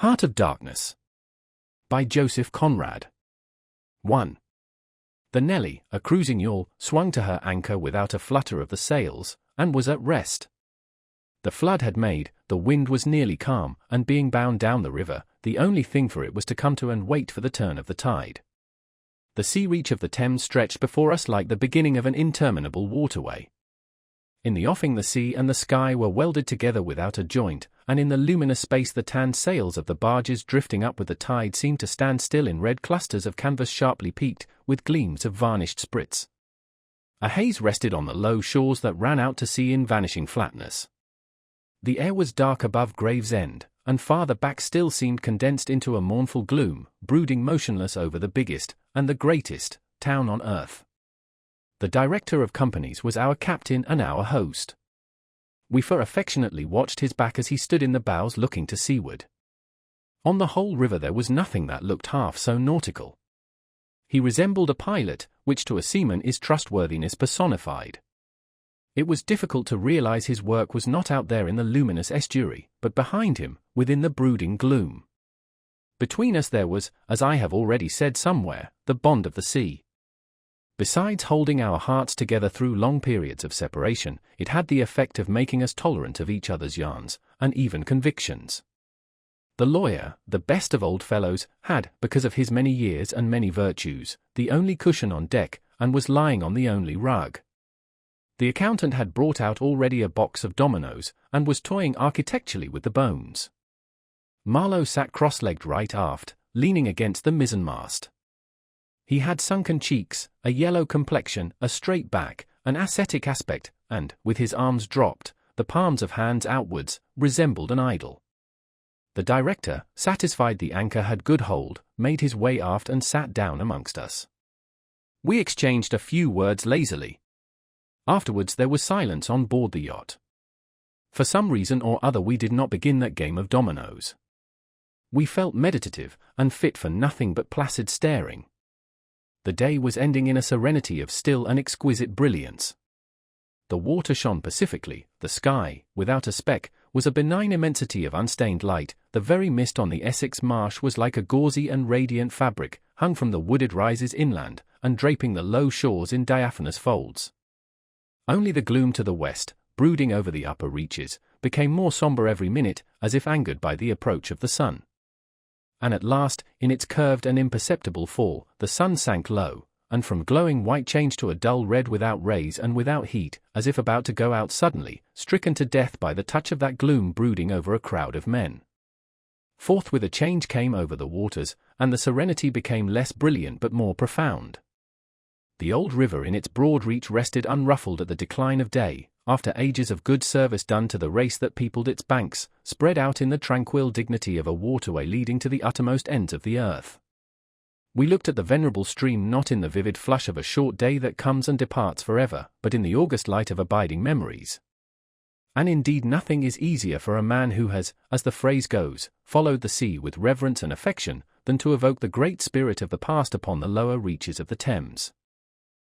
Heart of Darkness by Joseph Conrad. 1. The Nelly, a cruising yawl, swung to her anchor without a flutter of the sails, and was at rest. The flood had made, the wind was nearly calm, and being bound down the river, the only thing for it was to come to and wait for the turn of the tide. The sea reach of the Thames stretched before us like the beginning of an interminable waterway. In the offing the sea and the sky were welded together without a joint, and in the luminous space the tanned sails of the barges drifting up with the tide seemed to stand still in red clusters of canvas sharply peaked, with gleams of varnished sprits. A haze rested on the low shores that ran out to sea in vanishing flatness. The air was dark above Gravesend, and farther back still seemed condensed into a mournful gloom, brooding motionless over the biggest, and the greatest, town on earth. The director of companies was our captain and our host. We affectionately watched his back as he stood in the bows looking to seaward. On the whole river there was nothing that looked half so nautical. He resembled a pilot, which to a seaman is trustworthiness personified. It was difficult to realize his work was not out there in the luminous estuary, but behind him, within the brooding gloom. Between us there was, as I have already said somewhere, the bond of the sea. Besides holding our hearts together through long periods of separation, it had the effect of making us tolerant of each other's yarns, and even convictions. The lawyer, the best of old fellows, had, because of his many years and many virtues, the only cushion on deck, and was lying on the only rug. The accountant had brought out already a box of dominoes, and was toying architecturally with the bones. Marlow sat cross-legged right aft, leaning against the mizzenmast. He had sunken cheeks, a yellow complexion, a straight back, an ascetic aspect, and, with his arms dropped, the palms of hands outwards, resembled an idol. The director, satisfied the anchor had good hold, made his way aft and sat down amongst us. We exchanged a few words lazily. Afterwards there was silence on board the yacht. For some reason or other we did not begin that game of dominoes. We felt meditative, and fit for nothing but placid staring. The day was ending in a serenity of still and exquisite brilliance. The water shone pacifically, the sky, without a speck, was a benign immensity of unstained light, the very mist on the Essex marsh was like a gauzy and radiant fabric, hung from the wooded rises inland, and draping the low shores in diaphanous folds. Only the gloom to the west, brooding over the upper reaches, became more sombre every minute, as if angered by the approach of the sun. And at last, in its curved and imperceptible fall, the sun sank low, and from glowing white changed to a dull red without rays and without heat, as if about to go out suddenly, stricken to death by the touch of that gloom brooding over a crowd of men. Forthwith a change came over the waters, and the serenity became less brilliant but more profound. The old river in its broad reach rested unruffled at the decline of day, after ages of good service done to the race that peopled its banks, spread out in the tranquil dignity of a waterway leading to the uttermost ends of the earth. We looked at the venerable stream not in the vivid flush of a short day that comes and departs forever, but in the august light of abiding memories. And indeed nothing is easier for a man who has, as the phrase goes, followed the sea with reverence and affection, than to evoke the great spirit of the past upon the lower reaches of the Thames.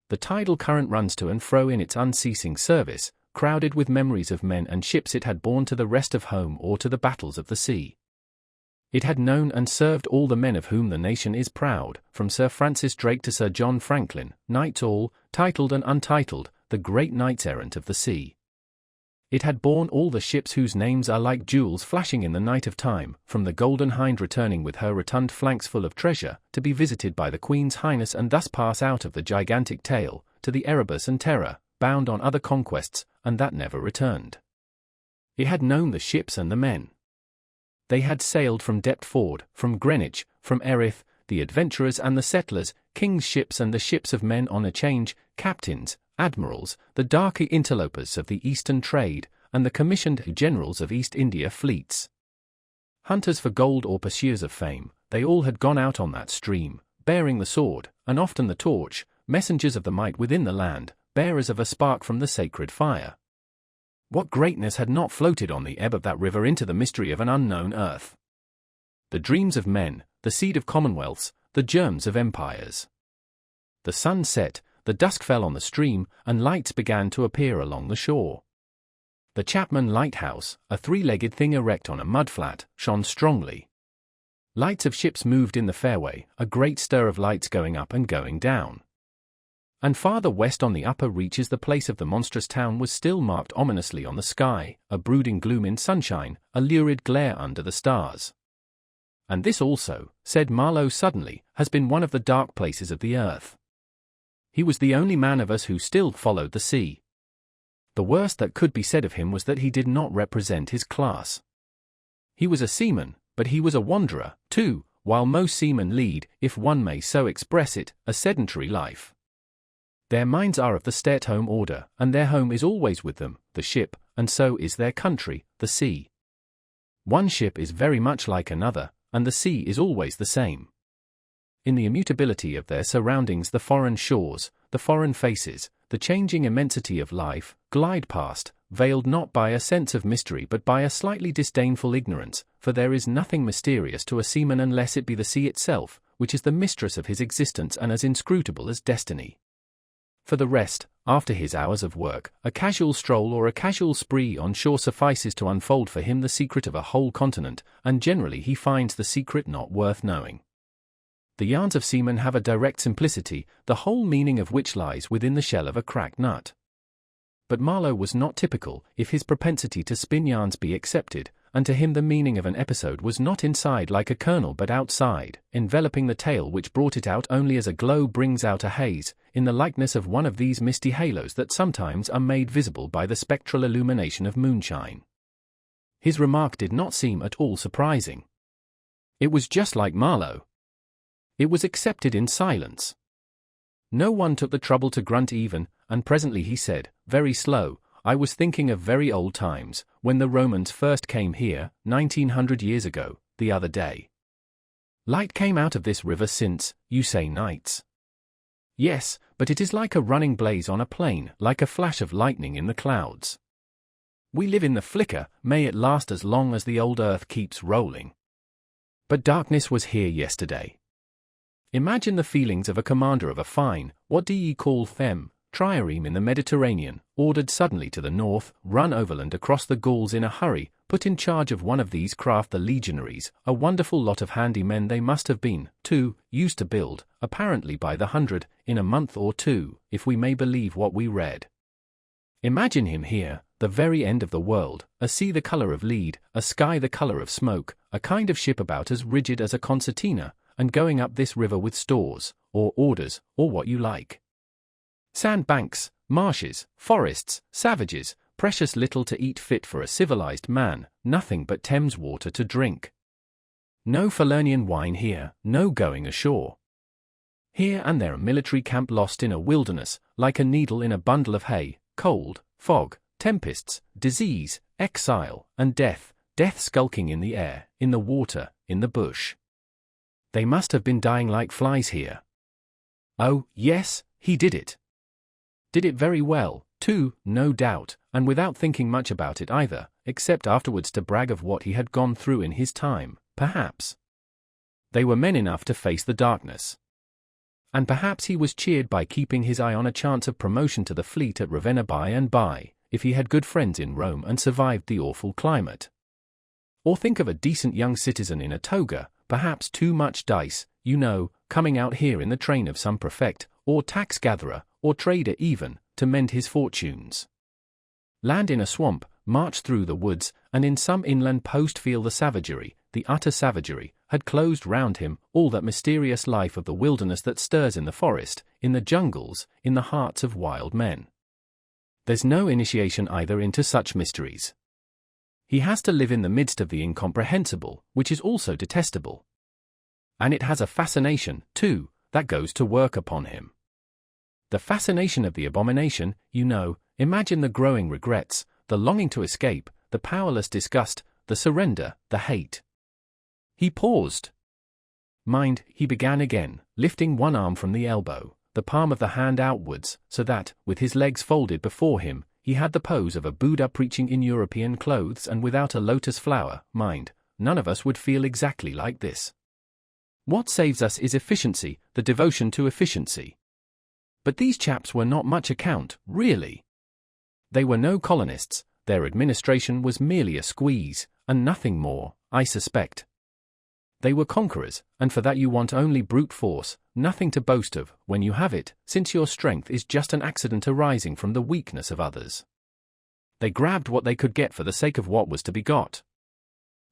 The tidal current runs to and fro in its unceasing service, crowded with memories of men and ships it had borne to the rest of home or to the battles of the sea. It had known and served all the men of whom the nation is proud, from Sir Francis Drake to Sir John Franklin, knights all, titled and untitled, the great knights-errant of the sea. It had borne all the ships whose names are like jewels flashing in the night of time, from the Golden Hind returning with her rotund flanks full of treasure, to be visited by the Queen's Highness and thus pass out of the gigantic tale, to the Erebus and Terror, bound on other conquests, and that never returned. It had known the ships and the men. They had sailed from Deptford, from Greenwich, from Erith, the adventurers and the settlers, king's ships and the ships of men on a change, captains, admirals, the darker interlopers of the Eastern trade, and the commissioned generals of East India fleets. Hunters for gold or pursuers of fame, they all had gone out on that stream, bearing the sword, and often the torch, messengers of the might within the land, bearers of a spark from the sacred fire. What greatness had not floated on the ebb of that river into the mystery of an unknown earth? The dreams of men, the seed of commonwealths, the germs of empires. The sun set, the dusk fell on the stream, and lights began to appear along the shore. The Chapman Lighthouse, a three-legged thing erect on a mudflat, shone strongly. Lights of ships moved in the fairway, a great stir of lights going up and going down. And farther west on the upper reaches the place of the monstrous town was still marked ominously on the sky, a brooding gloom in sunshine, a lurid glare under the stars. And this also, said Marlow suddenly, has been one of the dark places of the earth. He was the only man of us who still followed the sea. The worst that could be said of him was that he did not represent his class. He was a seaman, but he was a wanderer, too, while most seamen lead, if one may so express it, a sedentary life. Their minds are of the stay-at-home order, and their home is always with them, the ship, and so is their country, the sea. One ship is very much like another, and the sea is always the same. In the immutability of their surroundings, the foreign shores, the foreign faces, the changing immensity of life, glide past, veiled not by a sense of mystery but by a slightly disdainful ignorance, for there is nothing mysterious to a seaman unless it be the sea itself, which is the mistress of his existence and as inscrutable as destiny. For the rest, after his hours of work, a casual stroll or a casual spree on shore suffices to unfold for him the secret of a whole continent, and generally he finds the secret not worth knowing. The yarns of seamen have a direct simplicity, the whole meaning of which lies within the shell of a cracked nut. But Marlow was not typical, if his propensity to spin yarns be accepted, and to him the meaning of an episode was not inside like a kernel but outside, enveloping the tale which brought it out only as a glow brings out a haze, in the likeness of one of these misty halos that sometimes are made visible by the spectral illumination of moonshine. His remark did not seem at all surprising. It was just like Marlow. It was accepted in silence. No one took the trouble to grunt even, and presently he said, very slow, I was thinking of very old times, when the Romans first came here, 1900 years ago, the other day. Light came out of this river since, you say nights. Yes, but it is like a running blaze on a plain, like a flash of lightning in the clouds. We live in the flicker, may it last as long as the old earth keeps rolling. But darkness was here yesterday. Imagine the feelings of a commander of a fine, what do ye call them, trireme in the Mediterranean, ordered suddenly to the north, run overland across the Gauls in a hurry, put in charge of one of these craft the legionaries, a wonderful lot of handy men they must have been, too, used to build, apparently by the hundred, in a month or two, if we may believe what we read. Imagine him here, the very end of the world, a sea the colour of lead, a sky the colour of smoke, a kind of ship about as rigid as a concertina, and going up this river with stores, or orders, or what you like. Sandbanks, marshes, forests, savages, precious little to eat fit for a civilized man, nothing but Thames water to drink. No Falernian wine here, no going ashore. Here and there a military camp lost in a wilderness, like a needle in a bundle of hay, cold, fog, tempests, disease, exile, and death, death skulking in the air, in the water, in the bush. They must have been dying like flies here. Oh, yes, he did it. Did it very well, too, no doubt, and without thinking much about it either, except afterwards to brag of what he had gone through in his time, perhaps. They were men enough to face the darkness. And perhaps he was cheered by keeping his eye on a chance of promotion to the fleet at Ravenna by and by, if he had good friends in Rome and survived the awful climate. Or think of a decent young citizen in a toga, perhaps too much dice, you know, coming out here in the train of some prefect, or tax-gatherer, or trader even, to mend his fortunes. Land in a swamp, march through the woods, and in some inland post feel the savagery, the utter savagery, had closed round him, all that mysterious life of the wilderness that stirs in the forest, in the jungles, in the hearts of wild men. There's no initiation either into such mysteries. He has to live in the midst of the incomprehensible, which is also detestable. And it has a fascination, too, that goes to work upon him. The fascination of the abomination, you know, imagine the growing regrets, the longing to escape, the powerless disgust, the surrender, the hate. He paused. Mind, he began again, lifting one arm from the elbow, the palm of the hand outwards, so that, with his legs folded before him, he had the pose of a Buddha preaching in European clothes and without a lotus flower. Mind, none of us would feel exactly like this. What saves us is efficiency, the devotion to efficiency. But these chaps were not much account, really. They were no colonists, their administration was merely a squeeze, and nothing more, I suspect. They were conquerors, and for that you want only brute force, nothing to boast of, when you have it, since your strength is just an accident arising from the weakness of others. They grabbed what they could get for the sake of what was to be got.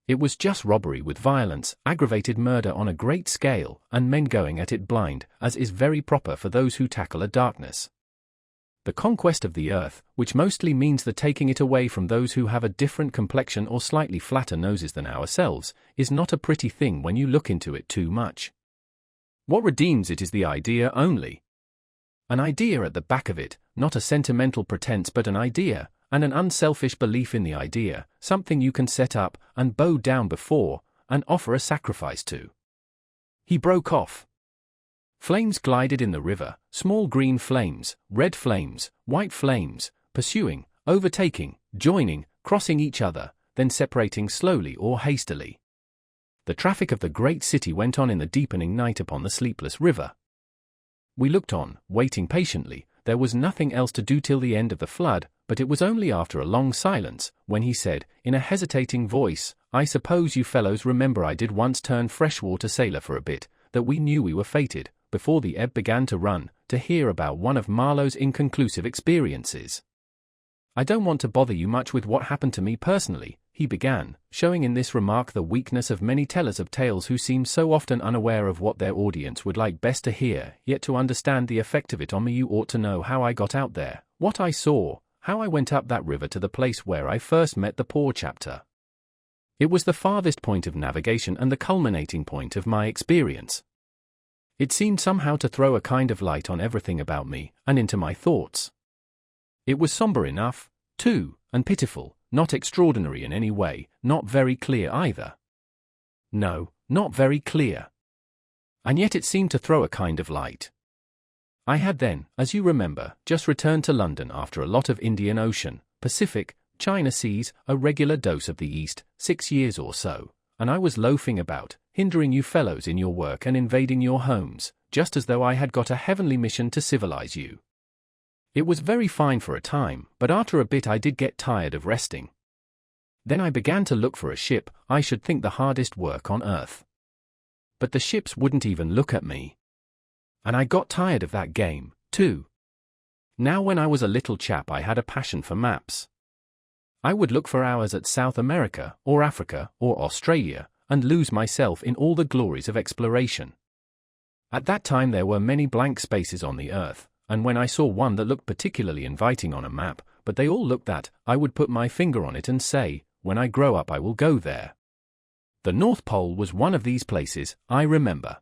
It was just robbery with violence, aggravated murder on a great scale, and men going at it blind, as is very proper for those who tackle a darkness. The conquest of the earth, which mostly means the taking it away from those who have a different complexion or slightly flatter noses than ourselves, is not a pretty thing when you look into it too much. What redeems it is the idea only. An idea at the back of it, not a sentimental pretense but an idea, and an unselfish belief in the idea, something you can set up, and bow down before, and offer a sacrifice to. He broke off. Flames glided in the river, small green flames, red flames, white flames, pursuing, overtaking, joining, crossing each other, then separating slowly or hastily. The traffic of the great city went on in the deepening night upon the sleepless river. We looked on, waiting patiently. There was nothing else to do till the end of the flood, but it was only after a long silence, when he said, in a hesitating voice, "I suppose you fellows remember I did once turn freshwater sailor for a bit, that we knew we were fated, before the ebb began to run, to hear about one of Marlow's inconclusive experiences. I don't want to bother you much with what happened to me personally," he began, showing in this remark the weakness of many tellers of tales who seem so often unaware of what their audience would like best to hear, yet to understand the effect of it on me you ought to know how I got out there, what I saw, how I went up that river to the place where I first met the poor chapter. It was the farthest point of navigation and the culminating point of my experience. It seemed somehow to throw a kind of light on everything about me, and into my thoughts. It was somber enough, too, and pitiful, not extraordinary in any way, not very clear either. No, not very clear. And yet it seemed to throw a kind of light. I had then, as you remember, just returned to London after a lot of Indian Ocean, Pacific, China seas, a regular dose of the East, 6 years or so, and I was loafing about, hindering you fellows in your work and invading your homes, just as though I had got a heavenly mission to civilize you. It was very fine for a time, but after a bit I did get tired of resting. Then I began to look for a ship, I should think the hardest work on earth. But the ships wouldn't even look at me. And I got tired of that game, too. Now when I was a little chap I had a passion for maps. I would look for hours at South America, or Africa, or Australia, and lose myself in all the glories of exploration. At that time there were many blank spaces on the earth, and when I saw one that looked particularly inviting on a map, but they all looked that, I would put my finger on it and say, when I grow up I will go there. The North Pole was one of these places, I remember.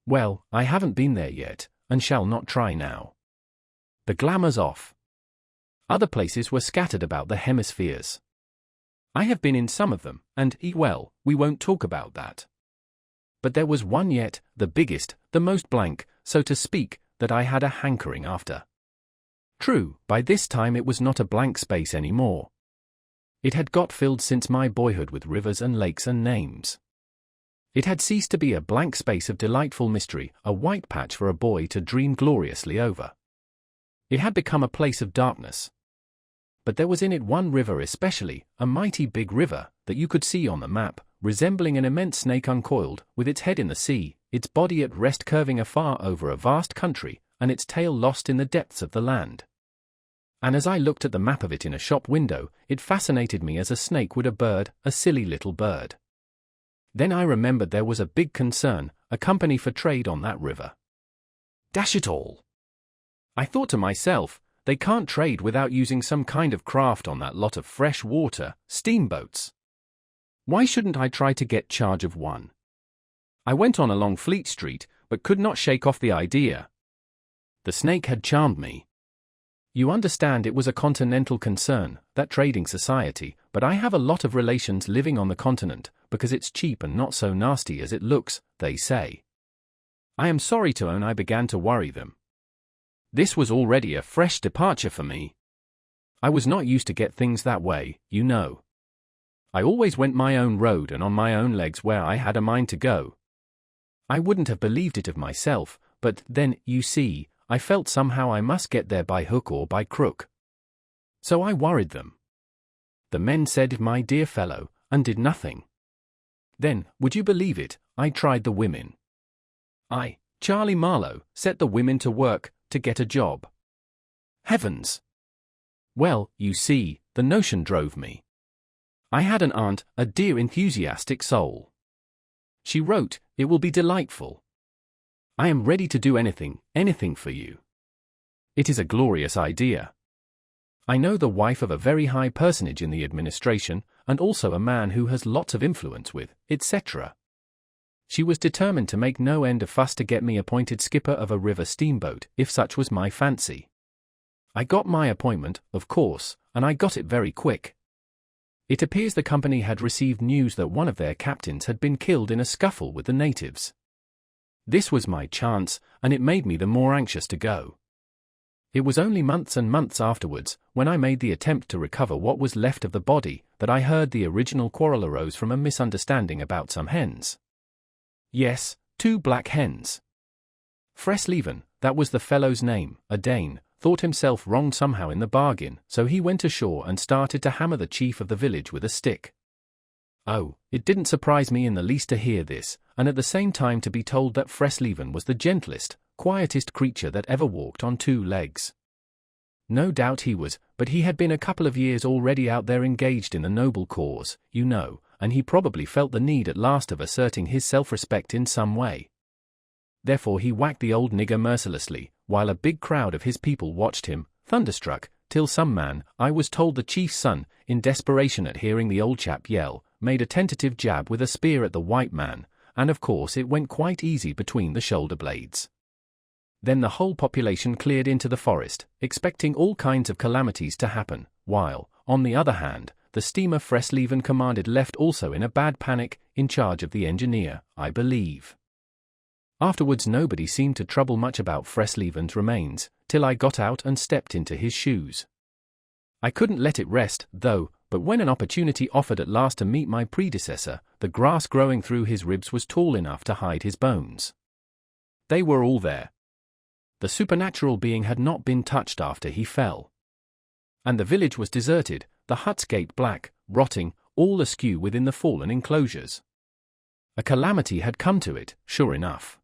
Well, I haven't been there yet, and shall not try now. The glamour's off. Other places were scattered about the hemispheres. I have been in some of them, and, well, we won't talk about that. But there was one yet, the biggest, the most blank, so to speak, that I had a hankering after. True, by this time it was not a blank space any more. It had got filled since my boyhood with rivers and lakes and names. It had ceased to be a blank space of delightful mystery, a white patch for a boy to dream gloriously over. It had become a place of darkness. But there was in it one river especially, a mighty big river, that you could see on the map, resembling an immense snake uncoiled, with its head in the sea, its body at rest curving afar over a vast country, and its tail lost in the depths of the land. And as I looked at the map of it in a shop window, it fascinated me as a snake would a bird, a silly little bird. Then I remembered there was a big concern, a company for trade on that river. Dash it all! I thought to myself, they can't trade without using some kind of craft on that lot of fresh water, steamboats. Why shouldn't I try to get charge of one? I went on along Fleet Street, but could not shake off the idea. The snake had charmed me. You understand it was a continental concern, that trading society, but I have a lot of relations living on the continent, because it's cheap and not so nasty as it looks, they say. I am sorry to own I began to worry them. This was already a fresh departure for me. I was not used to get things that way, you know. I always went my own road and on my own legs where I had a mind to go. I wouldn't have believed it of myself, but then, you see, I felt somehow I must get there by hook or by crook. So I worried them. The men said, my dear fellow, and did nothing. Then, would you believe it, I tried the women. Charlie Marlow, set the women to work, to get a job. Heavens! Well, you see, the notion drove me. I had an aunt, a dear enthusiastic soul. She wrote, "It will be delightful. I am ready to do anything for you. It is a glorious idea. I know the wife of a very high personage in the administration, and also a man who has lots of influence with, etc." She was determined to make no end of fuss to get me appointed skipper of a river steamboat, if such was my fancy. I got my appointment, of course, and I got it very quick. It appears the company had received news that one of their captains had been killed in a scuffle with the natives. This was my chance, and it made me the more anxious to go. It was only months and months afterwards, when I made the attempt to recover what was left of the body, that I heard the original quarrel arose from a misunderstanding about some hens. Yes, 2 black hens. Fresleven, that was the fellow's name, a Dane, thought himself wronged somehow in the bargain, so he went ashore and started to hammer the chief of the village with a stick. Oh, it didn't surprise me in the least to hear this, and at the same time to be told that Fresleven was the gentlest, quietest creature that ever walked on 2 legs. No doubt he was, but he had been a couple of years already out there engaged in the noble cause, you know, and he probably felt the need at last of asserting his self-respect in some way. Therefore he whacked the old nigger mercilessly, while a big crowd of his people watched him, thunderstruck, till some man, I was told the chief's son, in desperation at hearing the old chap yell, made a tentative jab with a spear at the white man, and of course it went quite easy between the shoulder blades. Then the whole population cleared into the forest, expecting all kinds of calamities to happen, while, on the other hand, the steamer Fresleven commanded left also in a bad panic, in charge of the engineer, I believe. Afterwards nobody seemed to trouble much about Fresleven's remains, till I got out and stepped into his shoes. I couldn't let it rest, though, but when an opportunity offered at last to meet my predecessor, the grass growing through his ribs was tall enough to hide his bones. They were all there. The supernatural being had not been touched after he fell. And the village was deserted, the huts gate black, rotting, all askew within the fallen enclosures. A calamity had come to it, sure enough.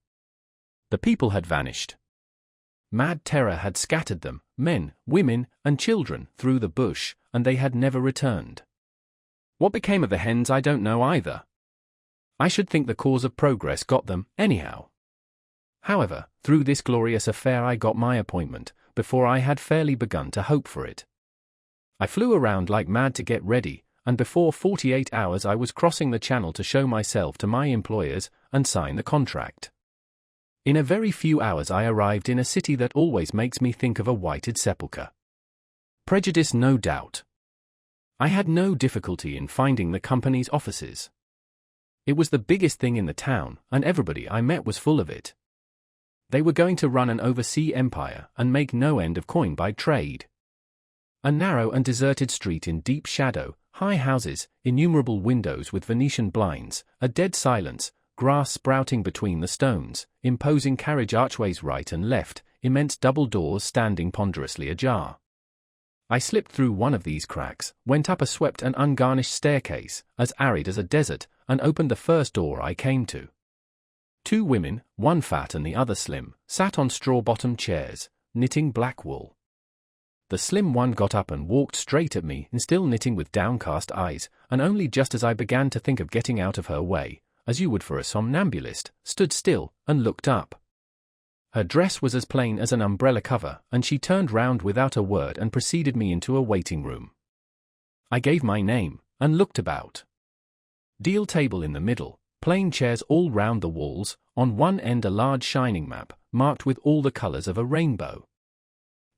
The people had vanished. Mad terror had scattered them, men, women, and children, through the bush, and they had never returned. What became of the hens I don't know either. I should think the cause of progress got them, anyhow. However, through this glorious affair I got my appointment, before I had fairly begun to hope for it. I flew around like mad to get ready, and before 48 hours I was crossing the channel to show myself to my employers and sign the contract. In a very few hours I arrived in a city that always makes me think of a whited sepulchre. Prejudice, no doubt. I had no difficulty in finding the company's offices. It was the biggest thing in the town, and everybody I met was full of it. They were going to run an overseas empire and make no end of coin by trade. A narrow and deserted street in deep shadow, high houses, innumerable windows with Venetian blinds, a dead silence, grass sprouting between the stones, imposing carriage archways right and left, immense double doors standing ponderously ajar. I slipped through one of these cracks, went up a swept and ungarnished staircase, as arid as a desert, and opened the first door I came to. 2 women, one fat and the other slim, sat on straw-bottomed chairs, knitting black wool. The slim one got up and walked straight at me, and still knitting with downcast eyes, and only just as I began to think of getting out of her way, as you would for a somnambulist, stood still, and looked up. Her dress was as plain as an umbrella cover, and she turned round without a word and preceded me into a waiting room. I gave my name, and looked about. Deal table in the middle, plain chairs all round the walls, on one end a large shining map, marked with all the colours of a rainbow.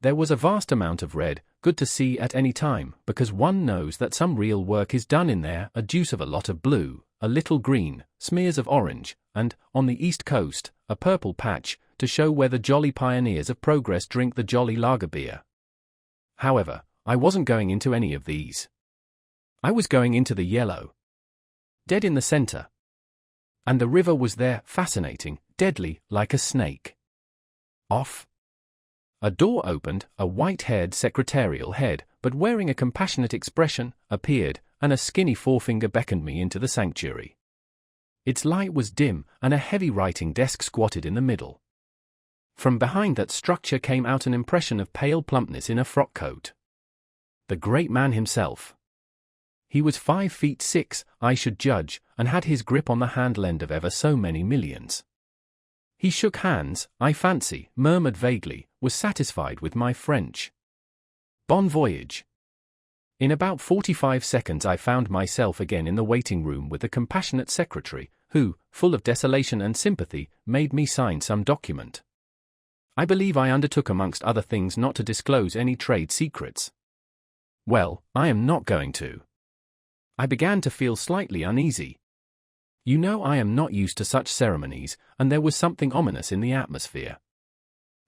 There was a vast amount of red, good to see at any time, because one knows that some real work is done in there, a deuce of a lot of blue, a little green, smears of orange, and, on the east coast, a purple patch, to show where the jolly pioneers of progress drink the jolly lager beer. However, I wasn't going into any of these. I was going into the yellow. Dead in the centre. And the river was there, fascinating, deadly, like a snake. Off. A door opened, a white-haired secretarial head, but wearing a compassionate expression, appeared, and a skinny forefinger beckoned me into the sanctuary. Its light was dim, and a heavy writing desk squatted in the middle. From behind that structure came out an impression of pale plumpness in a frock coat. The great man himself. He was 5'6", I should judge, and had his grip on the handle-end of ever so many millions. He shook hands, I fancy, murmured vaguely, was satisfied with my French. Bon voyage. In about 45 seconds I found myself again in the waiting room with the compassionate secretary, who, full of desolation and sympathy, made me sign some document. I believe I undertook amongst other things not to disclose any trade secrets. Well, I am not going to. I began to feel slightly uneasy. You know, I am not used to such ceremonies, and there was something ominous in the atmosphere.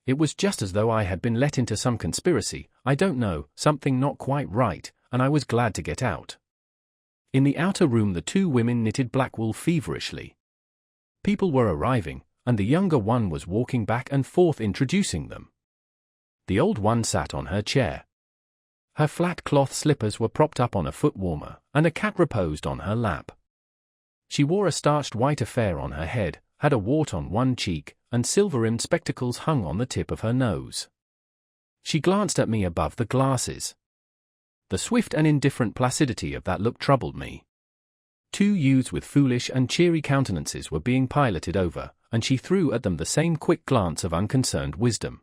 It was just as though I had been let into some conspiracy, I don't know, something not quite right, and I was glad to get out. In the outer room the two women knitted blackwool feverishly. People were arriving, and the younger one was walking back and forth introducing them. The old one sat on her chair. Her flat cloth slippers were propped up on a foot warmer, and a cat reposed on her lap. She wore a starched white affair on her head, had a wart on one cheek, and silver-rimmed spectacles hung on the tip of her nose. She glanced at me above the glasses. The swift and indifferent placidity of that look troubled me. Two youths with foolish and cheery countenances were being piloted over, and she threw at them the same quick glance of unconcerned wisdom.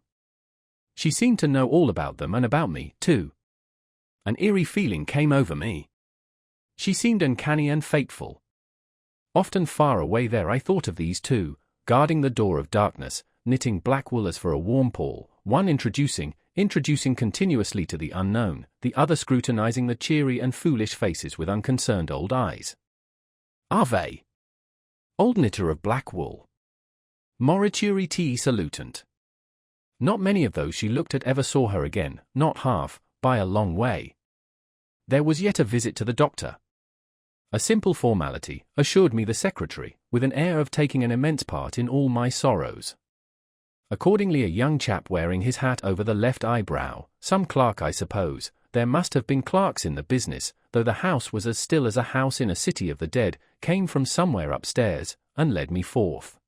She seemed to know all about them and about me, too. An eerie feeling came over me. She seemed uncanny and fateful. Often far away there I thought of these two, guarding the door of darkness, knitting black wool as for a warm pall, one introducing continuously to the unknown, the other scrutinizing the cheery and foolish faces with unconcerned old eyes. Ave! Old knitter of black wool. Morituri te salutant. Not many of those she looked at ever saw her again, not half, by a long way. There was yet a visit to the doctor. A simple formality, assured me the secretary, with an air of taking an immense part in all my sorrows. Accordingly a young chap wearing his hat over the left eyebrow, some clerk I suppose, there must have been clerks in the business, though the house was as still as a house in a city of the dead, came from somewhere upstairs, and led me forth.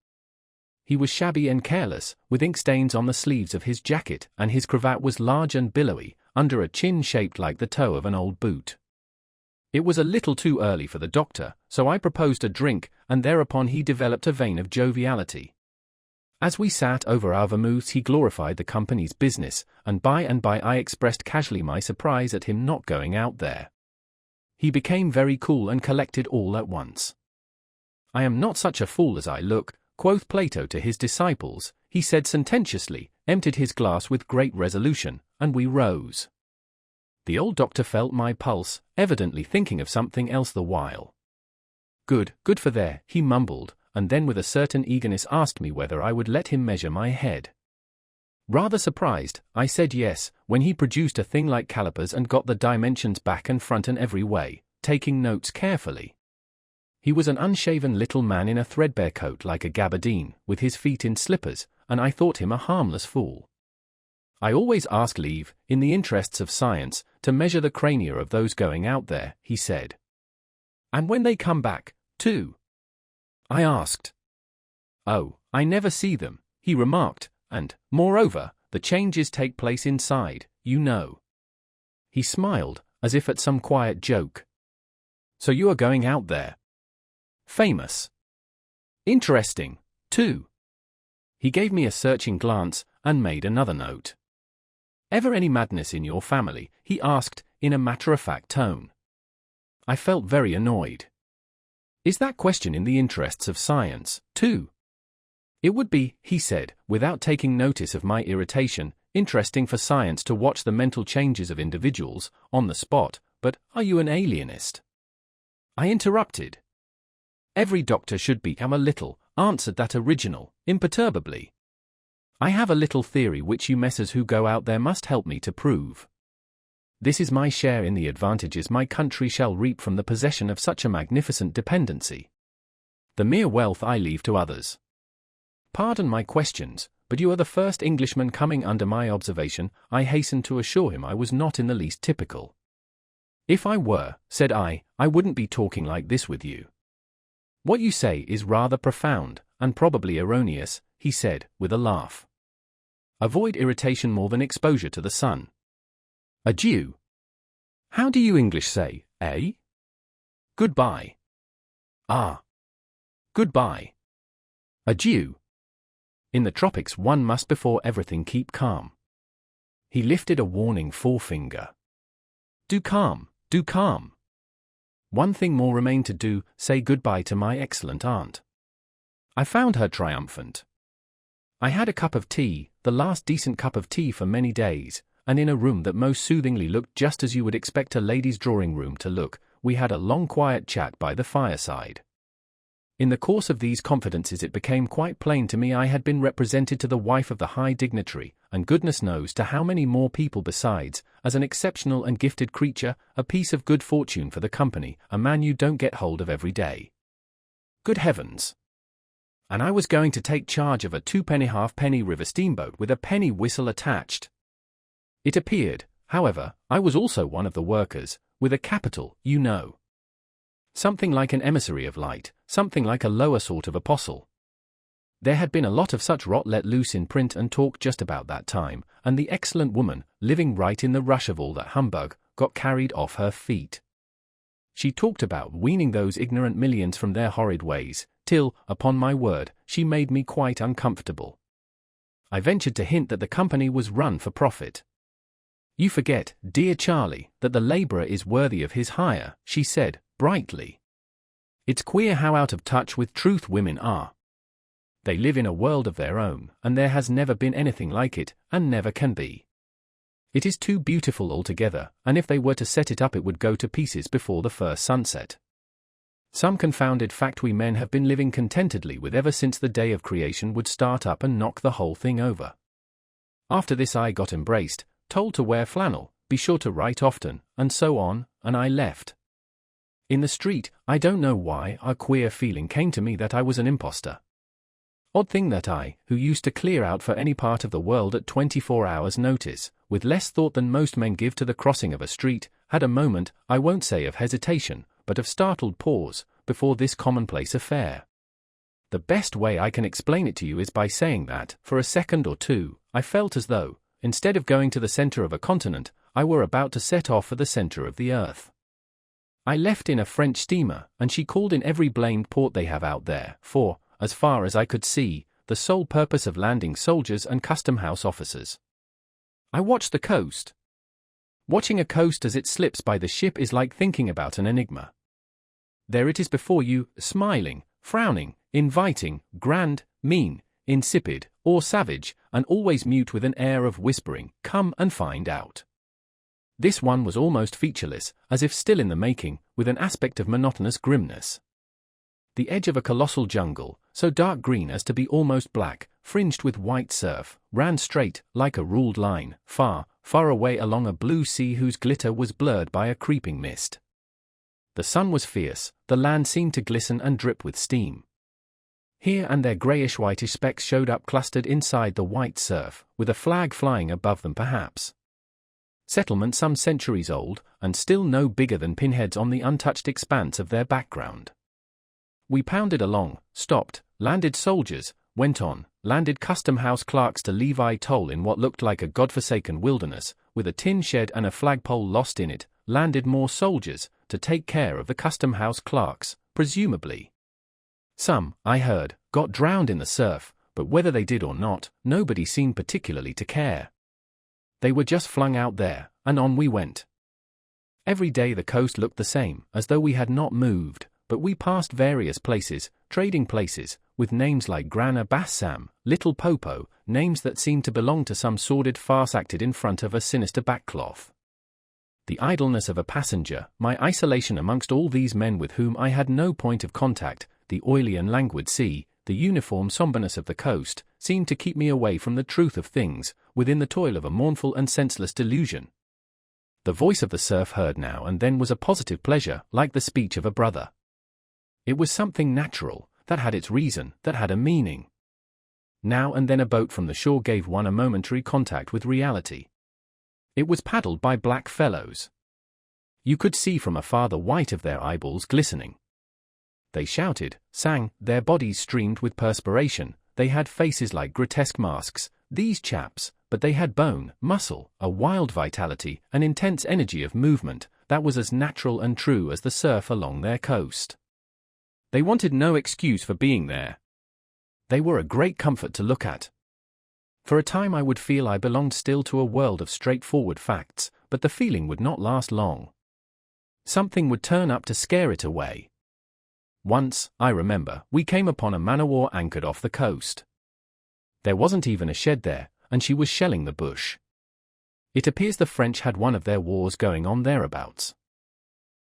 He was shabby and careless, with ink stains on the sleeves of his jacket, and his cravat was large and billowy, under a chin shaped like the toe of an old boot. It was a little too early for the doctor, so I proposed a drink, and thereupon he developed a vein of joviality. As we sat over our vermouths he glorified the company's business, and by I expressed casually my surprise at him not going out there. He became very cool and collected all at once. I am not such a fool as I look, quoth Plato to his disciples, he said sententiously, emptied his glass with great resolution, and we rose. The old doctor felt my pulse, evidently thinking of something else the while. Good for there, he mumbled, and then with a certain eagerness asked me whether I would let him measure my head. Rather surprised, I said yes, when he produced a thing like calipers and got the dimensions back and front and every way, taking notes carefully. He was an unshaven little man in a threadbare coat like a gabardine, with his feet in slippers, and I thought him a harmless fool. I always ask leave, in the interests of science, to measure the crania of those going out there, he said. And when they come back, too? I asked. Oh, I never see them, he remarked, and, moreover, the changes take place inside, you know. He smiled, as if at some quiet joke. So you are going out there? Famous. Interesting, too. He gave me a searching glance, and made another note. Ever any madness in your family? He asked, in a matter-of-fact tone. I felt very annoyed. Is that question in the interests of science, too? It would be, he said, without taking notice of my irritation, interesting for science to watch the mental changes of individuals, on the spot, but are you an alienist? I interrupted. Every doctor should become a little, answered that original, imperturbably. I have a little theory which you messers who go out there must help me to prove. This is my share in the advantages my country shall reap from the possession of such a magnificent dependency. The mere wealth I leave to others. Pardon my questions, but you are the first Englishman coming under my observation. I hastened to assure him I was not in the least typical. If I were, said I wouldn't be talking like this with you. "What you say is rather profound, and probably erroneous," he said, with a laugh. "Avoid irritation more than exposure to the sun. Adieu. How do you English say, eh? Goodbye. Ah. Goodbye. Adieu. In the tropics one must before everything keep calm." He lifted a warning forefinger. "Do calm, do calm. One thing more remained to do, say goodbye to my excellent aunt." I found her triumphant. I had a cup of tea, the last decent cup of tea for many days, and in a room that most soothingly looked just as you would expect a lady's drawing room to look, we had a long quiet chat by the fireside. In the course of these confidences it became quite plain to me I had been represented to the wife of the high dignitary, and goodness knows to how many more people besides, as an exceptional and gifted creature, a piece of good fortune for the company, a man you don't get hold of every day. Good heavens! And I was going to take charge of a 2-penny halfpenny river steamboat with a penny whistle attached. It appeared, however, I was also one of the workers, with a capital, you know. Something like an emissary of light, something like a lower sort of apostle. There had been a lot of such rot let loose in print and talk just about that time, and the excellent woman, living right in the rush of all that humbug, got carried off her feet. She talked about weaning those ignorant millions from their horrid ways, till, upon my word, she made me quite uncomfortable. I ventured to hint that the company was run for profit. "You forget, dear Charlie, that the labourer is worthy of his hire," she said, brightly. "It's queer how out of touch with truth women are. They live in a world of their own, and there has never been anything like it, and never can be. It is too beautiful altogether, and if they were to set it up it would go to pieces before the first sunset. Some confounded fact we men have been living contentedly with ever since the day of creation would start up and knock the whole thing over." After this I got embraced, told to wear flannel, be sure to write often, and so on, and I left. In the street, I don't know why, a queer feeling came to me that I was an impostor. Odd thing that I, who used to clear out for any part of the world at 24 hours' notice, with less thought than most men give to the crossing of a street, had a moment, I won't say of hesitation, but of startled pause, before this commonplace affair. The best way I can explain it to you is by saying that, for a second or two, I felt as though, instead of going to the center of a continent, I were about to set off for the center of the earth. I left in a French steamer, and she called in every blamed port they have out there, for, as far as I could see, the sole purpose of landing soldiers and custom-house officers. I watched the coast. Watching a coast as it slips by the ship is like thinking about an enigma. There it is before you, smiling, frowning, inviting, grand, mean, insipid, or savage, and always mute with an air of whispering, "Come and find out." This one was almost featureless, as if still in the making, with an aspect of monotonous grimness. The edge of a colossal jungle, so dark green as to be almost black, fringed with white surf, ran straight, like a ruled line, far, far away along a blue sea whose glitter was blurred by a creeping mist. The sun was fierce, the land seemed to glisten and drip with steam. Here and there greyish-whitish specks showed up clustered inside the white surf, with a flag flying above them perhaps. Settlement some centuries old, and still no bigger than pinheads on the untouched expanse of their background. We pounded along, stopped, landed soldiers, went on, landed custom-house clerks to Levi toll in what looked like a godforsaken wilderness, with a tin shed and a flagpole lost in it, landed more soldiers, to take care of the custom-house clerks, presumably. Some, I heard, got drowned in the surf, but whether they did or not, nobody seemed particularly to care. They were just flung out there, and on we went. Every day the coast looked the same, as though we had not moved, but we passed various places, trading places, with names like Grana Bassam, Little Popo, names that seemed to belong to some sordid farce acted in front of a sinister backcloth. The idleness of a passenger, my isolation amongst all these men with whom I had no point of contact, the oily and languid sea, the uniform somberness of the coast, seemed to keep me away from the truth of things, within the toil of a mournful and senseless delusion. The voice of the surf heard now and then was a positive pleasure, like the speech of a brother. It was something natural, that had its reason, that had a meaning. Now and then a boat from the shore gave one a momentary contact with reality. It was paddled by black fellows. You could see from afar the white of their eyeballs glistening. they shouted, sang, their bodies streamed with perspiration, they had faces like grotesque masks, these chaps, but they had bone, muscle, a wild vitality, an intense energy of movement, that was as natural and true as the surf along their coast. They wanted no excuse for being there. They were a great comfort to look at. For a time I would feel I belonged still to a world of straightforward facts, but the feeling would not last long. Something would turn up to scare it away. Once, I remember, we came upon a man-o-war anchored off the coast. There wasn't even a shed there, and she was shelling the bush. It appears the French had one of their wars going on thereabouts.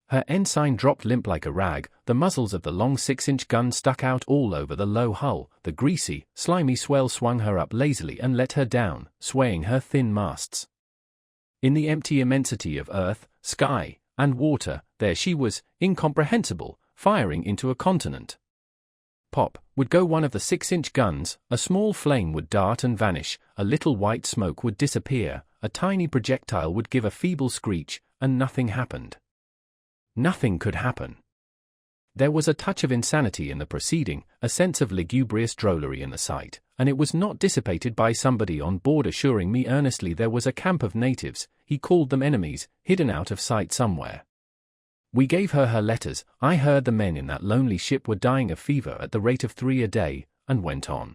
Her ensign dropped limp like a rag, the muzzles of the long 6-inch gun stuck out all over the low hull, the greasy, slimy swell swung her up lazily and let her down, swaying her thin masts. In the empty immensity of earth, sky, and water, there she was, incomprehensible, firing into a continent. Pop would go one of the 6-inch guns, a small flame would dart and vanish, a little white smoke would disappear, a tiny projectile would give a feeble screech, and nothing happened. Nothing could happen. There was a touch of insanity in the proceeding, a sense of lugubrious drollery in the sight, and it was not dissipated by somebody on board assuring me earnestly there was a camp of natives, he called them enemies, hidden out of sight somewhere. We gave her her letters, I heard the men in that lonely ship were dying of fever at the rate of 3 a day, and went on.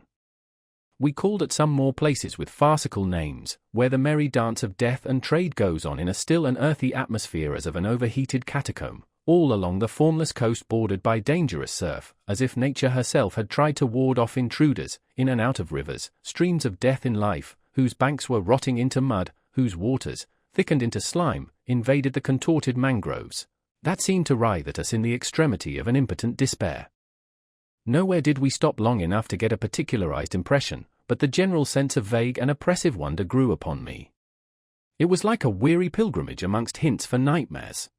We called at some more places with farcical names, where the merry dance of death and trade goes on in a still and earthy atmosphere as of an overheated catacomb, all along the formless coast bordered by dangerous surf, as if nature herself had tried to ward off intruders, in and out of rivers, streams of death in life, whose banks were rotting into mud, whose waters, thickened into slime, invaded the contorted mangroves, that seemed to writhe at us in the extremity of an impotent despair. Nowhere did we stop long enough to get a particularized impression, but the general sense of vague and oppressive wonder grew upon me. It was like a weary pilgrimage amongst hints for nightmares.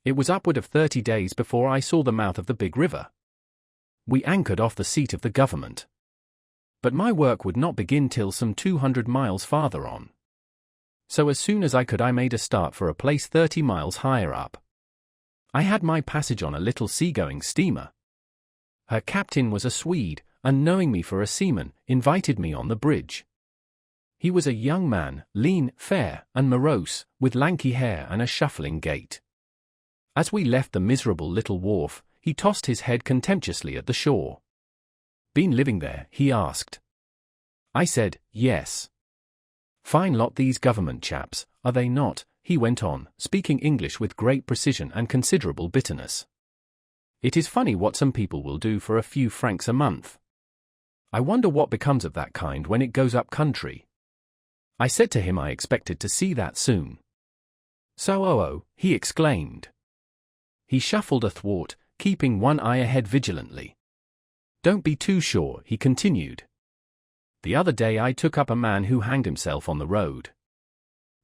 It was upward of 30 days before I saw the mouth of the big river. We anchored off the seat of the government. But my work would not begin till some 200 miles farther on. So as soon as I could I made a start for a place 30 miles higher up. I had my passage on a little seagoing steamer. Her captain was a Swede, and knowing me for a seaman, invited me on the bridge. He was a young man, lean, fair, and morose, with lanky hair and a shuffling gait. As we left the miserable little wharf, he tossed his head contemptuously at the shore. "Been living there?" he asked. I said, "Yes." "Fine lot these government chaps, are they not?" he went on, speaking English with great precision and considerable bitterness. "It is funny what some people will do for a few francs a month. I wonder what becomes of that kind when it goes up country." I said to him I expected to see that soon. "So, he exclaimed. He shuffled athwart, keeping one eye ahead vigilantly. "Don't be too sure," he continued. "The other day I took up a man who hanged himself on the road.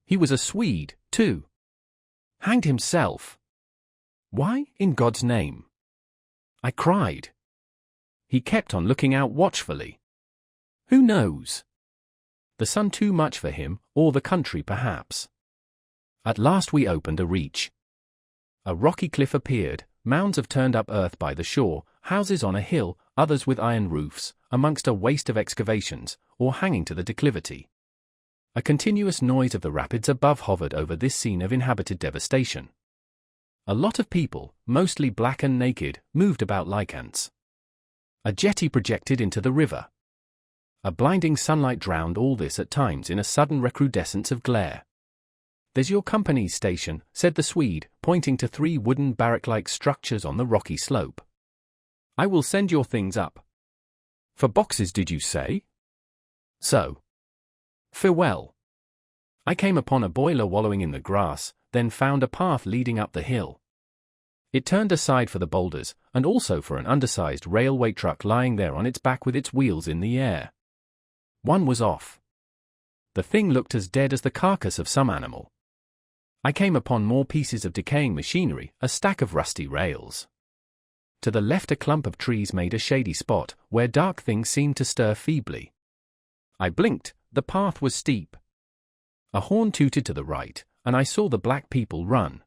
He was a Swede, too. Hanged himself? Why, in God's name?" I cried. He kept on looking out watchfully. Who knows? The sun too much for him, or the country perhaps. At last we opened a reach. A rocky cliff appeared, mounds of turned-up earth by the shore, houses on a hill, others with iron roofs, amongst a waste of excavations, or hanging to the declivity. A continuous noise of the rapids above hovered over this scene of inhabited devastation. A lot of people, mostly black and naked, moved about like ants. A jetty projected into the river. A blinding sunlight drowned all this at times in a sudden recrudescence of glare. "There's your company's station," said the Swede, pointing to 3 wooden barrack-like structures on the rocky slope. "I will send your things up." "For boxes, did you say?" "So. Farewell." I came upon a boiler wallowing in the grass, then found a path leading up the hill. It turned aside for the boulders, and also for an undersized railway truck lying there on its back with its wheels in the air. One was off. The thing looked as dead as the carcass of some animal. I came upon more pieces of decaying machinery, a stack of rusty rails. To the left a clump of trees made a shady spot, where dark things seemed to stir feebly. I blinked, the path was steep. A horn tooted to the right, and I saw the black people run.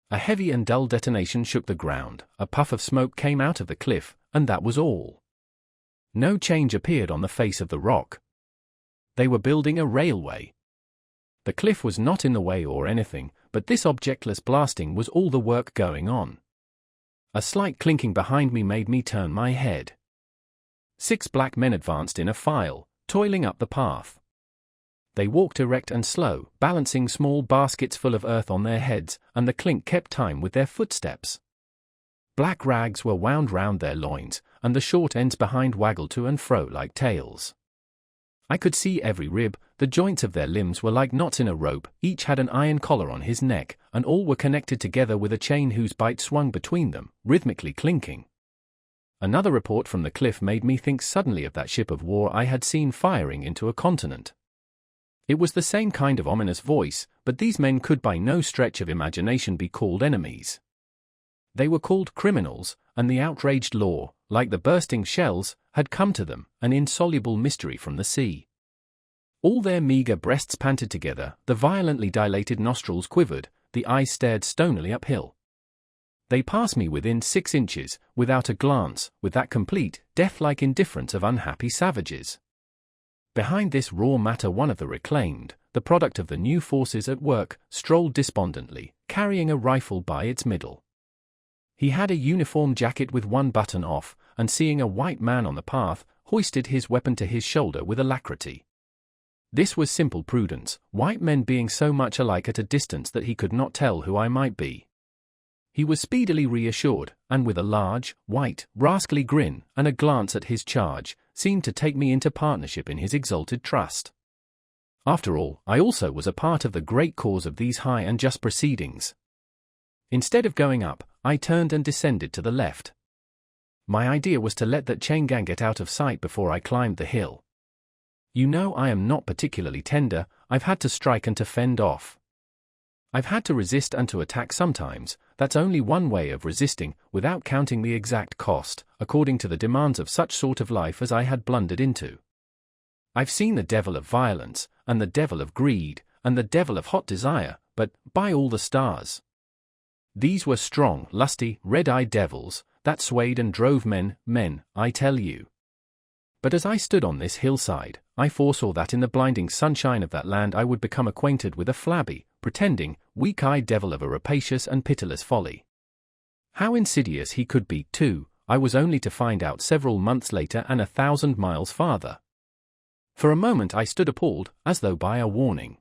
A heavy and dull detonation shook the ground, a puff of smoke came out of the cliff, and that was all. No change appeared on the face of the rock. They were building a railway. The cliff was not in the way or anything, but this objectless blasting was all the work going on. A slight clinking behind me made me turn my head. 6 black men advanced in a file, toiling up the path. They walked erect and slow, balancing small baskets full of earth on their heads, and the clink kept time with their footsteps. Black rags were wound round their loins, and the short ends behind waggled to and fro like tails. I could see every rib, the joints of their limbs were like knots in a rope, each had an iron collar on his neck, and all were connected together with a chain whose bight swung between them, rhythmically clinking. Another report from the cliff made me think suddenly of that ship of war I had seen firing into a continent. It was the same kind of ominous voice, but these men could by no stretch of imagination be called enemies. They were called criminals, and the outraged law, like the bursting shells, had come to them, an insoluble mystery from the sea. All their meagre breasts panted together, the violently dilated nostrils quivered, the eyes stared stonily uphill. They passed me within 6 inches, without a glance, with that complete, death-like indifference of unhappy savages. Behind this raw matter one of the reclaimed, the product of the new forces at work, strolled despondently, carrying a rifle by its middle. He had a uniform jacket with one button off, and seeing a white man on the path, hoisted his weapon to his shoulder with alacrity. This was simple prudence, white men being so much alike at a distance that he could not tell who I might be. He was speedily reassured, and with a large, white, rascally grin, and a glance at his charge, seemed to take me into partnership in his exalted trust. After all, I also was a part of the great cause of these high and just proceedings. Instead of going up, I turned and descended to the left. My idea was to let that chain gang get out of sight before I climbed the hill. You know I am not particularly tender, I've had to strike and to fend off. I've had to resist and to attack sometimes, that's only one way of resisting, without counting the exact cost, according to the demands of such sort of life as I had blundered into. I've seen the devil of violence, and the devil of greed, and the devil of hot desire, but, by all the stars! These were strong, lusty, red-eyed devils, that swayed and drove men, I tell you. But as I stood on this hillside, I foresaw that in the blinding sunshine of that land I would become acquainted with a flabby, pretending, weak-eyed devil of a rapacious and pitiless folly. How insidious he could be, too, I was only to find out several months later and 1,000 miles farther. For a moment I stood appalled, as though by a warning.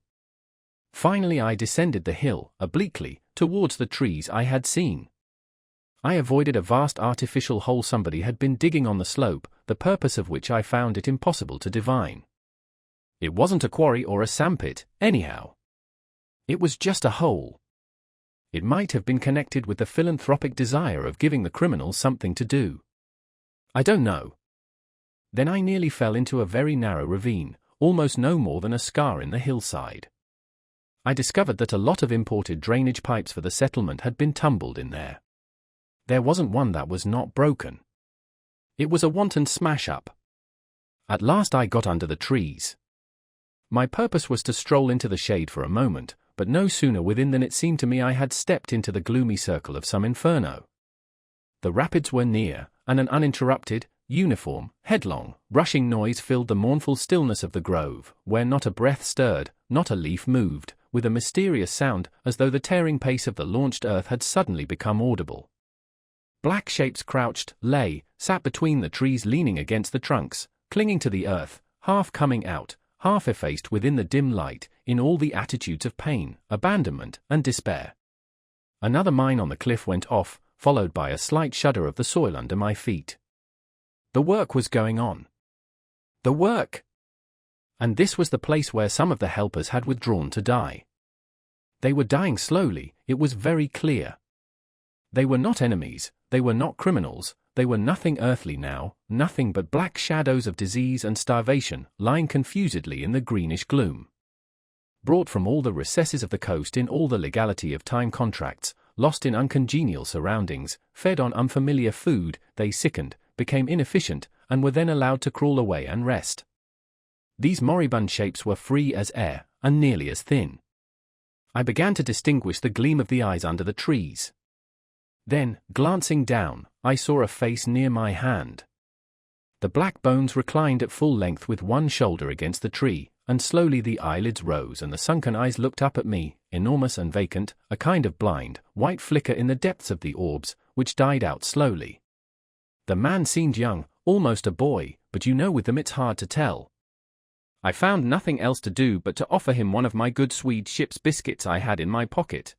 Finally I descended the hill, obliquely, towards the trees I had seen. I avoided a vast artificial hole somebody had been digging on the slope, the purpose of which I found it impossible to divine. It wasn't a quarry or a sandpit, anyhow. It was just a hole. It might have been connected with the philanthropic desire of giving the criminals something to do. I don't know. Then I nearly fell into a very narrow ravine, almost no more than a scar in the hillside. I discovered that a lot of imported drainage pipes for the settlement had been tumbled in there. There wasn't one that was not broken. It was a wanton smash-up. At last I got under the trees. My purpose was to stroll into the shade for a moment, but no sooner within than it seemed to me I had stepped into the gloomy circle of some inferno. The rapids were near, and an uninterrupted, uniform, headlong, rushing noise filled the mournful stillness of the grove, where not a breath stirred, not a leaf moved, with a mysterious sound, as though the tearing pace of the launched earth had suddenly become audible. Black shapes crouched, lay, sat between the trees leaning against the trunks, clinging to the earth, half coming out, half effaced within the dim light, in all the attitudes of pain, abandonment, and despair. Another mine on the cliff went off, followed by a slight shudder of the soil under my feet. The work was going on. The work! And this was the place where some of the helpers had withdrawn to die. They were dying slowly, it was very clear. They were not enemies, they were not criminals, they were nothing earthly now, nothing but black shadows of disease and starvation, lying confusedly in the greenish gloom. Brought from all the recesses of the coast in all the legality of time contracts, lost in uncongenial surroundings, fed on unfamiliar food, they sickened, became inefficient, and were then allowed to crawl away and rest. These moribund shapes were free as air, and nearly as thin. I began to distinguish the gleam of the eyes under the trees. Then, glancing down, I saw a face near my hand. The black bones reclined at full length with one shoulder against the tree, and slowly the eyelids rose and the sunken eyes looked up at me, enormous and vacant, a kind of blind, white flicker in the depths of the orbs, which died out slowly. The man seemed young, almost a boy, but with them it's hard to tell. I found nothing else to do but to offer him one of my good Swede ship's biscuits I had in my pocket.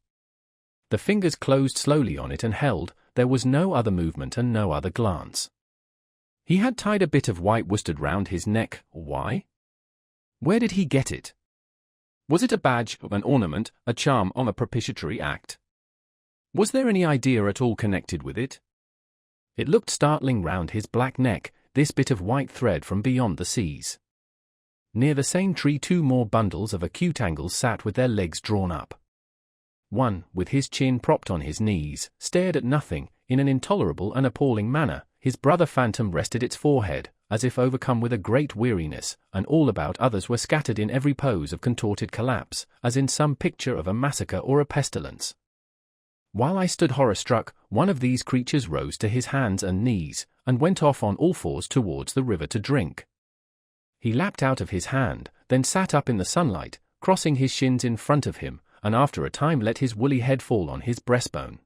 The fingers closed slowly on it and held, there was no other movement and no other glance. He had tied a bit of white worsted round his neck. Why? Where did he get it? Was it a badge, an ornament, a charm, a propitiatory act? Was there any idea at all connected with it? It looked startling round his black neck, this bit of white thread from beyond the seas. Near the same tree 2 more bundles of acute angles sat with their legs drawn up. One, with his chin propped on his knees, stared at nothing, in an intolerable and appalling manner. His brother phantom rested its forehead, as if overcome with a great weariness, and all about others were scattered in every pose of contorted collapse, as in some picture of a massacre or a pestilence. While I stood horror-struck, one of these creatures rose to his hands and knees, and went off on all fours towards the river to drink. He lapped out of his hand, then sat up in the sunlight, crossing his shins in front of him, and after a time let his woolly head fall on his breastbone.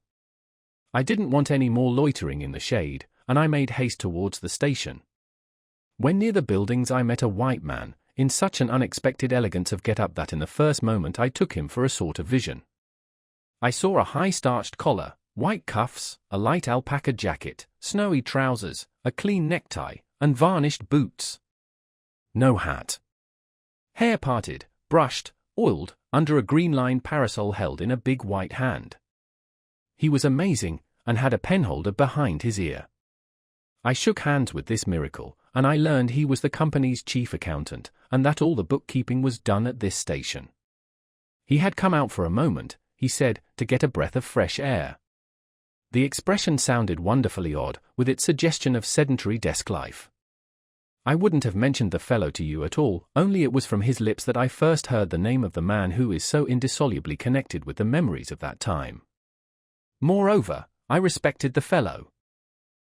I didn't want any more loitering in the shade, and I made haste towards the station. When near the buildings I met a white man, in such an unexpected elegance of get-up that in the first moment I took him for a sort of vision. I saw a high starched collar, white cuffs, a light alpaca jacket, snowy trousers, a clean necktie, and varnished boots. No hat. Hair parted, brushed, oiled, under a green-lined parasol held in a big white hand. He was amazing, and had a penholder behind his ear. I shook hands with this miracle, and I learned he was the company's chief accountant, and that all the bookkeeping was done at this station. He had come out for a moment, he said, to get a breath of fresh air. The expression sounded wonderfully odd, with its suggestion of sedentary desk life. I wouldn't have mentioned the fellow to you at all, only it was from his lips that I first heard the name of the man who is so indissolubly connected with the memories of that time. Moreover, I respected the fellow.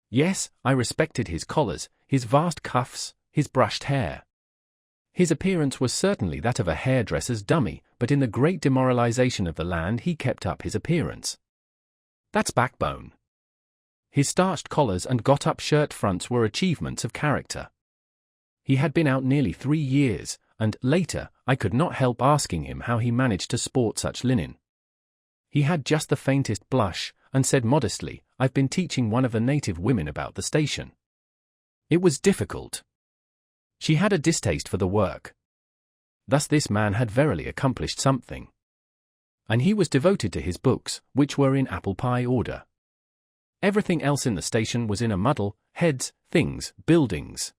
Yes, I respected his collars, his vast cuffs, his brushed hair. His appearance was certainly that of a hairdresser's dummy, but in the great demoralization of the land he kept up his appearance. That's backbone. His starched collars and got-up shirt fronts were achievements of character. He had been out nearly 3 years, and, later, I could not help asking him how he managed to sport such linen. He had just the faintest blush, and said modestly, "I've been teaching one of the native women about the station." It was difficult. She had a distaste for the work. Thus this man had verily accomplished something. And he was devoted to his books, which were in apple pie order. Everything else in the station was in a muddle: heads, things, buildings.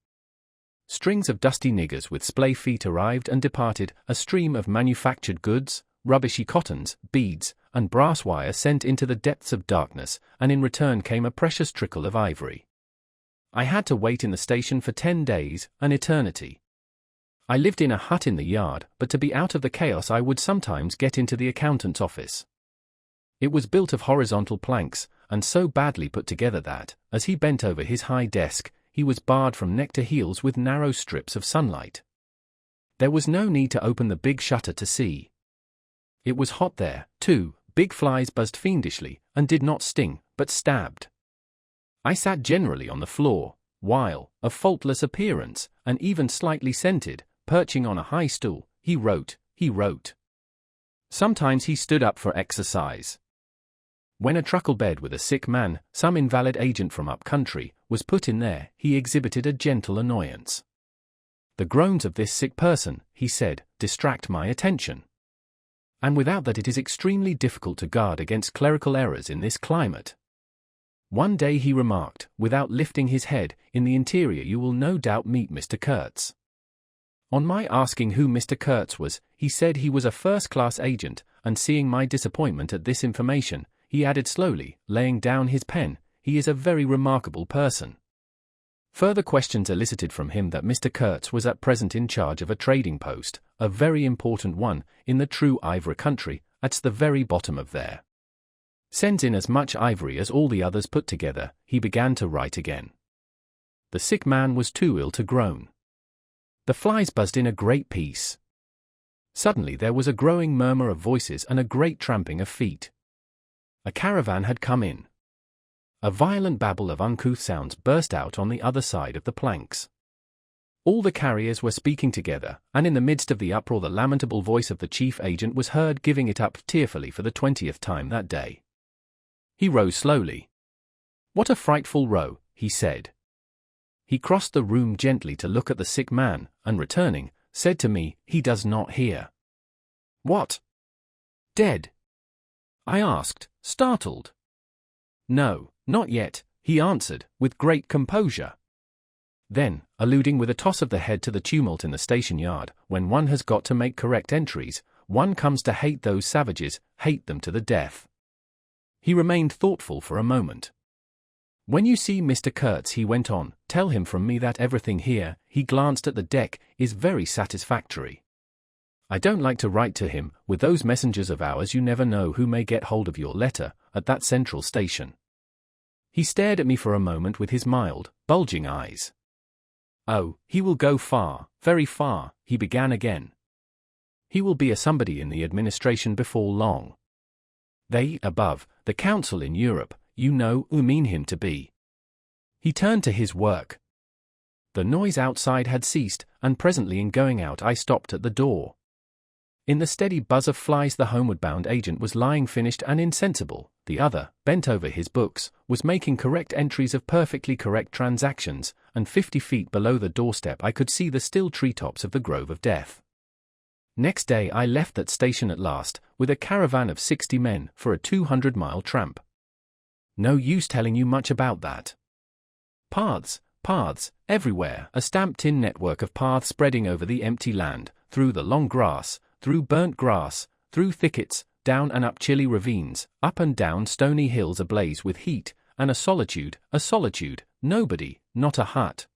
Strings of dusty niggers with splay feet arrived and departed, a stream of manufactured goods, rubbishy cottons, beads, and brass wire sent into the depths of darkness, and in return came a precious trickle of ivory. I had to wait in the station for 10 days, an eternity. I lived in a hut in the yard, but to be out of the chaos I would sometimes get into the accountant's office. It was built of horizontal planks, and so badly put together that, as he bent over his high desk, he was barred from neck to heels with narrow strips of sunlight. There was no need to open the big shutter to see. It was hot there, too. Big flies buzzed fiendishly, and did not sting, but stabbed. I sat generally on the floor, while, of faultless appearance, and even slightly scented, perching on a high stool, he wrote. Sometimes he stood up for exercise. When a truckle bed with a sick man, some invalid agent from up country, was put in there, he exhibited a gentle annoyance. The groans of this sick person, he said, distract my attention. And without that it is extremely difficult to guard against clerical errors in this climate. One day he remarked, without lifting his head, in the interior you will no doubt meet Mr. Kurtz. On my asking who Mr. Kurtz was, he said he was a first-class agent, and seeing my disappointment at this information, he added slowly, laying down his pen, he is a very remarkable person. Further questions elicited from him that Mr. Kurtz was at present in charge of a trading post, a very important one, in the true Ivra country, at the very bottom of there. Sends in as much ivory as all the others put together, he began to write again. The sick man was too ill to groan. The flies buzzed in a great piece. Suddenly there was a growing murmur of voices and a great tramping of feet. A caravan had come in. A violent babble of uncouth sounds burst out on the other side of the planks. All the carriers were speaking together, and in the midst of the uproar the lamentable voice of the chief agent was heard giving it up tearfully for the 20th time that day. He rose slowly. "What a frightful row," he said. He crossed the room gently to look at the sick man, and returning, said to me, "He does not hear." "What? Dead?" I asked, startled. "No, not yet," he answered, with great composure. Then, alluding with a toss of the head to the tumult in the station yard, "When one has got to make correct entries, one comes to hate those savages, hate them to the death." He remained thoughtful for a moment. "When you see Mr. Kurtz," he went on, "tell him from me that everything here," he glanced at the deck, "is very satisfactory. I don't like to write to him, with those messengers of ours you never know who may get hold of your letter, at that central station." He stared at me for a moment with his mild, bulging eyes. "Oh, he will go far, very far," he began again. "He will be a somebody in the administration before long. They, above, the council in Europe, you know, who mean him to be." He turned to his work. The noise outside had ceased, and presently in going out I stopped at the door. In the steady buzz of flies the homeward-bound agent was lying finished and insensible, the other, bent over his books, was making correct entries of perfectly correct transactions, and 50 feet below the doorstep I could see the still treetops of the Grove of Death. Next day I left that station at last, with a caravan of 60 men, for a 200-mile tramp. No use telling you much about that. Paths, everywhere, a stamped-in network of paths spreading over the empty land, through the long grass, through burnt grass, through thickets, down and up chilly ravines, up and down stony hills ablaze with heat, and a solitude, nobody, not a hut.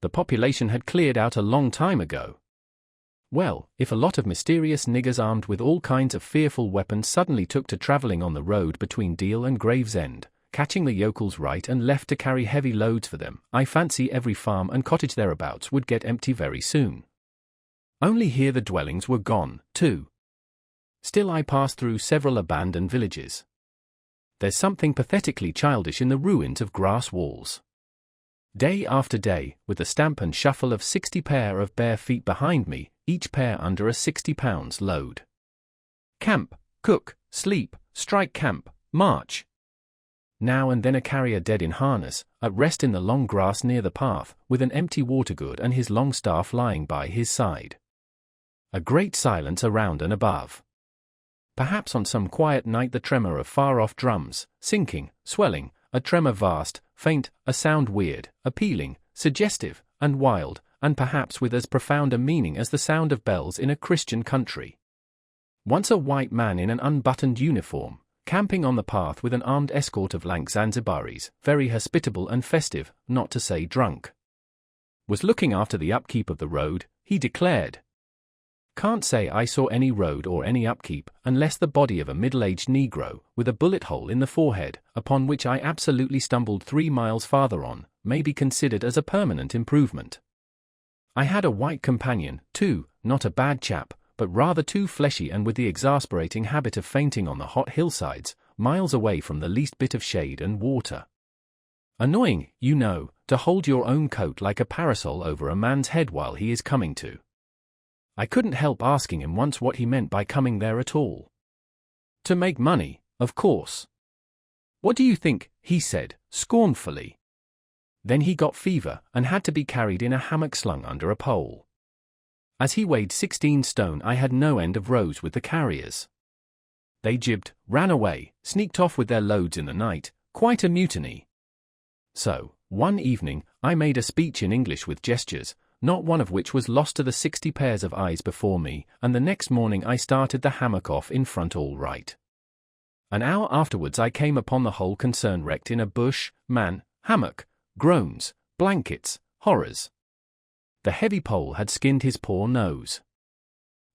The population had cleared out a long time ago. Well, if a lot of mysterious niggers armed with all kinds of fearful weapons suddenly took to travelling on the road between Deal and Gravesend, catching the yokels right and left to carry heavy loads for them, I fancy every farm and cottage thereabouts would get empty very soon. Only here the dwellings were gone, too. Still I passed through several abandoned villages. There's something pathetically childish in the ruins of grass walls. Day after day, with the stamp and shuffle of 60 pair of bare feet behind me, each pair under a 60-pound load. Camp, cook, sleep, strike camp, march. Now and then a carrier dead in harness, at rest in the long grass near the path, with an empty watergourd and his long staff lying by his side. A great silence around and above. Perhaps on some quiet night the tremor of far-off drums, sinking, swelling, a tremor vast, faint, a sound weird, appealing, suggestive, and wild, and perhaps with as profound a meaning as the sound of bells in a Christian country. Once a white man in an unbuttoned uniform, camping on the path with an armed escort of lank Zanzibaris, very hospitable and festive, not to say drunk, was looking after the upkeep of the road, he declared. Can't say I saw any road or any upkeep, unless the body of a middle-aged Negro, with a bullet hole in the forehead, upon which I absolutely stumbled 3 miles farther on, may be considered as a permanent improvement. I had a white companion, too, not a bad chap, but rather too fleshy and with the exasperating habit of fainting on the hot hillsides, miles away from the least bit of shade and water. Annoying, you know, to hold your own coat like a parasol over a man's head while he is coming to. I couldn't help asking him once what he meant by coming there at all. To make money, of course. What do you think, he said, scornfully. Then he got fever and had to be carried in a hammock slung under a pole. As he weighed 16 stone I had no end of rows with the carriers. They jibbed, ran away, sneaked off with their loads in the night, quite a mutiny. So, one evening, I made a speech in English with gestures, not one of which was lost to the 60 pairs of eyes before me, and the next morning I started the hammock off in front all right. An hour afterwards I came upon the whole concern wrecked in a bush, man, hammock, groans, blankets, horrors. The heavy pole had skinned his poor nose.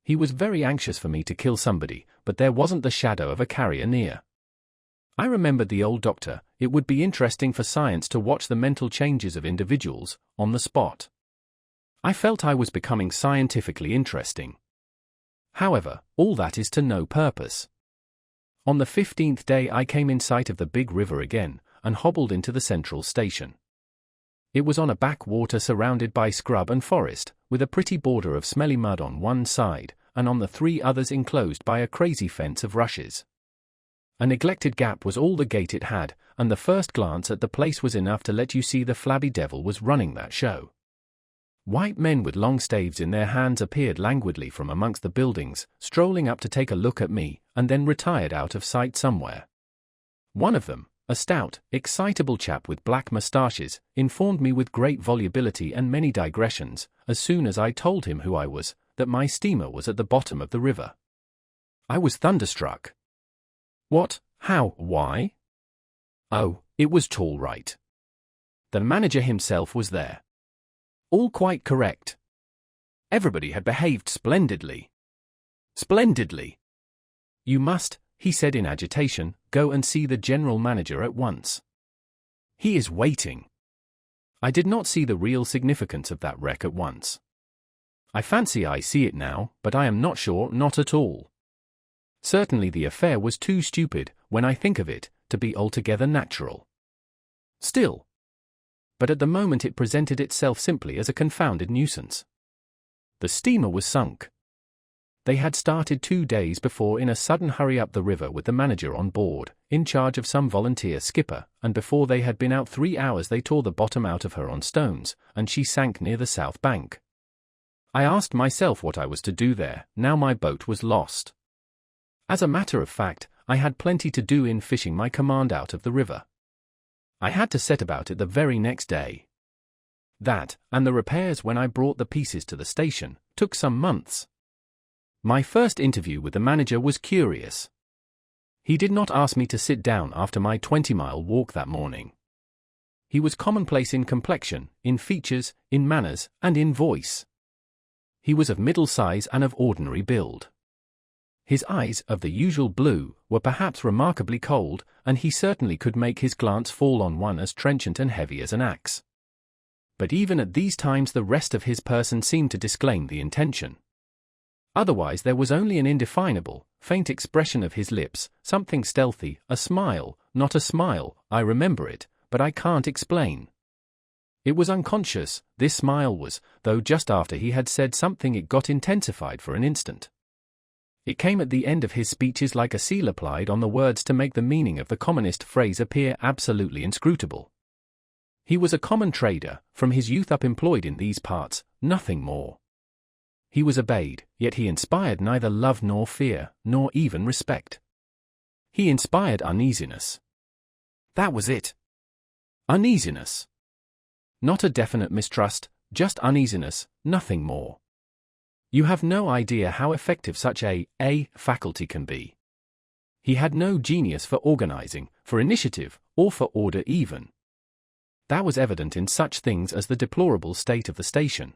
He was very anxious for me to kill somebody, but there wasn't the shadow of a carrier near. I remembered the old doctor. It would be interesting for science to watch the mental changes of individuals, on the spot. I felt I was becoming scientifically interesting. However, all that is to no purpose. On the 15th day I came in sight of the big river again, and hobbled into the central station. It was on a backwater surrounded by scrub and forest, with a pretty border of smelly mud on one side, and on the three others enclosed by a crazy fence of rushes. A neglected gap was all the gate it had, and the first glance at the place was enough to let you see the flabby devil was running that show. White men with long staves in their hands appeared languidly from amongst the buildings, strolling up to take a look at me, and then retired out of sight somewhere. One of them, a stout, excitable chap with black moustaches, informed me with great volubility and many digressions, as soon as I told him who I was, that my steamer was at the bottom of the river. I was thunderstruck. What? How? Why? Oh, it was all right. The manager himself was there. All quite correct. Everybody had behaved splendidly. Splendidly. You must, he said in agitation, go and see the general manager at once. He is waiting. I did not see the real significance of that wreck at once. I fancy I see it now, but I am not sure, not at all. Certainly the affair was too stupid, when I think of it, to be altogether natural. Still. But at the moment it presented itself simply as a confounded nuisance. The steamer was sunk. They had started 2 days before in a sudden hurry up the river with the manager on board, in charge of some volunteer skipper, and before they had been out 3 hours they tore the bottom out of her on stones, and she sank near the south bank. I asked myself what I was to do there, now my boat was lost. As a matter of fact, I had plenty to do in fishing my command out of the river. I had to set about it the very next day. That, and the repairs when I brought the pieces to the station, took some months. My first interview with the manager was curious. He did not ask me to sit down after my 20-mile walk that morning. He was commonplace in complexion, in features, in manners, and in voice. He was of middle size and of ordinary build. His eyes, of the usual blue, were perhaps remarkably cold, and he certainly could make his glance fall on one as trenchant and heavy as an axe. But even at these times the rest of his person seemed to disclaim the intention. Otherwise there was only an indefinable, faint expression of his lips, something stealthy, a smile, not a smile, I remember it, but I can't explain. It was unconscious, this smile was, though just after he had said something it got intensified for an instant. It came at the end of his speeches like a seal applied on the words to make the meaning of the commonest phrase appear absolutely inscrutable. He was a common trader, from his youth up employed in these parts, nothing more. He was obeyed, yet he inspired neither love nor fear, nor even respect. He inspired uneasiness. That was it. Uneasiness. Not a definite mistrust, just uneasiness, nothing more. You have no idea how effective such a faculty can be. He had no genius for organizing, for initiative, or for order even. That was evident in such things as the deplorable state of the station.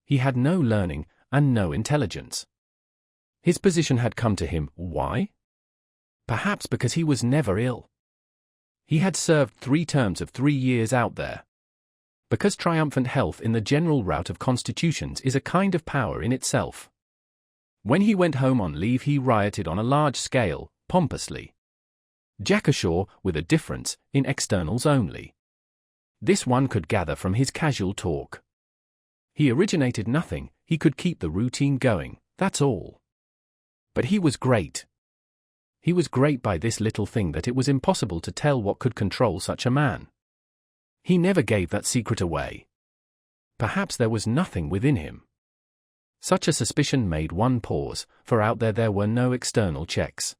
He had no learning, and no intelligence. His position had come to him, why? Perhaps because he was never ill. He had served 3 terms of 3 years out there. Because triumphant health in the general rout of constitutions is a kind of power in itself. When he went home on leave he rioted on a large scale, pompously. Jack ashore, with a difference, in externals only. This one could gather from his casual talk. He originated nothing, he could keep the routine going, that's all. But he was great. He was great by this little thing that it was impossible to tell what could control such a man. He never gave that secret away. Perhaps there was nothing within him. Such a suspicion made one pause, for out there were no external checks.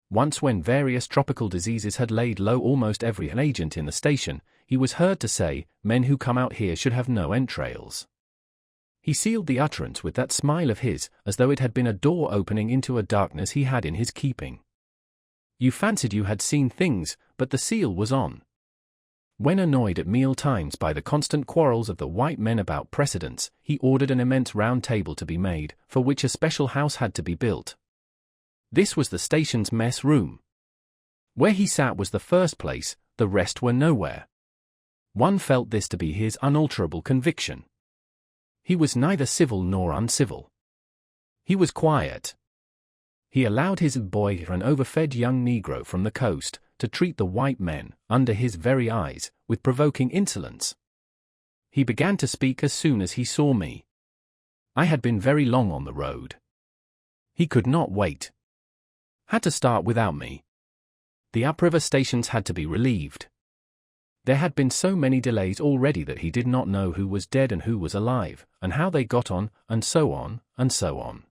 Once when various tropical diseases had laid low almost every agent in the station, he was heard to say, men who come out here should have no entrails. He sealed the utterance with that smile of his, as though it had been a door opening into a darkness he had in his keeping. You fancied you had seen things, but the seal was on. When annoyed at meal times by the constant quarrels of the white men about precedence, he ordered an immense round table to be made, for which a special house had to be built. This was the station's mess room. Where he sat was the first place, the rest were nowhere. One felt this to be his unalterable conviction. He was neither civil nor uncivil. He was quiet. He allowed his boy, an overfed young Negro from the coast, to treat the white men, under his very eyes, with provoking insolence. He began to speak as soon as he saw me. I had been very long on the road. He could not wait. Had to start without me. The upriver stations had to be relieved. There had been so many delays already that he did not know who was dead and who was alive, and how they got on, and so on, and so on.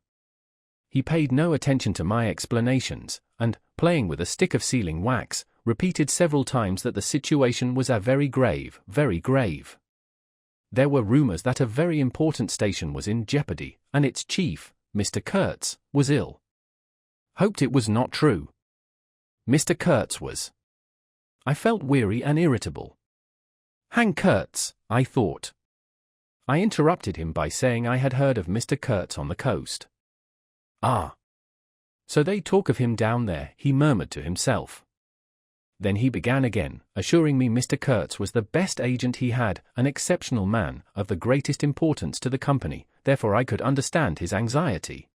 He paid no attention to my explanations, and, playing with a stick of sealing wax, repeated several times that the situation was very grave, very grave. There were rumors that a very important station was in jeopardy, and its chief, Mr. Kurtz, was ill. Hoped it was not true. Mr. Kurtz was. I felt weary and irritable. Hang Kurtz, I thought. I interrupted him by saying I had heard of Mr. Kurtz on the coast. Ah. So they talk of him down there, he murmured to himself. Then he began again, assuring me Mr. Kurtz was the best agent he had, an exceptional man, of the greatest importance to the company, therefore I could understand his anxiety.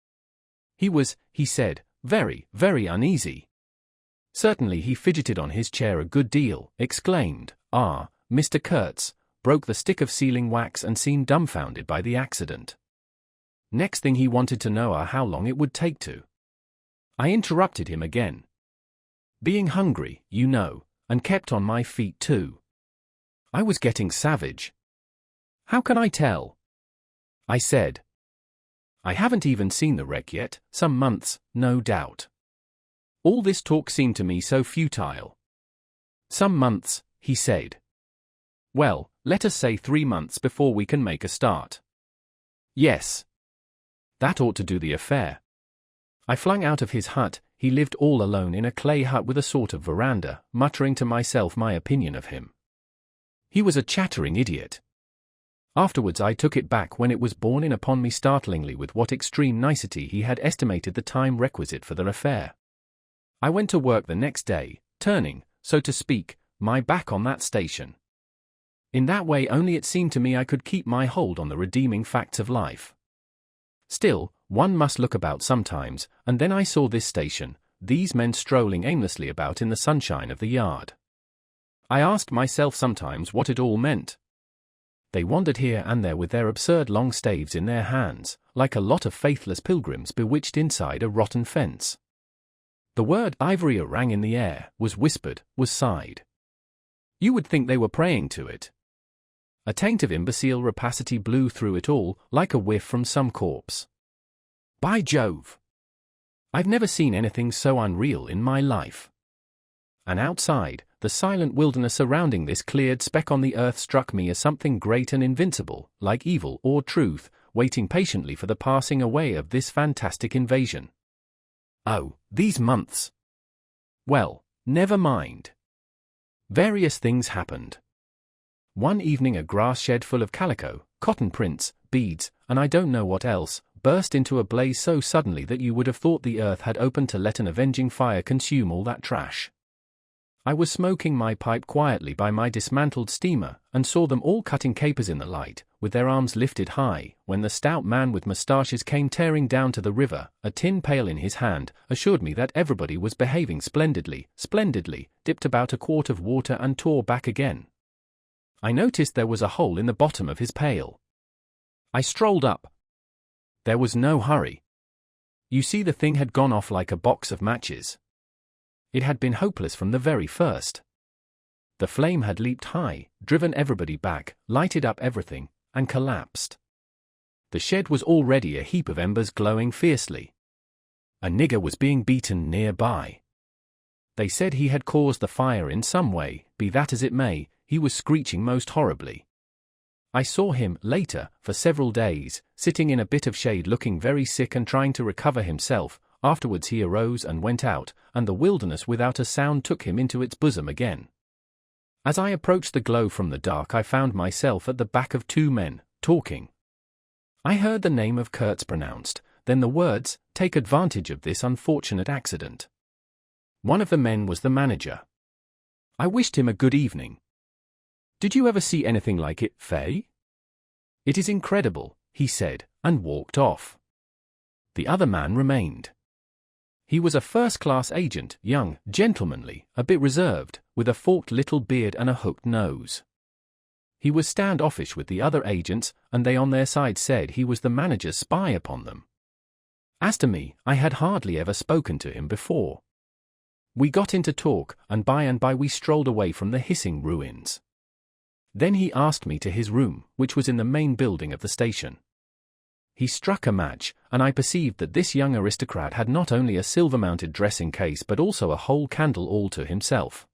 He was, he said, very, very uneasy. Certainly he fidgeted on his chair a good deal, exclaimed, "Ah, Mr. Kurtz," broke the stick of sealing wax and seemed dumbfounded by the accident. Next thing he wanted to know how long it would take to. I interrupted him again. Being hungry, you know, and kept on my feet too. I was getting savage. How can I tell? I said. I haven't even seen the wreck yet, some months, no doubt. All this talk seemed to me so futile. Some months, he said. Well, let us say 3 months before we can make a start. Yes. That ought to do the affair. I flung out of his hut. He lived all alone in a clay hut with a sort of veranda, muttering to myself my opinion of him. He was a chattering idiot. Afterwards I took it back when it was borne in upon me startlingly with what extreme nicety he had estimated the time requisite for the affair. I went to work the next day, turning, so to speak, my back on that station. In that way only it seemed to me I could keep my hold on the redeeming facts of life. Still, one must look about sometimes, and then I saw this station, these men strolling aimlessly about in the sunshine of the yard. I asked myself sometimes what it all meant. They wandered here and there with their absurd long staves in their hands, like a lot of faithless pilgrims bewitched inside a rotten fence. The word ivory rang in the air, was whispered, was sighed. You would think they were praying to it. A taint of imbecile rapacity blew through it all, like a whiff from some corpse. By Jove! I've never seen anything so unreal in my life. And outside, the silent wilderness surrounding this cleared speck on the earth struck me as something great and invincible, like evil or truth, waiting patiently for the passing away of this fantastic invasion. Oh, these months! Well, never mind. Various things happened. One evening a grass shed full of calico, cotton prints, beads, and I don't know what else, burst into a blaze so suddenly that you would have thought the earth had opened to let an avenging fire consume all that trash. I was smoking my pipe quietly by my dismantled steamer, and saw them all cutting capers in the light, with their arms lifted high, when the stout man with moustaches came tearing down to the river, a tin pail in his hand, assured me that everybody was behaving splendidly, dipped about a quart of water and tore back again. I noticed there was a hole in the bottom of his pail. I strolled up. There was no hurry. You see, the thing had gone off like a box of matches. It had been hopeless from the very first. The flame had leaped high, driven everybody back, lighted up everything, and collapsed. The shed was already a heap of embers glowing fiercely. A nigger was being beaten nearby. They said he had caused the fire in some way, be that as it may, he was screeching most horribly. I saw him, later, for several days, sitting in a bit of shade looking very sick and trying to recover himself. Afterwards he arose and went out, and the wilderness without a sound took him into its bosom again. As I approached the glow from the dark, I found myself at the back of two men, talking. I heard the name of Kurtz pronounced, then the words, "Take advantage of this unfortunate accident." One of the men was the manager. I wished him a good evening. "Did you ever see anything like it, Faye?" "It is incredible," he said, and walked off. The other man remained. He was a first-class agent, young, gentlemanly, a bit reserved, with a forked little beard and a hooked nose. He was standoffish with the other agents, and they on their side said he was the manager's spy upon them. As to me, I had hardly ever spoken to him before. We got into talk, and by we strolled away from the hissing ruins. Then he asked me to his room, which was in the main building of the station. He struck a match, and I perceived that this young aristocrat had not only a silver-mounted dressing case but also a whole candle all to himself.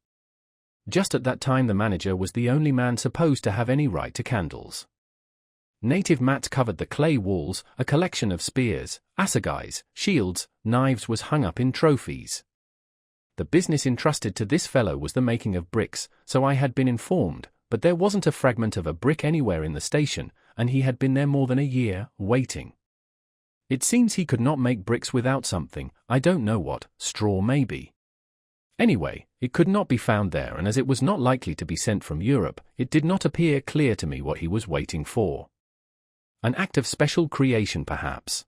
Just at that time the manager was the only man supposed to have any right to candles. Native mats covered the clay walls, a collection of spears, assegais, shields, knives was hung up in trophies. The business entrusted to this fellow was the making of bricks, so I had been informed, but there wasn't a fragment of a brick anywhere in the station, and he had been there more than a year, waiting. It seems he could not make bricks without something, I don't know what, straw maybe. Anyway, it could not be found there, and as it was not likely to be sent from Europe, it did not appear clear to me what he was waiting for. An act of special creation perhaps.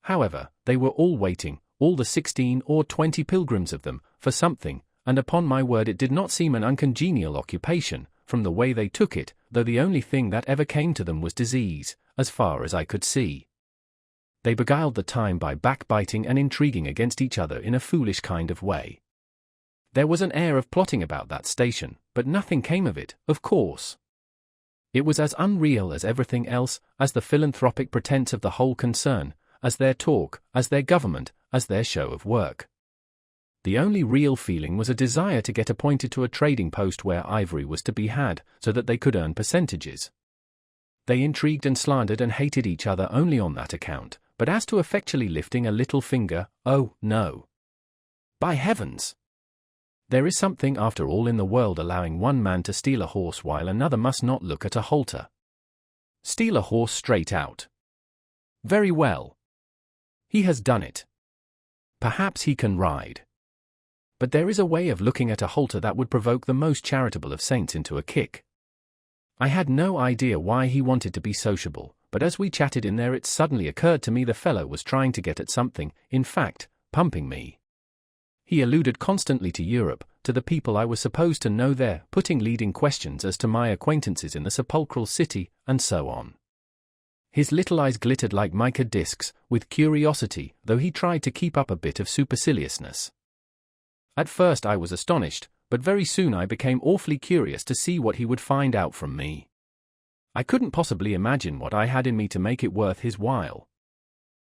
However, they were all waiting, all the 16 or 20 pilgrims of them, for something, and upon my word it did not seem an uncongenial occupation, from the way they took it, though the only thing that ever came to them was disease, as far as I could see. They beguiled the time by backbiting and intriguing against each other in a foolish kind of way. There was an air of plotting about that station, but nothing came of it, of course. It was as unreal as everything else, as the philanthropic pretense of the whole concern, as their talk, as their government, as their show of work. The only real feeling was a desire to get appointed to a trading post where ivory was to be had, so that they could earn percentages. They intrigued and slandered and hated each other only on that account, but as to effectually lifting a little finger, oh, no. By heavens! There is something after all in the world allowing one man to steal a horse while another must not look at a halter. Steal a horse straight out. Very well. He has done it. Perhaps he can ride. But there is a way of looking at a halter that would provoke the most charitable of saints into a kick. I had no idea why he wanted to be sociable, but as we chatted in there it suddenly occurred to me the fellow was trying to get at something, in fact, pumping me. He alluded constantly to Europe, to the people I was supposed to know there, putting leading questions as to my acquaintances in the sepulchral city, and so on. His little eyes glittered like mica discs, with curiosity, though he tried to keep up a bit of superciliousness. At first I was astonished, but very soon I became awfully curious to see what he would find out from me. I couldn't possibly imagine what I had in me to make it worth his while.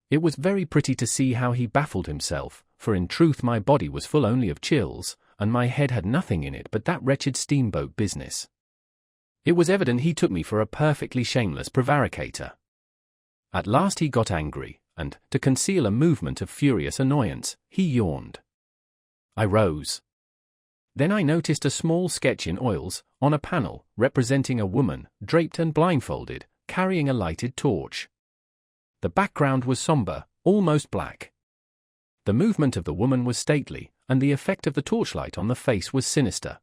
It was very pretty to see how he baffled himself, for in truth my body was full only of chills, and my head had nothing in it but that wretched steamboat business. It was evident he took me for a perfectly shameless prevaricator. At last he got angry, and, to conceal a movement of furious annoyance, he yawned. I rose. Then I noticed a small sketch in oils, on a panel, representing a woman, draped and blindfolded, carrying a lighted torch. The background was somber, almost black. The movement of the woman was stately, and the effect of the torchlight on the face was sinister.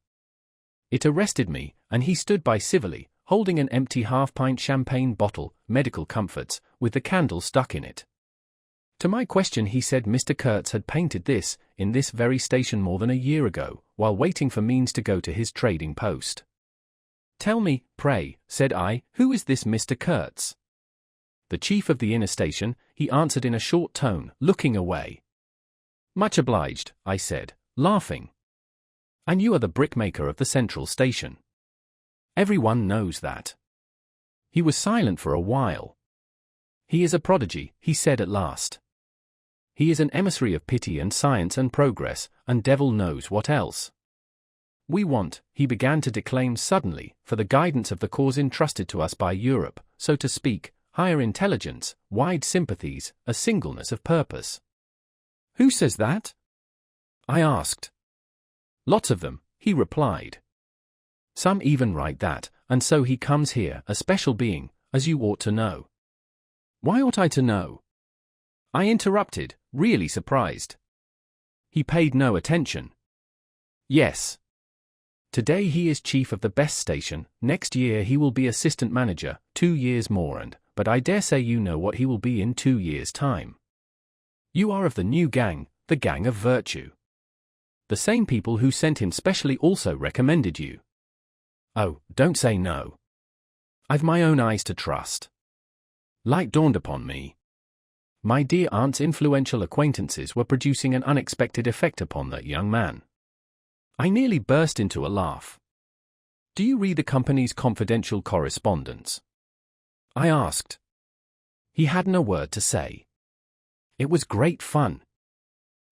It arrested me, and he stood by civilly, holding an empty half-pint champagne bottle, medical comforts, with the candle stuck in it. To my question he said Mr. Kurtz had painted this, in this very station more than a year ago, while waiting for means to go to his trading post. Tell me, pray, said I, who is this Mr. Kurtz? The chief of the inner station, he answered in a short tone, looking away. Much obliged, I said, laughing. And you are the brickmaker of the central station. Everyone knows that. He was silent for a while. He is a prodigy, he said at last. He is an emissary of pity and science and progress, and devil knows what else. We want, he began to declaim suddenly, for the guidance of the cause entrusted to us by Europe, so to speak, higher intelligence, wide sympathies, a singleness of purpose. Who says that? I asked. Lots of them, he replied. Some even write that, and so he comes here, a special being, as you ought to know. Why ought I to know? I interrupted, really surprised. He paid no attention. Yes. Today he is chief of the best station, next year he will be assistant manager, 2 years more but I dare say you know what he will be in 2 years' time. You are of the new gang, the gang of virtue. The same people who sent him specially also recommended you. Oh, don't say no. I've my own eyes to trust. Light dawned upon me. My dear aunt's influential acquaintances were producing an unexpected effect upon that young man. I nearly burst into a laugh. Do you read the company's confidential correspondence? I asked. He hadn't a word to say. It was great fun.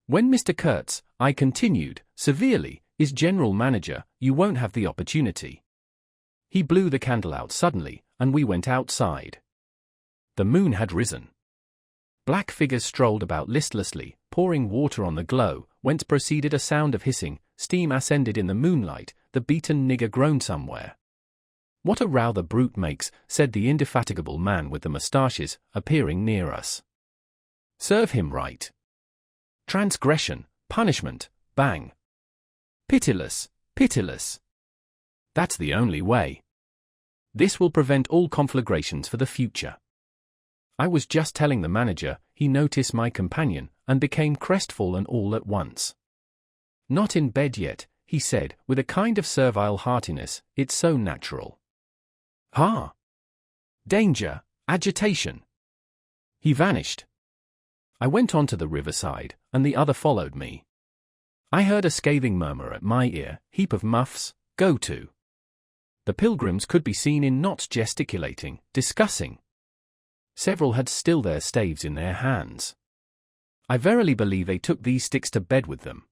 When Mr. Kurtz, I continued, severely, is general manager, you won't have the opportunity. He blew the candle out suddenly, and we went outside. The moon had risen. Black figures strolled about listlessly, pouring water on the glow, whence proceeded a sound of hissing, steam ascended in the moonlight, the beaten nigger groaned somewhere. What a row the brute makes, said the indefatigable man with the moustaches, appearing near us. Serve him right. Transgression, punishment, bang. Pitiless, pitiless. That's the only way. This will prevent all conflagrations for the future. I was just telling the manager, he noticed my companion, and became crestfallen all at once. Not in bed yet, he said, with a kind of servile heartiness, it's so natural. Ah! Danger, agitation. He vanished. I went on to the riverside, and the other followed me. I heard a scathing murmur at my ear, heap of muffs, go to. The pilgrims could be seen in knots gesticulating, discussing. Several had still their staves in their hands. I verily believe they took these sticks to bed with them.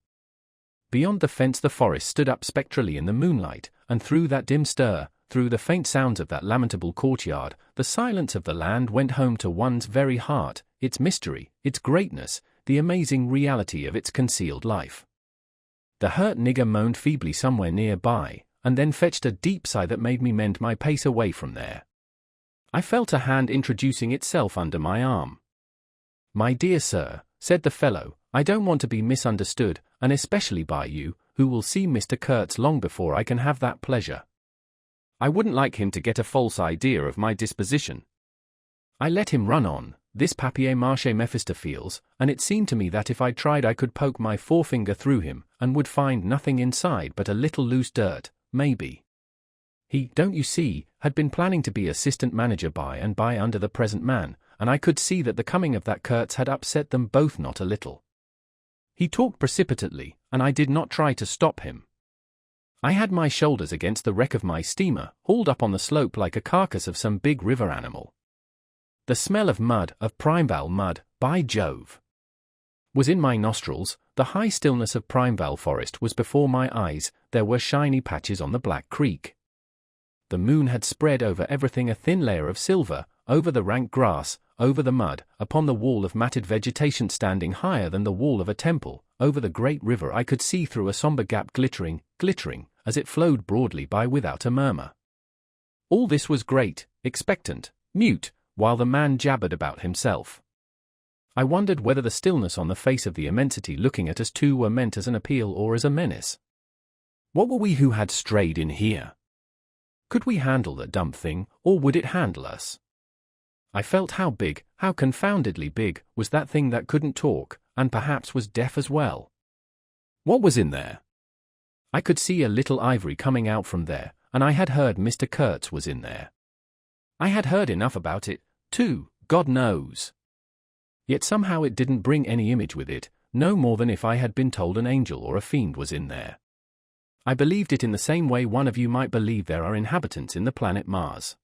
Beyond the fence the forest stood up spectrally in the moonlight, and through that dim stir, through the faint sounds of that lamentable courtyard, the silence of the land went home to one's very heart, its mystery, its greatness, the amazing reality of its concealed life. The hurt nigger moaned feebly somewhere nearby, and then fetched a deep sigh that made me mend my pace away from there. I felt a hand introducing itself under my arm. My dear sir, said the fellow, I don't want to be misunderstood, and especially by you, who will see Mr. Kurtz long before I can have that pleasure. I wouldn't like him to get a false idea of my disposition. I let him run on, this papier-mâché Mephistopheles, and it seemed to me that if I tried I could poke my forefinger through him, and would find nothing inside but a little loose dirt, maybe. He, don't you see, had been planning to be assistant manager by and by under the present man, and I could see that the coming of that Kurtz had upset them both not a little. He talked precipitately, and I did not try to stop him. I had my shoulders against the wreck of my steamer, hauled up on the slope like a carcass of some big river animal. The smell of mud, of Primeval mud, by Jove, was in my nostrils, the high stillness of Primeval forest was before my eyes, there were shiny patches on the Black Creek. The moon had spread over everything a thin layer of silver, over the rank grass, over the mud, upon the wall of matted vegetation standing higher than the wall of a temple, over the great river I could see through a somber gap glittering, as it flowed broadly by without a murmur. All this was great, expectant, mute, while the man jabbered about himself. I wondered whether the stillness on the face of the immensity looking at us two were meant as an appeal or as a menace. What were we who had strayed in here? Could we handle the dumb thing, or would it handle us? I felt how big, how confoundedly big, was that thing that couldn't talk, and perhaps was deaf as well. What was in there? I could see a little ivory coming out from there, and I had heard Mr. Kurtz was in there. I had heard enough about it, too, God knows. Yet somehow it didn't bring any image with it, no more than if I had been told an angel or a fiend was in there. I believed it in the same way one of you might believe there are inhabitants in the planet Mars.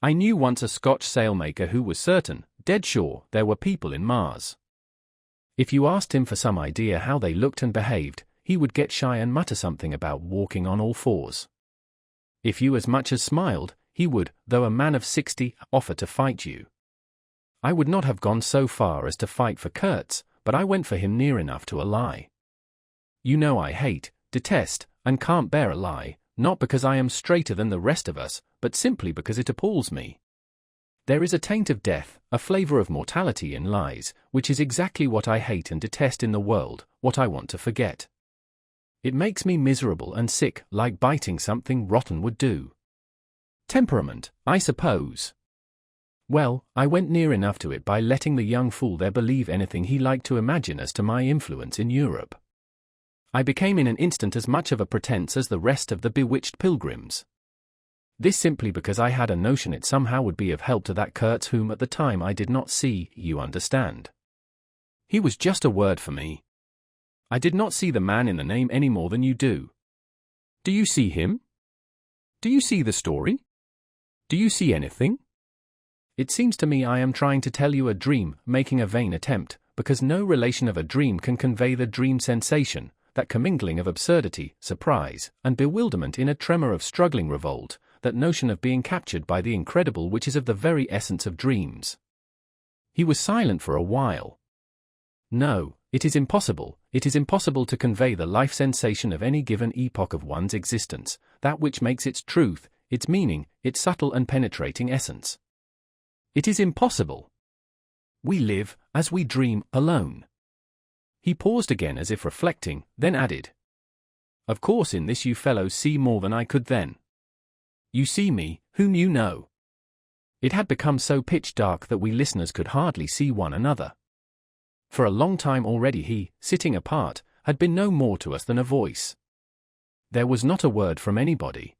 I knew once a Scotch sailmaker who was certain, dead sure, there were people in Mars. If you asked him for some idea how they looked and behaved, he would get shy and mutter something about walking on all fours. If you as much as smiled, he would, though a man of 60, offer to fight you. I would not have gone so far as to fight for Kurtz, but I went for him near enough to a lie. You know I hate, detest, and can't bear a lie, not because I am straighter than the rest of us, but simply because it appalls me. There is a taint of death, a flavor of mortality in lies, which is exactly what I hate and detest in the world, what I want to forget. It makes me miserable and sick, like biting something rotten would do. Temperament, I suppose. Well, I went near enough to it by letting the young fool there believe anything he liked to imagine as to my influence in Europe. I became in an instant as much of a pretense as the rest of the bewitched pilgrims. This simply because I had a notion it somehow would be of help to that Kurtz whom at the time I did not see, you understand. He was just a word for me. I did not see the man in the name any more than you do. Do you see him? Do you see the story? Do you see anything? It seems to me I am trying to tell you a dream, making a vain attempt, because no relation of a dream can convey the dream sensation, that commingling of absurdity, surprise, and bewilderment in a tremor of struggling revolt, that notion of being captured by the incredible which is of the very essence of dreams. He was silent for a while. No, it is impossible to convey the life sensation of any given epoch of one's existence, that which makes its truth, its meaning, its subtle and penetrating essence. It is impossible. We live, as we dream, alone. He paused again as if reflecting, then added, Of course in this you fellows see more than I could then. You see me, whom you know. It had become so pitch dark that we listeners could hardly see one another. For a long time already he, sitting apart, had been no more to us than a voice. There was not a word from anybody.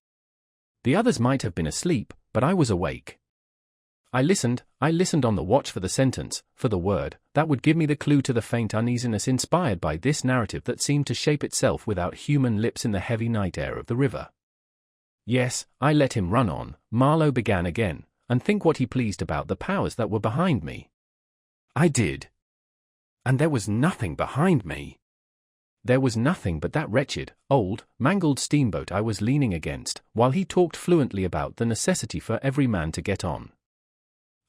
The others might have been asleep, but I was awake. I listened on the watch for the sentence, for the word, that would give me the clue to the faint uneasiness inspired by this narrative that seemed to shape itself without human lips in the heavy night air of the river. Yes, I let him run on, Marlow began again, and think what he pleased about the powers that were behind me. I did. And there was nothing behind me. There was nothing but that wretched, old, mangled steamboat I was leaning against, while he talked fluently about the necessity for every man to get on.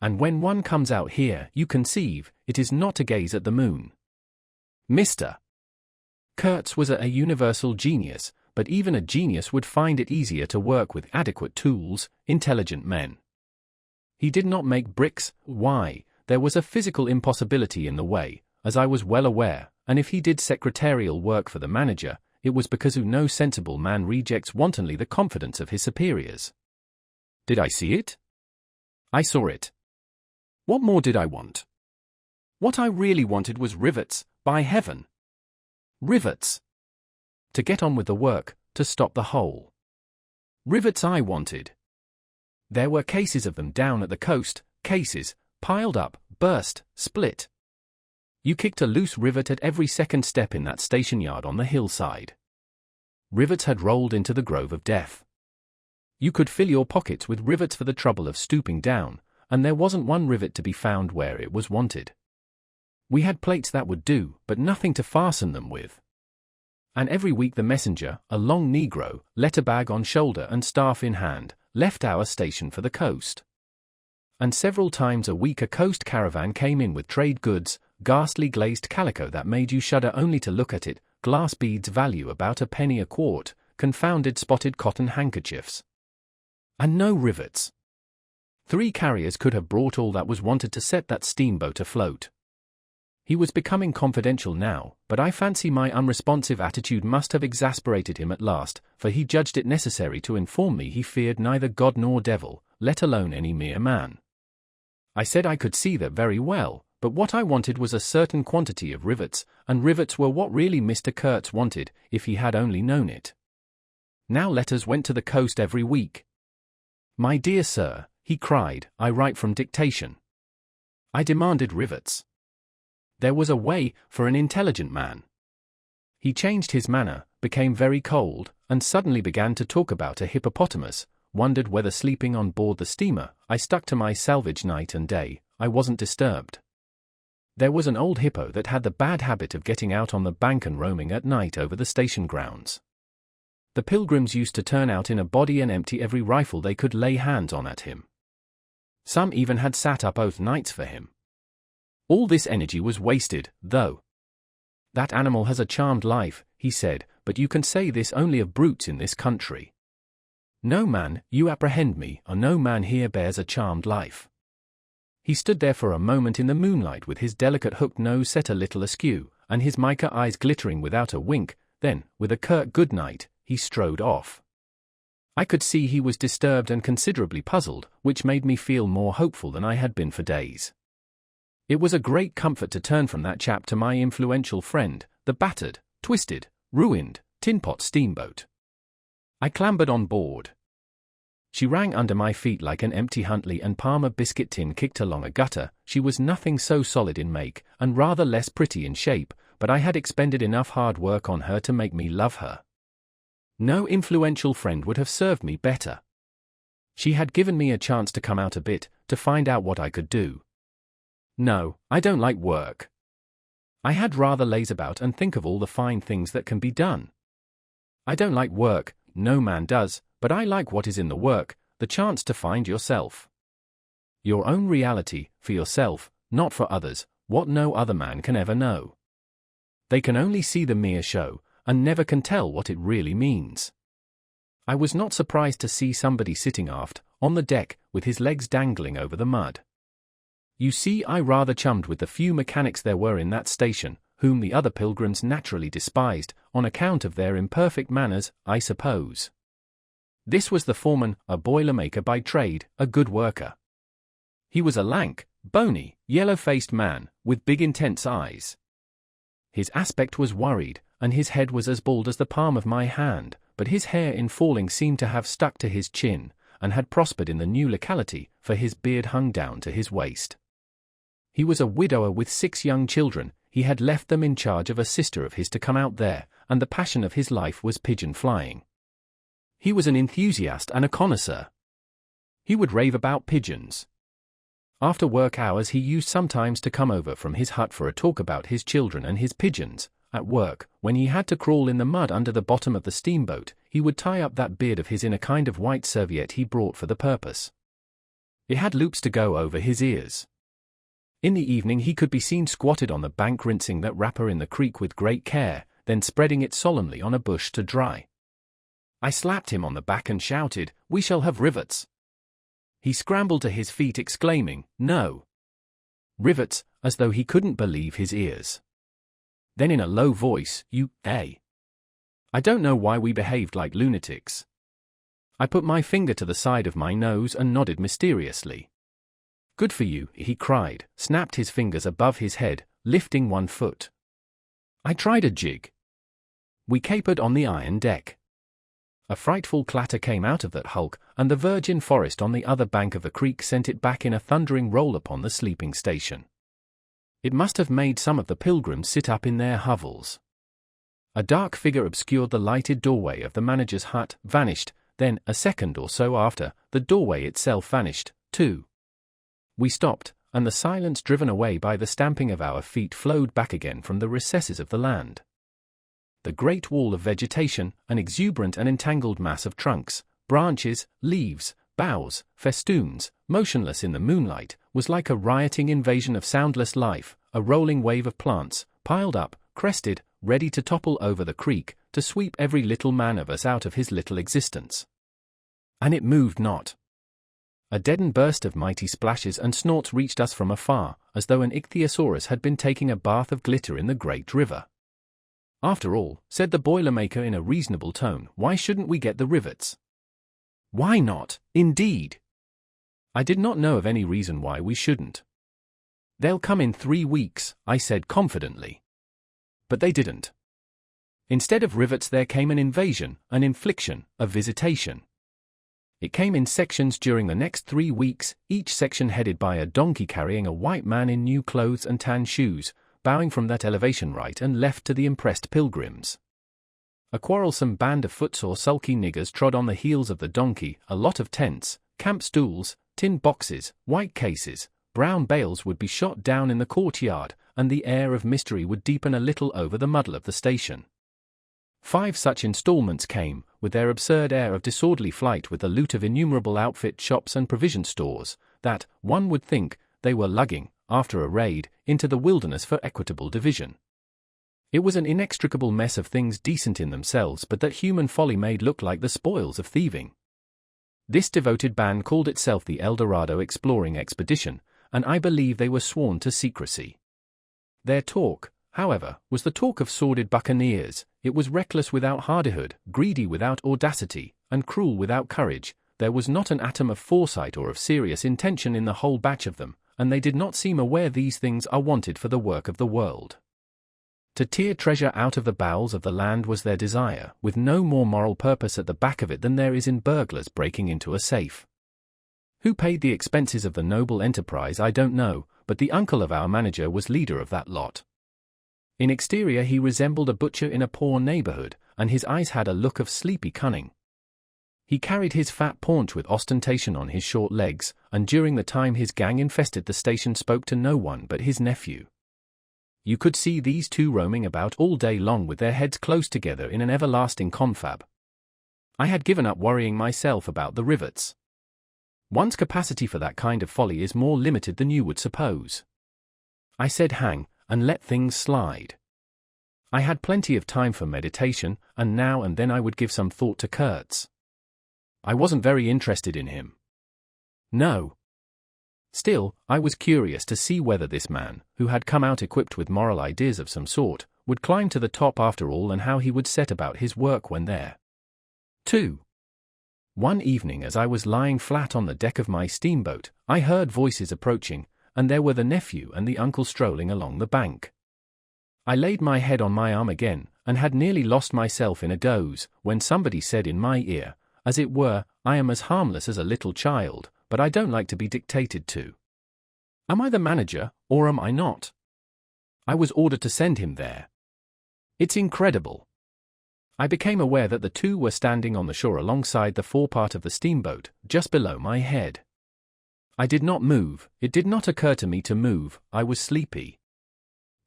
And when one comes out here, you conceive, it is not to gaze at the moon. Mr. Kurtz was a universal genius, but even a genius would find it easier to work with adequate tools, intelligent men. He did not make bricks. Why? There was a physical impossibility in the way, as I was well aware, and if he did secretarial work for the manager, it was because no sensible man rejects wantonly the confidence of his superiors. Did I see it? I saw it. What more did I want? What I really wanted was rivets, by heaven. Rivets. To get on with the work, to stop the hole. Rivets I wanted. There were cases of them down at the coast, cases, piled up, burst, split. You kicked a loose rivet at every second step in that station yard on the hillside. Rivets had rolled into the grove of death. You could fill your pockets with rivets for the trouble of stooping down, and there wasn't one rivet to be found where it was wanted. We had plates that would do, but nothing to fasten them with. And every week the messenger, a long negro, letter bag on shoulder and staff in hand, left our station for the coast. And several times a week a coast caravan came in with trade goods, ghastly glazed calico that made you shudder only to look at it, glass beads value about a penny a quart, confounded spotted cotton handkerchiefs. And no rivets. 3 carriers could have brought all that was wanted to set that steamboat afloat. He was becoming confidential now, but I fancy my unresponsive attitude must have exasperated him at last, for he judged it necessary to inform me he feared neither God nor devil, let alone any mere man. I said I could see that very well, but what I wanted was a certain quantity of rivets, and rivets were what really Mr. Kurtz wanted, if he had only known it. Now letters went to the coast every week. My dear sir, he cried, I write from dictation. I demanded rivets. There was a way, for an intelligent man. He changed his manner, became very cold, and suddenly began to talk about a hippopotamus, wondered whether sleeping on board the steamer. I stuck to my salvage night and day, I wasn't disturbed. There was an old hippo that had the bad habit of getting out on the bank and roaming at night over the station grounds. The pilgrims used to turn out in a body and empty every rifle they could lay hands on at him. Some even had sat up both nights for him. All this energy was wasted, though. That animal has a charmed life, he said, but you can say this only of brutes in this country. No man, you apprehend me, or no man here bears a charmed life. He stood there for a moment in the moonlight with his delicate hooked nose set a little askew, and his mica eyes glittering without a wink, then, with a curt good night, he strode off. I could see he was disturbed and considerably puzzled, which made me feel more hopeful than I had been for days. It was a great comfort to turn from that chap to my influential friend, the battered, twisted, ruined, tin-pot steamboat. I clambered on board. She rang under my feet like an empty Huntley and Palmer biscuit tin kicked along a gutter. She was nothing so solid in make, and rather less pretty in shape, but I had expended enough hard work on her to make me love her. No influential friend would have served me better. She had given me a chance to come out a bit, to find out what I could do. No, I don't like work. I had rather laze about and think of all the fine things that can be done. I don't like work, no man does, but I like what is in the work, the chance to find yourself. Your own reality, for yourself, not for others, what no other man can ever know. They can only see the mere show, and never can tell what it really means. I was not surprised to see somebody sitting aft, on the deck, with his legs dangling over the mud. You see, I rather chummed with the few mechanics there were in that station, whom the other pilgrims naturally despised, on account of their imperfect manners, I suppose. This was the foreman, a boiler-maker by trade, a good worker. He was a lank, bony, yellow-faced man, with big intense eyes. His aspect was worried, and his head was as bald as the palm of my hand, but his hair in falling seemed to have stuck to his chin, and had prospered in the new locality, for his beard hung down to his waist. He was a widower with 6 young children. He had left them in charge of a sister of his to come out there, and the passion of his life was pigeon flying. He was an enthusiast and a connoisseur. He would rave about pigeons. After work hours he used sometimes to come over from his hut for a talk about his children and his pigeons. At work, when he had to crawl in the mud under the bottom of the steamboat, he would tie up that beard of his in a kind of white serviette he brought for the purpose. It had loops to go over his ears. In the evening he could be seen squatted on the bank rinsing that wrapper in the creek with great care, then spreading it solemnly on a bush to dry. I slapped him on the back and shouted, "We shall have rivets." He scrambled to his feet exclaiming, "No." Rivets, as though he couldn't believe his ears. Then in a low voice, "You, eh?" I don't know why we behaved like lunatics. I put my finger to the side of my nose and nodded mysteriously. "Good for you," he cried, snapped his fingers above his head, lifting one foot. I tried a jig. We capered on the iron deck. A frightful clatter came out of that hulk, and the virgin forest on the other bank of the creek sent it back in a thundering roll upon the sleeping station. It must have made some of the pilgrims sit up in their hovels. A dark figure obscured the lighted doorway of the manager's hut, vanished, then, a second or so after, the doorway itself vanished, too. We stopped, and the silence driven away by the stamping of our feet flowed back again from the recesses of the land. The great wall of vegetation, an exuberant and entangled mass of trunks, branches, leaves, boughs, festoons, motionless in the moonlight, was like a rioting invasion of soundless life, a rolling wave of plants, piled up, crested, ready to topple over the creek, to sweep every little man of us out of his little existence. And it moved not. A deadened burst of mighty splashes and snorts reached us from afar, as though an ichthyosaurus had been taking a bath of glitter in the great river. "After all," said the boiler-maker in a reasonable tone, "why shouldn't we get the rivets?" "Why not, indeed?" I did not know of any reason why we shouldn't. "They'll come in 3 weeks," I said confidently. But they didn't. Instead of rivets there came an invasion, an infliction, a visitation. It came in sections during the next 3 weeks, each section headed by a donkey carrying a white man in new clothes and tan shoes, bowing from that elevation right and left to the impressed pilgrims. A quarrelsome band of footsore sulky niggers trod on the heels of the donkey, a lot of tents, camp stools, tin boxes, white cases, brown bales would be shot down in the courtyard, and the air of mystery would deepen a little over the muddle of the station. 5 such installments came, with their absurd air of disorderly flight with the loot of innumerable outfit shops and provision stores, that, one would think, they were lugging, after a raid, into the wilderness for equitable division. It was an inextricable mess of things decent in themselves but that human folly made look like the spoils of thieving. This devoted band called itself the El Dorado Exploring Expedition, and I believe they were sworn to secrecy. Their talk, however, was the talk of sordid buccaneers. It was reckless without hardihood, greedy without audacity, and cruel without courage. There was not an atom of foresight or of serious intention in the whole batch of them, and they did not seem aware these things are wanted for the work of the world. To tear treasure out of the bowels of the land was their desire, with no more moral purpose at the back of it than there is in burglars breaking into a safe. Who paid the expenses of the noble enterprise I don't know, but the uncle of our manager was leader of that lot. In exterior he resembled a butcher in a poor neighborhood, and his eyes had a look of sleepy cunning. He carried his fat paunch with ostentation on his short legs, and during the time his gang infested the station spoke to no one but his nephew. You could see these two roaming about all day long with their heads close together in an everlasting confab. I had given up worrying myself about the rivets. One's capacity for that kind of folly is more limited than you would suppose. I said hang, and let things slide. I had plenty of time for meditation, and now and then I would give some thought to Kurtz. I wasn't very interested in him. No. Still, I was curious to see whether this man, who had come out equipped with moral ideas of some sort, would climb to the top after all, and how he would set about his work when there. 2. One evening as I was lying flat on the deck of my steamboat, I heard voices approaching, and there were the nephew and the uncle strolling along the bank. I laid my head on my arm again, and had nearly lost myself in a doze, when somebody said in my ear, as it were, I am as harmless as a little child, but I don't like to be dictated to. Am I the manager, or am I not? I was ordered to send him there. It's incredible. I became aware that the two were standing on the shore alongside the forepart of the steamboat, just below my head. I did not move. It did not occur to me to move. I was sleepy.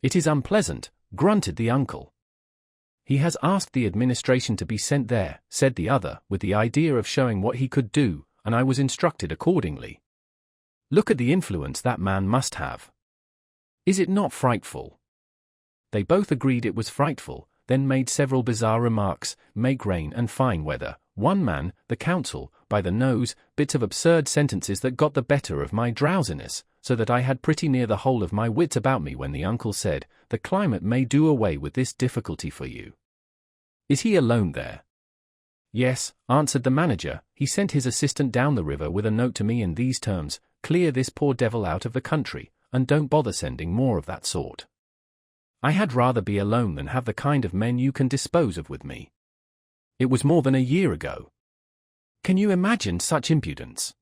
It is unpleasant, grunted the uncle. He has asked the administration to be sent there, said the other, with the idea of showing what he could do, and I was instructed accordingly. Look at the influence that man must have. Is it not frightful? They both agreed it was frightful, then made several bizarre remarks, make rain and fine weather. One man, the counsel, by the nose, bits of absurd sentences that got the better of my drowsiness, so that I had pretty near the whole of my wits about me when the uncle said, the climate may do away with this difficulty for you. Is he alone there? Yes, answered the manager. He sent his assistant down the river with a note to me in these terms, clear this poor devil out of the country, and don't bother sending more of that sort. I had rather be alone than have the kind of men you can dispose of with me. It was more than a year ago. Can you imagine such impudence?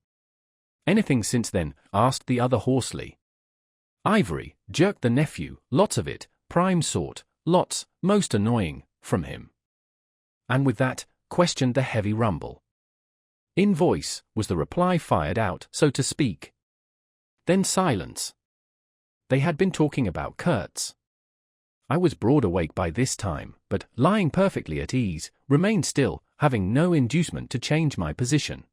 Anything since then? Asked the other hoarsely. Ivory, jerked the nephew, lots of it, prime sort, lots, most annoying, from him. And with that, questioned the heavy rumble. In voice, was the reply fired out, so to speak. Then silence. They had been talking about Kurtz. I was broad awake by this time, but, lying perfectly at ease, remained still, having no inducement to change my position.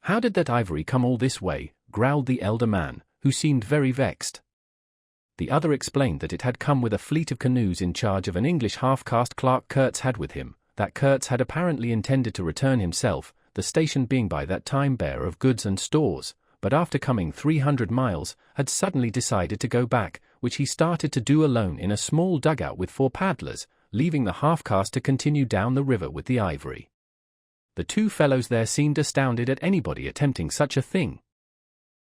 How did that ivory come all this way? Growled the elder man, who seemed very vexed. The other explained that it had come with a fleet of canoes in charge of an English half-caste clerk Kurtz had with him, that Kurtz had apparently intended to return himself, the station being by that time bare of goods and stores, but after coming 300 miles, had suddenly decided to go back, which he started to do alone in a small dugout with 4 paddlers, leaving the half-caste to continue down the river with the ivory. The two fellows there seemed astounded at anybody attempting such a thing.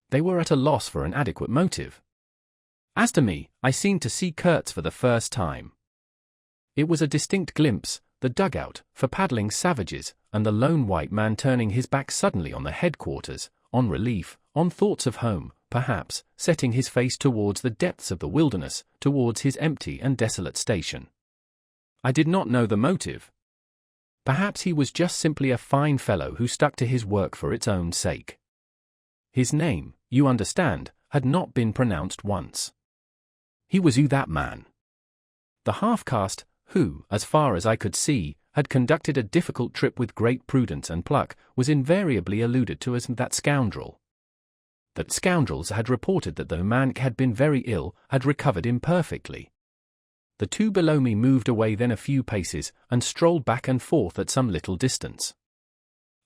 They were at a loss for an adequate motive. As to me, I seemed to see Kurtz for the first time. It was a distinct glimpse, the dugout, for paddling savages, and the lone white man turning his back suddenly on the headquarters, on relief, on thoughts of home, perhaps, setting his face towards the depths of the wilderness, towards his empty and desolate station. I did not know the motive. Perhaps he was just simply a fine fellow who stuck to his work for its own sake. His name, you understand, had not been pronounced once. He was that man. The half-caste, who, as far as I could see, had conducted a difficult trip with great prudence and pluck, was invariably alluded to as that scoundrel. That scoundrels had reported that the man had been very ill, had recovered imperfectly. The two below me moved away then a few paces, and strolled back and forth at some little distance.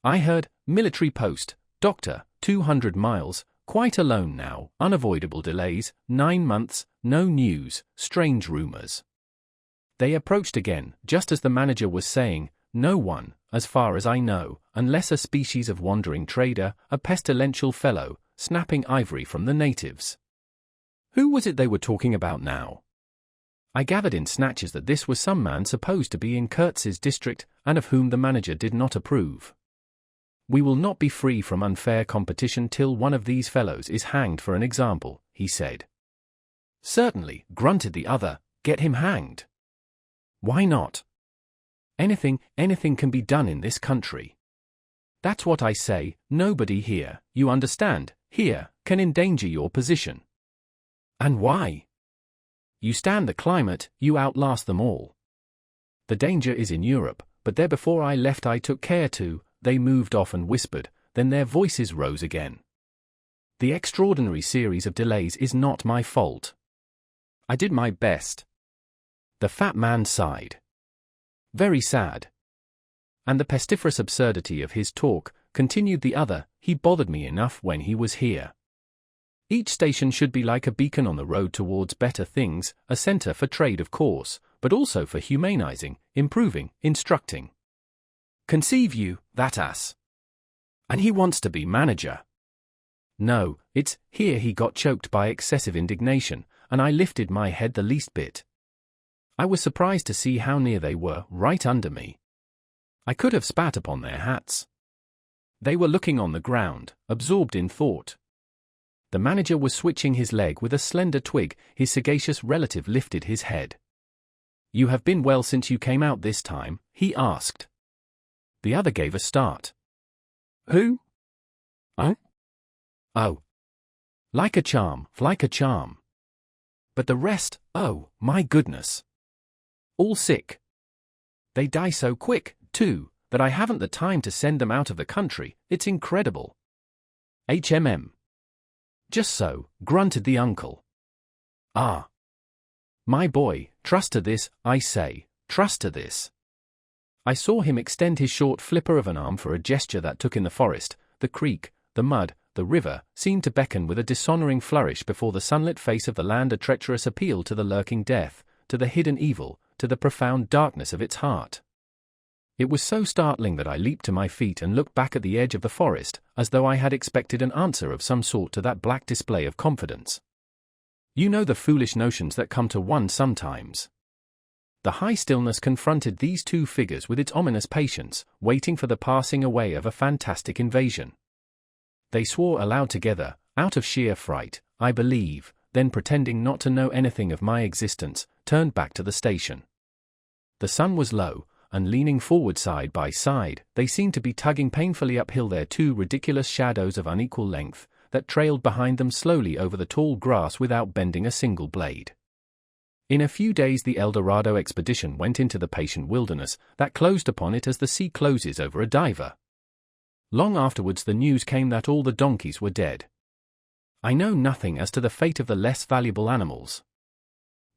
I heard, military post, doctor, 200 miles, quite alone now, unavoidable delays, 9 months, no news, strange rumors. They approached again, just as the manager was saying, no one, as far as I know, unless a species of wandering trader, a pestilential fellow, snapping ivory from the natives. Who was it they were talking about now? I gathered in snatches that this was some man supposed to be in Kurtz's district, and of whom the manager did not approve. We will not be free from unfair competition till one of these fellows is hanged for an example, he said. Certainly, grunted the other, get him hanged. Why not? Anything can be done in this country. That's what I say, nobody here, you understand, here, can endanger your position. And why? You stand the climate, you outlast them all. The danger is in Europe, but there before I left I took care to, they moved off and whispered, then their voices rose again. The extraordinary series of delays is not my fault. I did my best. The fat man sighed. Very sad. And the pestiferous absurdity of his talk, continued the other, he bothered me enough when he was here. Each station should be like a beacon on the road towards better things, a center for trade of course, but also for humanizing, improving, instructing. Conceive you, that ass. And he wants to be manager. No, it's, here he got choked by excessive indignation, and I lifted my head the least bit. I was surprised to see how near they were, right under me. I could have spat upon their hats. They were looking on the ground, absorbed in thought. The manager was switching his leg with a slender twig, his sagacious relative lifted his head. You have been well since you came out this time, he asked. The other gave a start. Who? Huh? Oh. Like a charm, like a charm. But the rest, oh, my goodness. All sick. They die so quick, too, that I haven't the time to send them out of the country, it's incredible. HMM. Just so, grunted the uncle. Ah. My boy, trust to this, I say, trust to this. I saw him extend his short flipper of an arm for a gesture that took in the forest, the creek, the mud, the river, seemed to beckon with a dishonoring flourish before the sunlit face of the land, a treacherous appeal to the lurking death, to the hidden evil, to the profound darkness of its heart. It was so startling that I leaped to my feet and looked back at the edge of the forest, as though I had expected an answer of some sort to that black display of confidence. You know the foolish notions that come to one sometimes. The high stillness confronted these two figures with its ominous patience, waiting for the passing away of a fantastic invasion. They swore aloud together, out of sheer fright, I believe, then pretending not to know anything of my existence, turned back to the station. The sun was low, and leaning forward side by side, they seemed to be tugging painfully uphill their two ridiculous shadows of unequal length, that trailed behind them slowly over the tall grass without bending a single blade. In a few days the El Dorado expedition went into the patient wilderness that closed upon it as the sea closes over a diver. Long afterwards the news came that all the donkeys were dead. I know nothing as to the fate of the less valuable animals.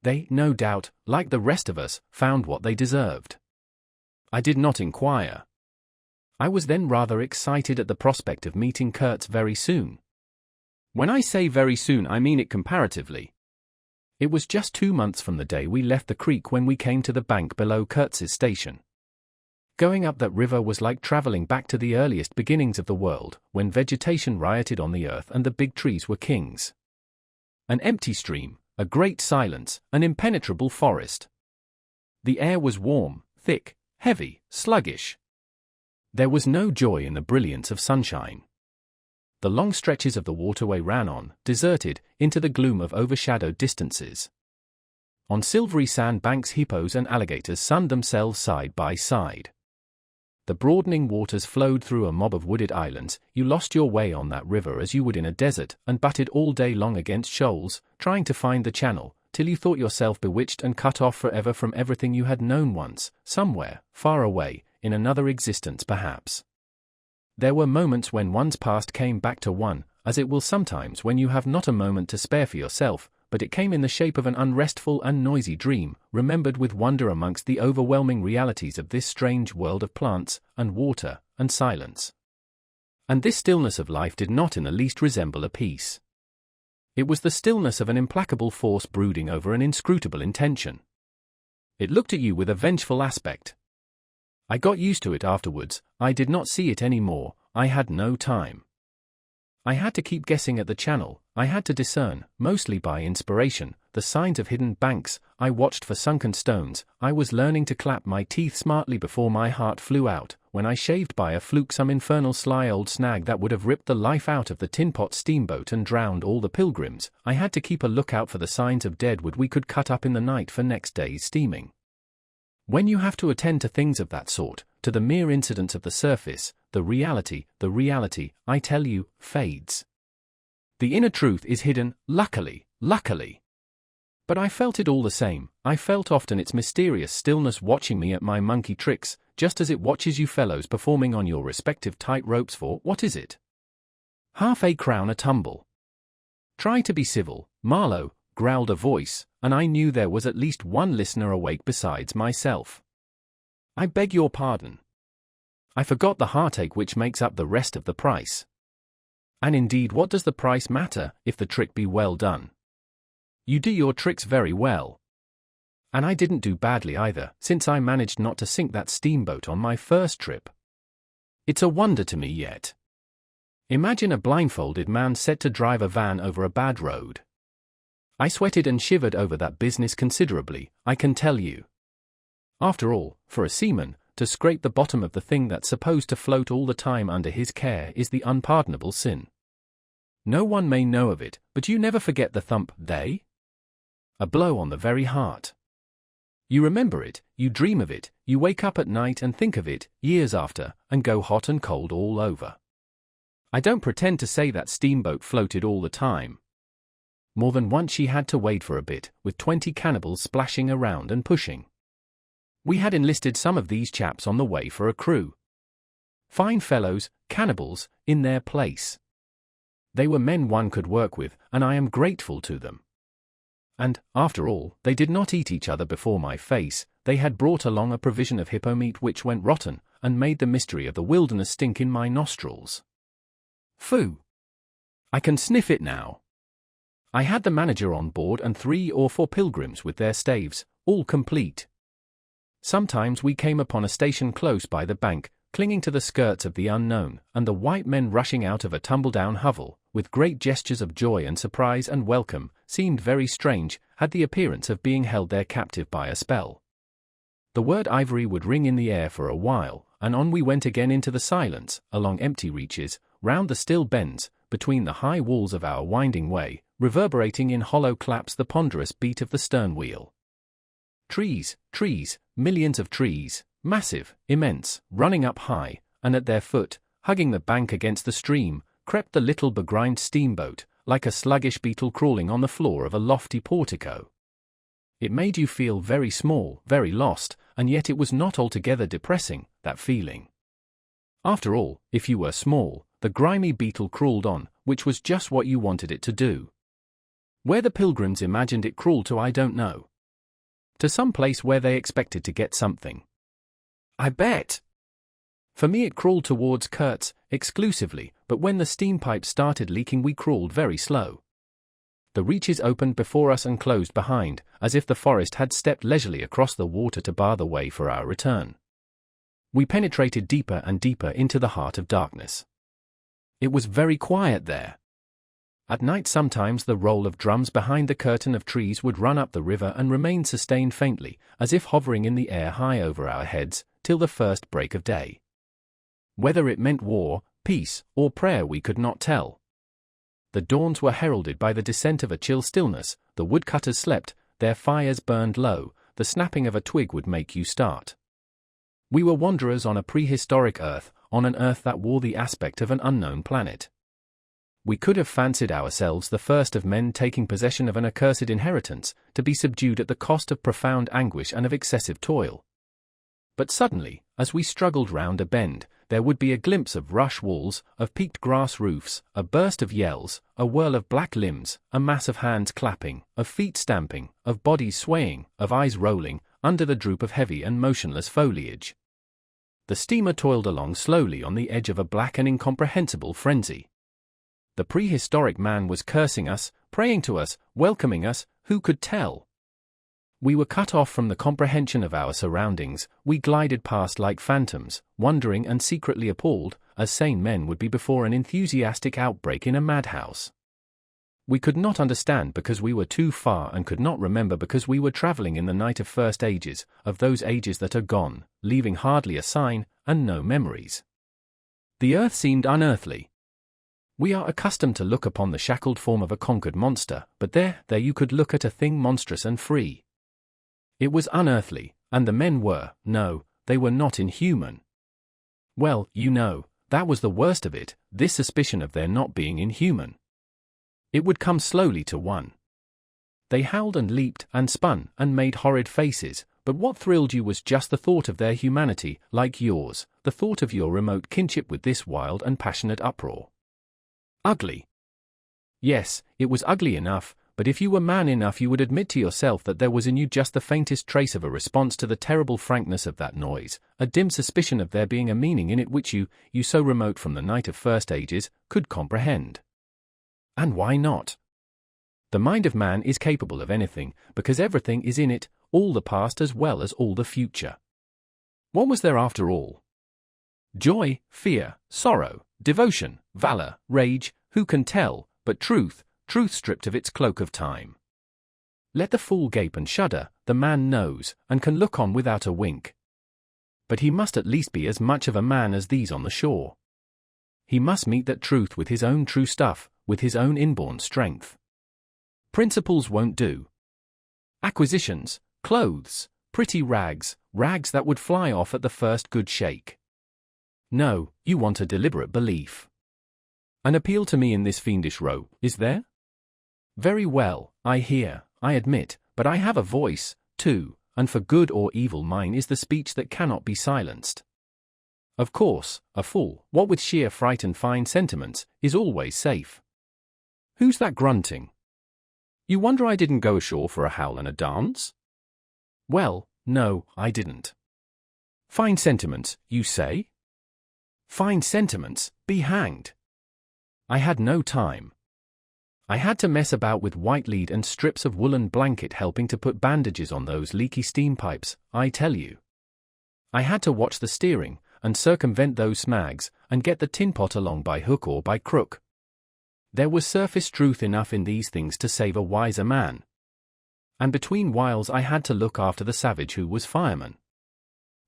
They, no doubt, like the rest of us, found what they deserved. I did not inquire. I was then rather excited at the prospect of meeting Kurtz very soon. When I say very soon I mean it comparatively. It was just 2 months from the day we left the creek when we came to the bank below Kurtz's station. Going up that river was like traveling back to the earliest beginnings of the world, when vegetation rioted on the earth and the big trees were kings. An empty stream, a great silence, an impenetrable forest. The air was warm, thick, heavy, sluggish. There was no joy in the brilliance of sunshine. The long stretches of the waterway ran on, deserted, into the gloom of overshadowed distances. On silvery sand banks hippos and alligators sunned themselves side by side. The broadening waters flowed through a mob of wooded islands. You lost your way on that river as you would in a desert, and butted all day long against shoals, trying to find the channel, till you thought yourself bewitched and cut off forever from everything you had known once, somewhere, far away, in another existence perhaps. There were moments when one's past came back to one, as it will sometimes when you have not a moment to spare for yourself, but it came in the shape of an unrestful and noisy dream, remembered with wonder amongst the overwhelming realities of this strange world of plants, and water, and silence. And this stillness of life did not in the least resemble a peace. It was the stillness of an implacable force brooding over an inscrutable intention. It looked at you with a vengeful aspect. I got used to it afterwards. I did not see it any more. I had no time. I had to keep guessing at the channel. I had to discern, mostly by inspiration, the signs of hidden banks. I watched for sunken stones. I was learning to clap my teeth smartly before my heart flew out, when I shaved by a fluke some infernal sly old snag that would have ripped the life out of the tin-pot steamboat and drowned all the pilgrims. I had to keep a lookout for the signs of deadwood we could cut up in the night for next day's steaming. When you have to attend to things of that sort, to the mere incidents of the surface, the reality, I tell you, fades. The inner truth is hidden, luckily. But I felt it all the same. I felt often its mysterious stillness watching me at my monkey tricks, just as it watches you fellows performing on your respective tight ropes for, what is it? Half a crown a tumble. Try to be civil, Marlow, growled a voice, and I knew there was at least one listener awake besides myself. I beg your pardon. I forgot the heartache which makes up the rest of the price. And indeed, what does the price matter, if the trick be well done? You do your tricks very well. And I didn't do badly either, since I managed not to sink that steamboat on my first trip. It's a wonder to me yet. Imagine a blindfolded man set to drive a van over a bad road. I sweated and shivered over that business considerably, I can tell you. After all, for a seaman, to scrape the bottom of the thing that's supposed to float all the time under his care is the unpardonable sin. No one may know of it, but you never forget the thump, they? A blow on the very heart. You remember it, you dream of it, you wake up at night and think of it, years after, and go hot and cold all over. I don't pretend to say that steamboat floated all the time. More than once she had to wade for a bit, with 20 cannibals splashing around and pushing. We had enlisted some of these chaps on the way for a crew. Fine fellows, cannibals, in their place. They were men one could work with, and I am grateful to them. And, after all, they did not eat each other before my face. They had brought along a provision of hippo meat which went rotten, and made the mystery of the wilderness stink in my nostrils. Phoo! I can sniff it now. I had the manager on board and 3 or 4 pilgrims with their staves, all complete. Sometimes we came upon a station close by the bank, clinging to the skirts of the unknown, and the white men rushing out of a tumble-down hovel, with great gestures of joy and surprise and welcome, seemed very strange, had the appearance of being held there captive by a spell. The word ivory would ring in the air for a while, and on we went again into the silence, along empty reaches, round the still bends, between the high walls of our winding way, reverberating in hollow claps the ponderous beat of the stern wheel. Trees, millions of trees, massive, immense, running up high, and at their foot, hugging the bank against the stream, crept the little begrimed steamboat, like a sluggish beetle crawling on the floor of a lofty portico. It made you feel very small, very lost, and yet it was not altogether depressing, that feeling. After all, if you were small, the grimy beetle crawled on, which was just what you wanted it to do. Where the pilgrims imagined it crawled to I don't know. To some place where they expected to get something. I bet. For me it crawled towards Kurtz, exclusively, but when the steam pipes started leaking we crawled very slow. The reaches opened before us and closed behind, as if the forest had stepped leisurely across the water to bar the way for our return. We penetrated deeper and deeper into the heart of darkness. It was very quiet there. At night sometimes the roll of drums behind the curtain of trees would run up the river and remain sustained faintly, as if hovering in the air high over our heads, till the first break of day. Whether it meant war, peace, or prayer we could not tell. The dawns were heralded by the descent of a chill stillness, the woodcutters slept, their fires burned low, the snapping of a twig would make you start. We were wanderers on a prehistoric earth, on an earth that wore the aspect of an unknown planet. We could have fancied ourselves the first of men taking possession of an accursed inheritance, to be subdued at the cost of profound anguish and of excessive toil. But suddenly, as we struggled round a bend, there would be a glimpse of rush walls, of peaked grass roofs, a burst of yells, a whirl of black limbs, a mass of hands clapping, of feet stamping, of bodies swaying, of eyes rolling, under the droop of heavy and motionless foliage. The steamer toiled along slowly on the edge of a black and incomprehensible frenzy. The prehistoric man was cursing us, praying to us, welcoming us, who could tell? We were cut off from the comprehension of our surroundings, we glided past like phantoms, wondering and secretly appalled, as sane men would be before an enthusiastic outbreak in a madhouse. We could not understand because we were too far and could not remember because we were traveling in the night of first ages, of those ages that are gone, leaving hardly a sign, and no memories. The earth seemed unearthly. We are accustomed to look upon the shackled form of a conquered monster, but there you could look at a thing monstrous and free. It was unearthly, and the men were, no, they were not inhuman. Well, you know, that was the worst of it, this suspicion of their not being inhuman. It would come slowly to one. They howled and leaped and spun and made horrid faces, but what thrilled you was just the thought of their humanity, like yours, the thought of your remote kinship with this wild and passionate uproar. Ugly. Yes, it was ugly enough, but if you were man enough you would admit to yourself that there was in you just the faintest trace of a response to the terrible frankness of that noise, a dim suspicion of there being a meaning in it which you so remote from the night of first ages, could comprehend. And why not? The mind of man is capable of anything, because everything is in it, all the past as well as all the future. What was there after all? Joy, fear, sorrow, devotion, valor, rage, who can tell, but truth stripped of its cloak of time. Let the fool gape and shudder, the man knows, and can look on without a wink. But he must at least be as much of a man as these on the shore. He must meet that truth with his own true stuff, with his own inborn strength. Principles won't do. Acquisitions, clothes, pretty rags that would fly off at the first good shake. No, you want a deliberate belief. An appeal to me in this fiendish row, is there? Very well, I hear, I admit, but I have a voice, too, and for good or evil mine is the speech that cannot be silenced. Of course, a fool, what with sheer fright and fine sentiments, is always safe. Who's that grunting? You wonder I didn't go ashore for a howl and a dance? Well, no, I didn't. Fine sentiments, you say? Fine sentiments, be hanged. I had no time. I had to mess about with white lead and strips of woolen blanket helping to put bandages on those leaky steam pipes, I tell you. I had to watch the steering, and circumvent those snags, and get the tin pot along by hook or by crook. There was surface truth enough in these things to save a wiser man. And between whiles I had to look after the savage who was fireman.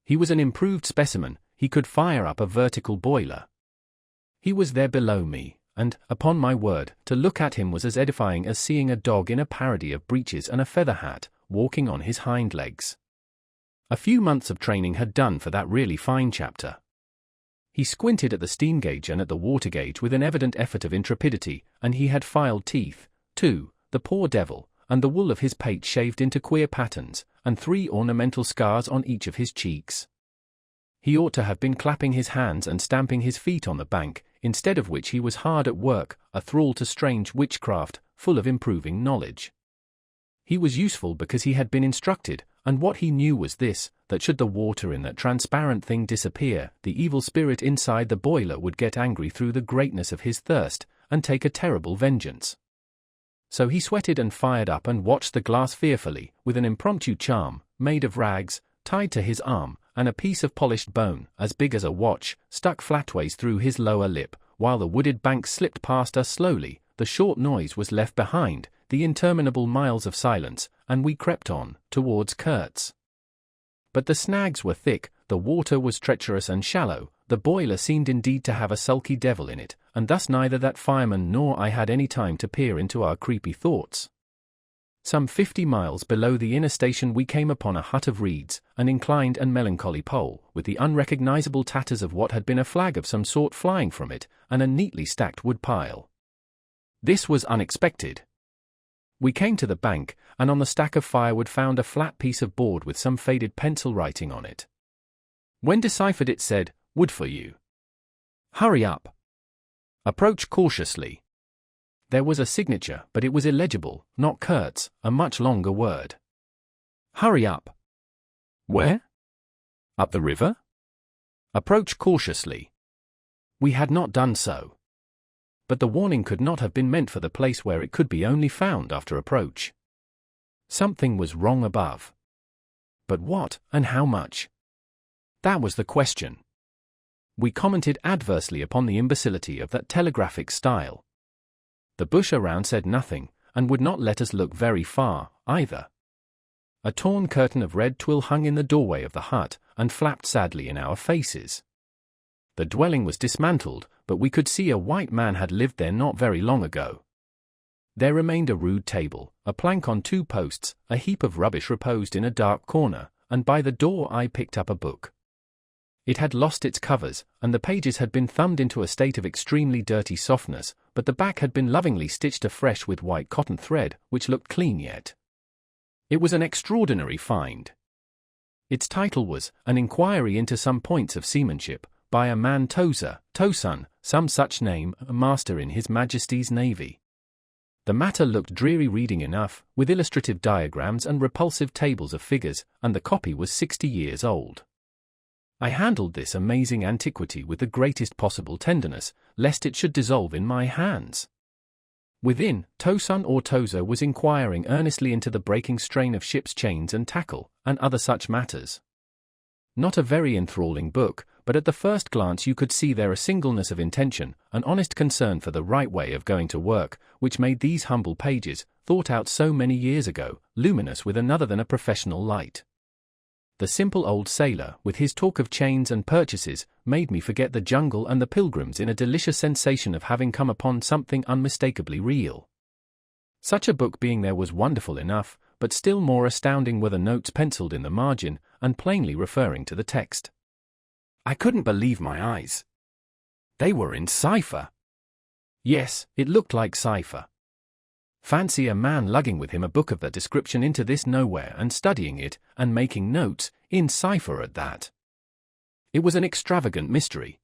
He was an improved specimen, he could fire up a vertical boiler. He was there below me, and, upon my word, to look at him was as edifying as seeing a dog in a parody of breeches and a feather hat, walking on his hind legs. A few months of training had done for that really fine chapter. He squinted at the steam gauge and at the water gauge with an evident effort of intrepidity, and he had filed teeth, too, the poor devil, and the wool of his pate shaved into queer patterns, and 3 ornamental scars on each of his cheeks. He ought to have been clapping his hands and stamping his feet on the bank, instead of which he was hard at work, a thrall to strange witchcraft, full of improving knowledge. He was useful because he had been instructed, and what he knew was this, that should the water in that transparent thing disappear, the evil spirit inside the boiler would get angry through the greatness of his thirst, and take a terrible vengeance. So he sweated and fired up and watched the glass fearfully, with an impromptu charm, made of rags, tied to his arm, and a piece of polished bone, as big as a watch, stuck flatways through his lower lip, while the wooded bank slipped past us slowly, the short noise was left behind, the interminable miles of silence, and we crept on, towards Kurtz. But the snags were thick, the water was treacherous and shallow, the boiler seemed indeed to have a sulky devil in it, and thus neither that fireman nor I had any time to peer into our creepy thoughts. Some 50 miles below the inner station we came upon a hut of reeds, an inclined and melancholy pole, with the unrecognizable tatters of what had been a flag of some sort flying from it, and a neatly stacked wood pile. This was unexpected. We came to the bank, and on the stack of firewood found a flat piece of board with some faded pencil writing on it. When deciphered it said, "Wood for you." Hurry up. Approach cautiously. There was a signature, but it was illegible, not Kurtz, a much longer word. Hurry up. Where? Up the river? Approach cautiously. We had not done so. But the warning could not have been meant for the place where it could be only found after approach. Something was wrong above. But what, and how much? That was the question. We commented adversely upon the imbecility of that telegraphic style. The bush around said nothing, and would not let us look very far, either. A torn curtain of red twill hung in the doorway of the hut, and flapped sadly in our faces. The dwelling was dismantled, but we could see a white man had lived there not very long ago. There remained a rude table, a plank on 2 posts, a heap of rubbish reposed in a dark corner, and by the door I picked up a book. It had lost its covers, and the pages had been thumbed into a state of extremely dirty softness, but the back had been lovingly stitched afresh with white cotton thread, which looked clean yet. It was an extraordinary find. Its title was An Inquiry into Some Points of Seamanship, by a man Tozer, Tosun, some such name, a master in His Majesty's Navy. The matter looked dreary reading enough, with illustrative diagrams and repulsive tables of figures, and the copy was 60 years old. I handled this amazing antiquity with the greatest possible tenderness, lest it should dissolve in my hands. Within, Tosun or Tozer was inquiring earnestly into the breaking strain of ship's chains and tackle, and other such matters. Not a very enthralling book, but at the first glance you could see there a singleness of intention, an honest concern for the right way of going to work, which made these humble pages, thought out so many years ago, luminous with another than a professional light. The simple old sailor, with his talk of chains and purchases, made me forget the jungle and the pilgrims in a delicious sensation of having come upon something unmistakably real. Such a book being there was wonderful enough, but still more astounding were the notes penciled in the margin, and plainly referring to the text. I couldn't believe my eyes. They were in cipher. Yes, it looked like cipher. Fancy a man lugging with him a book of that description into this nowhere and studying it, and making notes, in cipher at that. It was an extravagant mystery.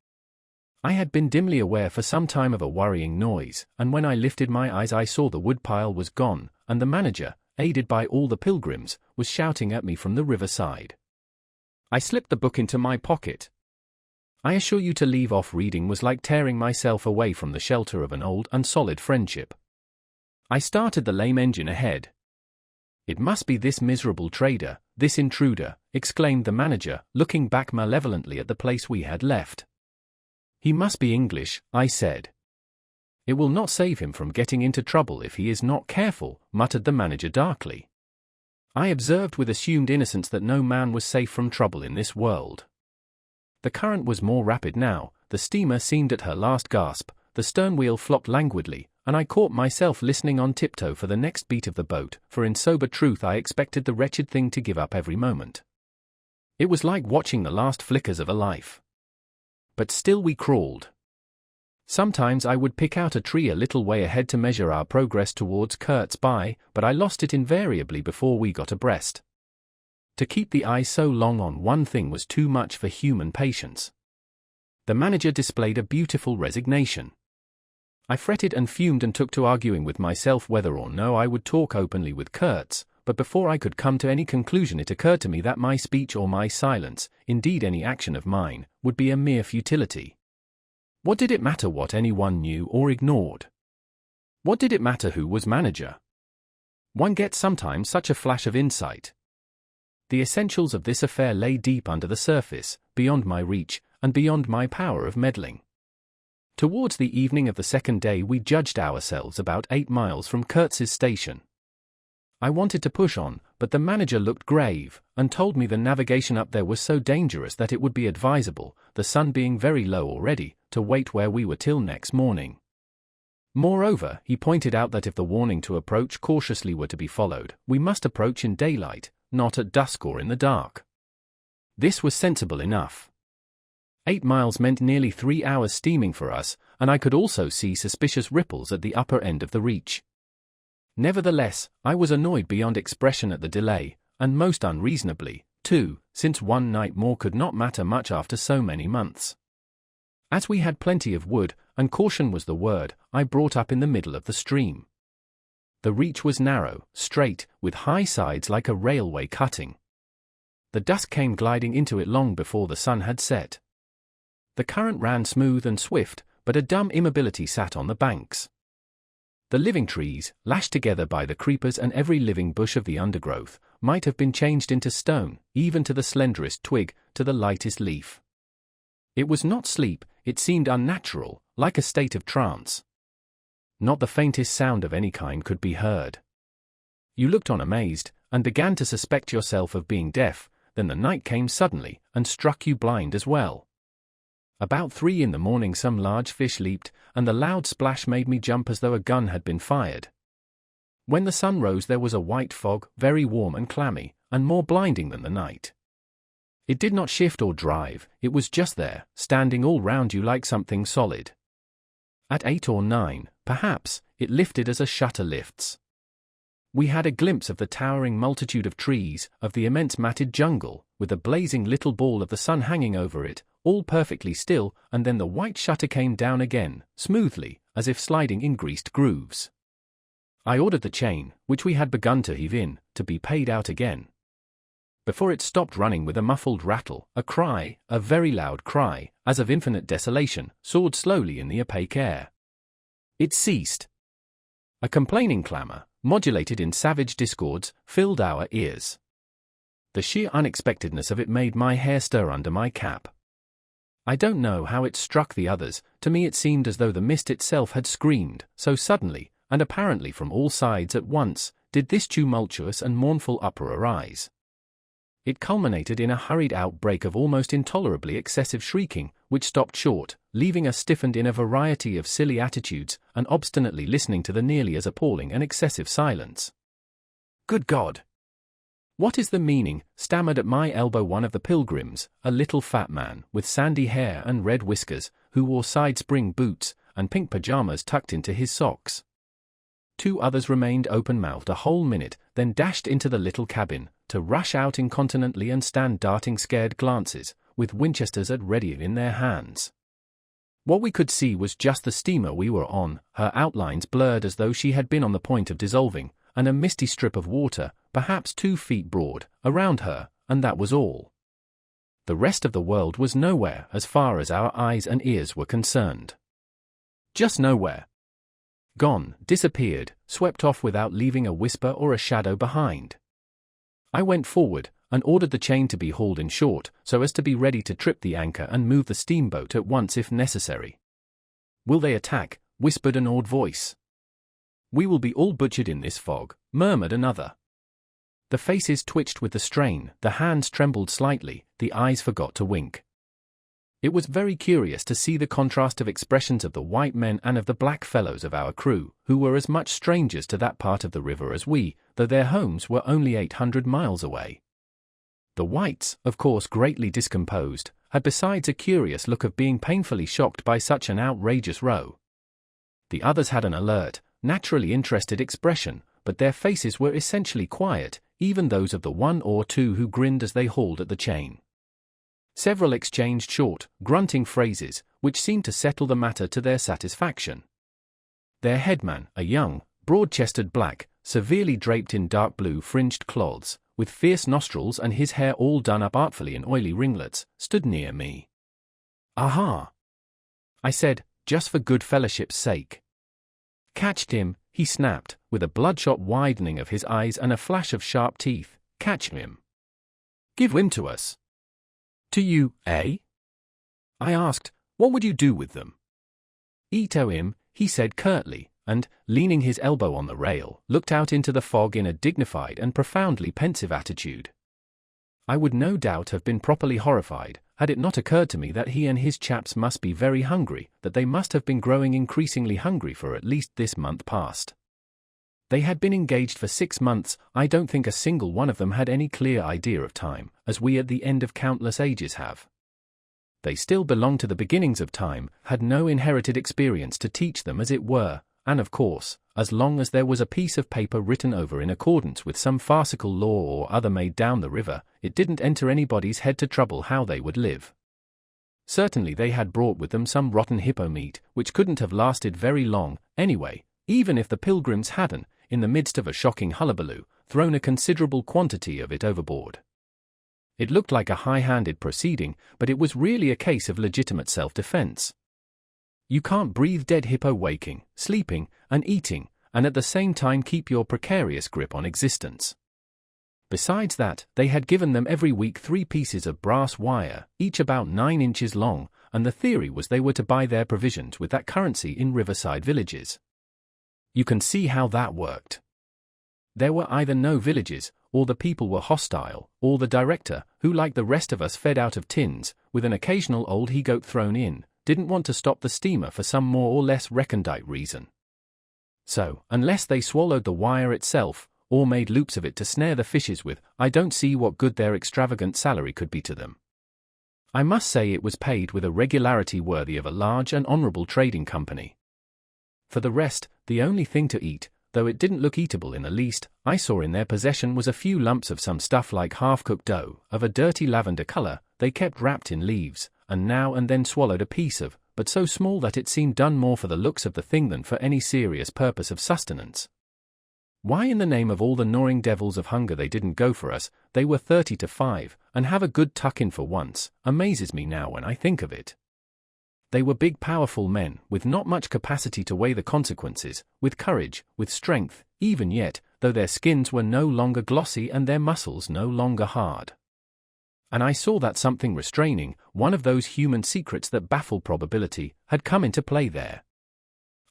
I had been dimly aware for some time of a worrying noise, and when I lifted my eyes I saw the woodpile was gone, and the manager, aided by all the pilgrims, was shouting at me from the riverside. I slipped the book into my pocket. I assure you to leave off reading was like tearing myself away from the shelter of an old and solid friendship. I started the lame engine ahead. It must be this miserable trader, this intruder, exclaimed the manager, looking back malevolently at the place we had left. He must be English, I said. It will not save him from getting into trouble if he is not careful, muttered the manager darkly. I observed with assumed innocence that no man was safe from trouble in this world. The current was more rapid now, the steamer seemed at her last gasp, the stern wheel flopped languidly, and I caught myself listening on tiptoe for the next beat of the boat, for in sober truth I expected the wretched thing to give up every moment. It was like watching the last flickers of a life. But still we crawled. Sometimes I would pick out a tree a little way ahead to measure our progress towards Kurtz by, but I lost it invariably before we got abreast. To keep the eye so long on one thing was too much for human patience. The manager displayed a beautiful resignation. I fretted and fumed and took to arguing with myself whether or no I would talk openly with Kurtz, but before I could come to any conclusion it occurred to me that my speech or my silence, indeed any action of mine, would be a mere futility. What did it matter what anyone knew or ignored? What did it matter who was manager? One gets sometimes such a flash of insight. The essentials of this affair lay deep under the surface, beyond my reach, and beyond my power of meddling. Towards the evening of the second day we judged ourselves about 8 miles from Kurtz's station. I wanted to push on, but the manager looked grave, and told me the navigation up there was so dangerous that it would be advisable, the sun being very low already, to wait where we were till next morning. Moreover, he pointed out that if the warning to approach cautiously were to be followed, we must approach in daylight, not at dusk or in the dark. This was sensible enough. 8 miles meant nearly 3 hours steaming for us, and I could also see suspicious ripples at the upper end of the reach. Nevertheless, I was annoyed beyond expression at the delay, and most unreasonably, too, since one night more could not matter much after so many months. As we had plenty of wood, and caution was the word, I brought up in the middle of the stream. The reach was narrow, straight, with high sides like a railway cutting. The dusk came gliding into it long before the sun had set. The current ran smooth and swift, but a dumb immobility sat on the banks. The living trees, lashed together by the creepers and every living bush of the undergrowth, might have been changed into stone, even to the slenderest twig, to the lightest leaf. It was not sleep, it seemed unnatural, like a state of trance. Not the faintest sound of any kind could be heard. You looked on amazed, and began to suspect yourself of being deaf, then the night came suddenly, and struck you blind as well. About 3 in the morning some large fish leaped, and the loud splash made me jump as though a gun had been fired. When the sun rose there was a white fog, very warm and clammy, and more blinding than the night. It did not shift or drive, it was just there, standing all round you like something solid. At 8 or 9, perhaps, it lifted as a shutter lifts. We had a glimpse of the towering multitude of trees, of the immense matted jungle, with the blazing little ball of the sun hanging over it, all perfectly still, and then the white shutter came down again, smoothly, as if sliding in greased grooves. I ordered the chain, which we had begun to heave in, to be paid out again. Before it stopped running with a muffled rattle, a cry, a very loud cry, as of infinite desolation, soared slowly in the opaque air. It ceased. A complaining clamour, modulated in savage discords, filled our ears. The sheer unexpectedness of it made my hair stir under my cap. I don't know how it struck the others, to me it seemed as though the mist itself had screamed, so suddenly, and apparently from all sides at once, did this tumultuous and mournful uproar arise. It culminated in a hurried outbreak of almost intolerably excessive shrieking, which stopped short, leaving us stiffened in a variety of silly attitudes, and obstinately listening to the nearly as appalling and excessive silence. "Good God! What is the meaning?" stammered at my elbow one of the pilgrims, a little fat man, with sandy hair and red whiskers, who wore side-spring boots, and pink pajamas tucked into his socks. 2 others remained open-mouthed a whole minute, then dashed into the little cabin, to rush out incontinently and stand darting scared glances, with Winchesters at ready in their hands. What we could see was just the steamer we were on, her outlines blurred as though she had been on the point of dissolving, and a misty strip of water, perhaps 2 feet broad, around her, and that was all. The rest of the world was nowhere as far as our eyes and ears were concerned. Just nowhere. Gone, disappeared, swept off without leaving a whisper or a shadow behind. I went forward, and ordered the chain to be hauled in short, so as to be ready to trip the anchor and move the steamboat at once if necessary. "Will they attack?" whispered an awed voice. "We will be all butchered in this fog," murmured another. The faces twitched with the strain, the hands trembled slightly, the eyes forgot to wink. It was very curious to see the contrast of expressions of the white men and of the black fellows of our crew, who were as much strangers to that part of the river as we, though their homes were only 800 miles away. The whites, of course greatly discomposed, had besides a curious look of being painfully shocked by such an outrageous row. The others had an alert, naturally interested expression, but their faces were essentially quiet, even those of the 1 or 2 who grinned as they hauled at the chain. Several exchanged short, grunting phrases, which seemed to settle the matter to their satisfaction. Their headman, a young, broad-chested black, severely draped in dark blue fringed cloths, with fierce nostrils and his hair all done up artfully in oily ringlets, stood near me. "Aha!" I said, just for good fellowship's sake. "Catched him," he snapped, with a bloodshot widening of his eyes and a flash of sharp teeth. "Catch him. Give him to us." "To you, eh?" I asked. "What would you do with them?" "Eat him," he said curtly, and, leaning his elbow on the rail, looked out into the fog in a dignified and profoundly pensive attitude. I would no doubt have been properly horrified, had it not occurred to me that he and his chaps must be very hungry, that they must have been growing increasingly hungry for at least this month past. They had been engaged for 6 months. I don't think a single one of them had any clear idea of time, as we at the end of countless ages have. They still belonged to the beginnings of time, had no inherited experience to teach them as it were, and of course, as long as there was a piece of paper written over in accordance with some farcical law or other made down the river, it didn't enter anybody's head to trouble how they would live. Certainly they had brought with them some rotten hippo meat, which couldn't have lasted very long, anyway, even if the pilgrims hadn't, in the midst of a shocking hullabaloo, thrown a considerable quantity of it overboard. It looked like a high-handed proceeding, but it was really a case of legitimate self-defense. You can't breathe dead hippo waking, sleeping, and eating, and at the same time keep your precarious grip on existence. Besides that, they had given them every week 3 pieces of brass wire, each about 9 inches long, and the theory was they were to buy their provisions with that currency in riverside villages. You can see how that worked. There were either no villages, or the people were hostile, or the director, who like the rest of us fed out of tins, with an occasional old he-goat thrown in, didn't want to stop the steamer for some more or less recondite reason. So, unless they swallowed the wire itself, or made loops of it to snare the fishes with, I don't see what good their extravagant salary could be to them. I must say it was paid with a regularity worthy of a large and honourable trading company. For the rest, the only thing to eat, though it didn't look eatable in the least, I saw in their possession was a few lumps of some stuff like half-cooked dough, of a dirty lavender colour, they kept wrapped in leaves, and now and then swallowed a piece of, but so small that it seemed done more for the looks of the thing than for any serious purpose of sustenance. Why in the name of all the gnawing devils of hunger they didn't go for us, they were 30 to 5, and have a good tuck-in for once, amazes me now when I think of it. They were big powerful men, with not much capacity to weigh the consequences, with courage, with strength, even yet, though their skins were no longer glossy and their muscles no longer hard. And I saw that something restraining, one of those human secrets that baffle probability, had come into play there.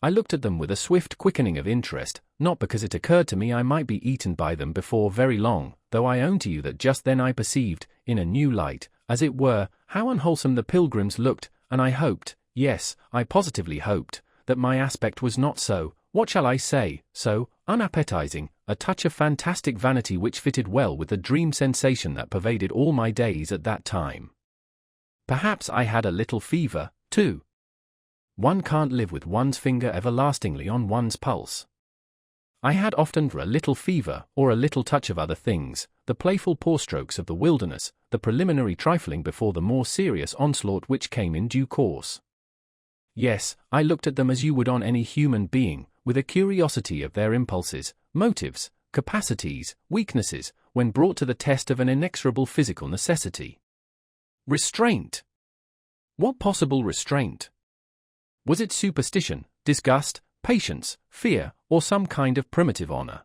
I looked at them with a swift quickening of interest, not because it occurred to me I might be eaten by them before very long, though I own to you that just then I perceived, in a new light, as it were, how unwholesome the pilgrims looked, and I hoped, yes, I positively hoped, that my aspect was not so, what shall I say, so unappetizing, a touch of fantastic vanity which fitted well with the dream sensation that pervaded all my days at that time. Perhaps I had a little fever, too. One can't live with one's finger everlastingly on one's pulse. I had often a little fever, or a little touch of other things, the playful paw-strokes of the wilderness, the preliminary trifling before the more serious onslaught which came in due course. Yes, I looked at them as you would on any human being, with a curiosity of their impulses, motives, capacities, weaknesses, when brought to the test of an inexorable physical necessity. Restraint. What possible restraint? Was it superstition, disgust, patience, fear, or some kind of primitive honor?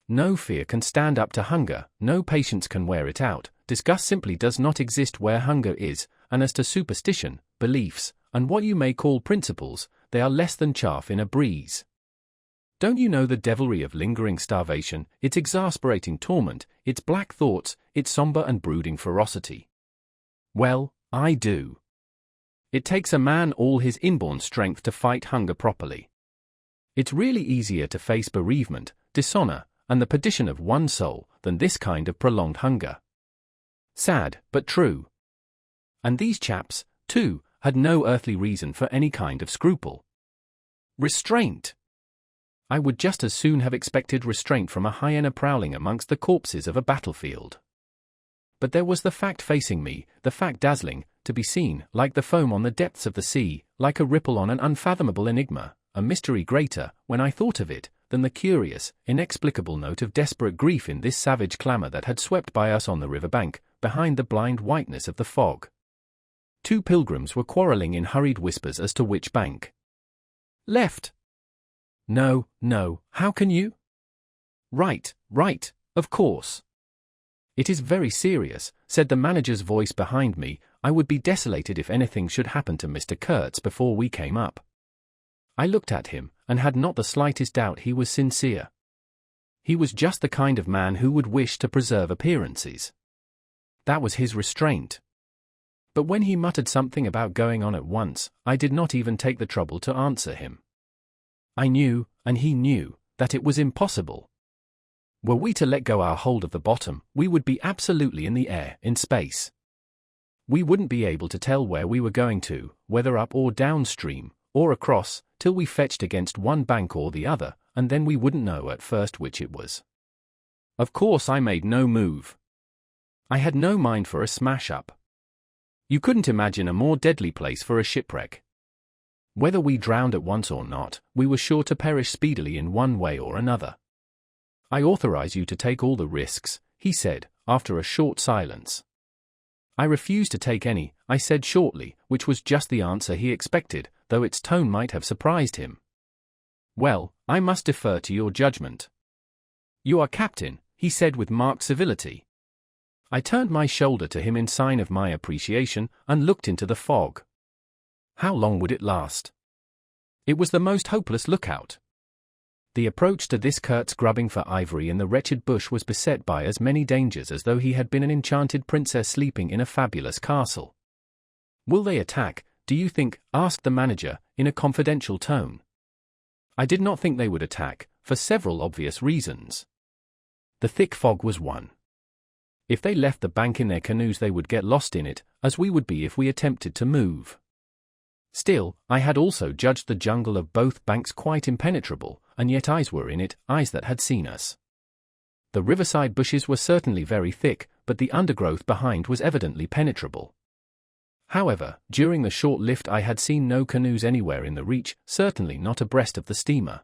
No fear can stand up to hunger, no patience can wear it out, disgust simply does not exist where hunger is, and as to superstition, beliefs, and what you may call principles, they are less than chaff in a breeze. Don't you know the devilry of lingering starvation, its exasperating torment, its black thoughts, its somber and brooding ferocity? Well, I do. It takes a man all his inborn strength to fight hunger properly. It's really easier to face bereavement, dishonor, and the perdition of one's soul than this kind of prolonged hunger. Sad, but true. And these chaps, too, had no earthly reason for any kind of scruple. Restraint. I would just as soon have expected restraint from a hyena prowling amongst the corpses of a battlefield. But there was the fact facing me, the fact dazzling, to be seen, like the foam on the depths of the sea, like a ripple on an unfathomable enigma, a mystery greater, when I thought of it, than the curious, inexplicable note of desperate grief in this savage clamor that had swept by us on the river bank, behind the blind whiteness of the fog. 2 pilgrims were quarreling in hurried whispers as to which bank. Left. No, no, how can you? Right, of course. It is very serious, said the manager's voice behind me. I would be desolated if anything should happen to Mr. Kurtz before we came up. I looked at him, and had not the slightest doubt he was sincere. He was just the kind of man who would wish to preserve appearances. That was his restraint. But when he muttered something about going on at once, I did not even take the trouble to answer him. I knew, and he knew, that it was impossible. Were we to let go our hold of the bottom, we would be absolutely in the air, in space. We wouldn't be able to tell where we were going to, whether up or downstream, or across, till we fetched against one bank or the other, and then we wouldn't know at first which it was. Of course I made no move. I had no mind for a smash-up. You couldn't imagine a more deadly place for a shipwreck. Whether we drowned at once or not, we were sure to perish speedily in one way or another. I authorize you to take all the risks, he said, after a short silence. I refuse to take any, I said shortly, which was just the answer he expected, though its tone might have surprised him. Well, I must defer to your judgment. You are captain, he said with marked civility. I turned my shoulder to him in sign of my appreciation and looked into the fog. How long would it last? It was the most hopeless lookout. The approach to this Kurtz grubbing for ivory in the wretched bush was beset by as many dangers as though he had been an enchanted princess sleeping in a fabulous castle. Will they attack, do you think? Asked the manager, in a confidential tone. I did not think they would attack, for several obvious reasons. The thick fog was one. If they left the bank in their canoes they would get lost in it, as we would be if we attempted to move. Still, I had also judged the jungle of both banks quite impenetrable, and yet eyes were in it, eyes that had seen us. The riverside bushes were certainly very thick, but the undergrowth behind was evidently penetrable. However, during the short lift I had seen no canoes anywhere in the reach, certainly not abreast of the steamer.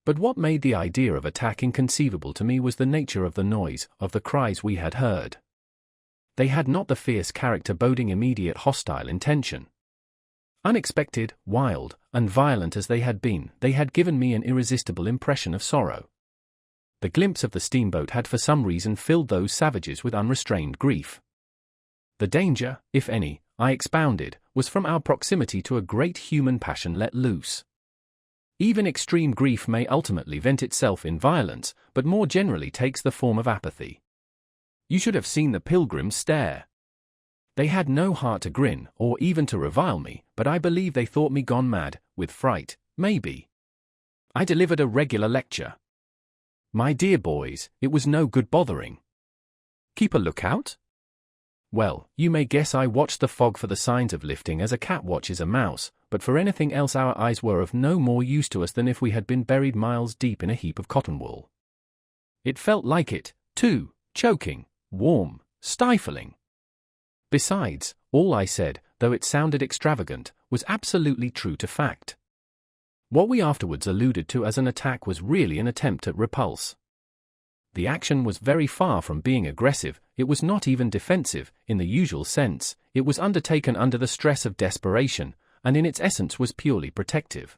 But what made the idea of attack inconceivable to me was the nature of the noise, of the cries we had heard. They had not the fierce character boding immediate hostile intention. Unexpected, wild, and violent as they had been, they had given me an irresistible impression of sorrow. The glimpse of the steamboat had for some reason filled those savages with unrestrained grief. The danger, if any, I expounded, was from our proximity to a great human passion let loose. Even extreme grief may ultimately vent itself in violence, but more generally takes the form of apathy. You should have seen the pilgrims stare. They had no heart to grin, or even to revile me, but I believe they thought me gone mad, with fright, maybe. I delivered a regular lecture. My dear boys, it was no good bothering. Keep a lookout? Well, you may guess I watched the fog for the signs of lifting as a cat watches a mouse, but for anything else our eyes were of no more use to us than if we had been buried miles deep in a heap of cotton wool. It felt like it, too, choking, warm, stifling. Besides, all I said, though it sounded extravagant, was absolutely true to fact. What we afterwards alluded to as an attack was really an attempt at repulse. The action was very far from being aggressive, it was not even defensive, in the usual sense, it was undertaken under the stress of desperation, and in its essence was purely protective.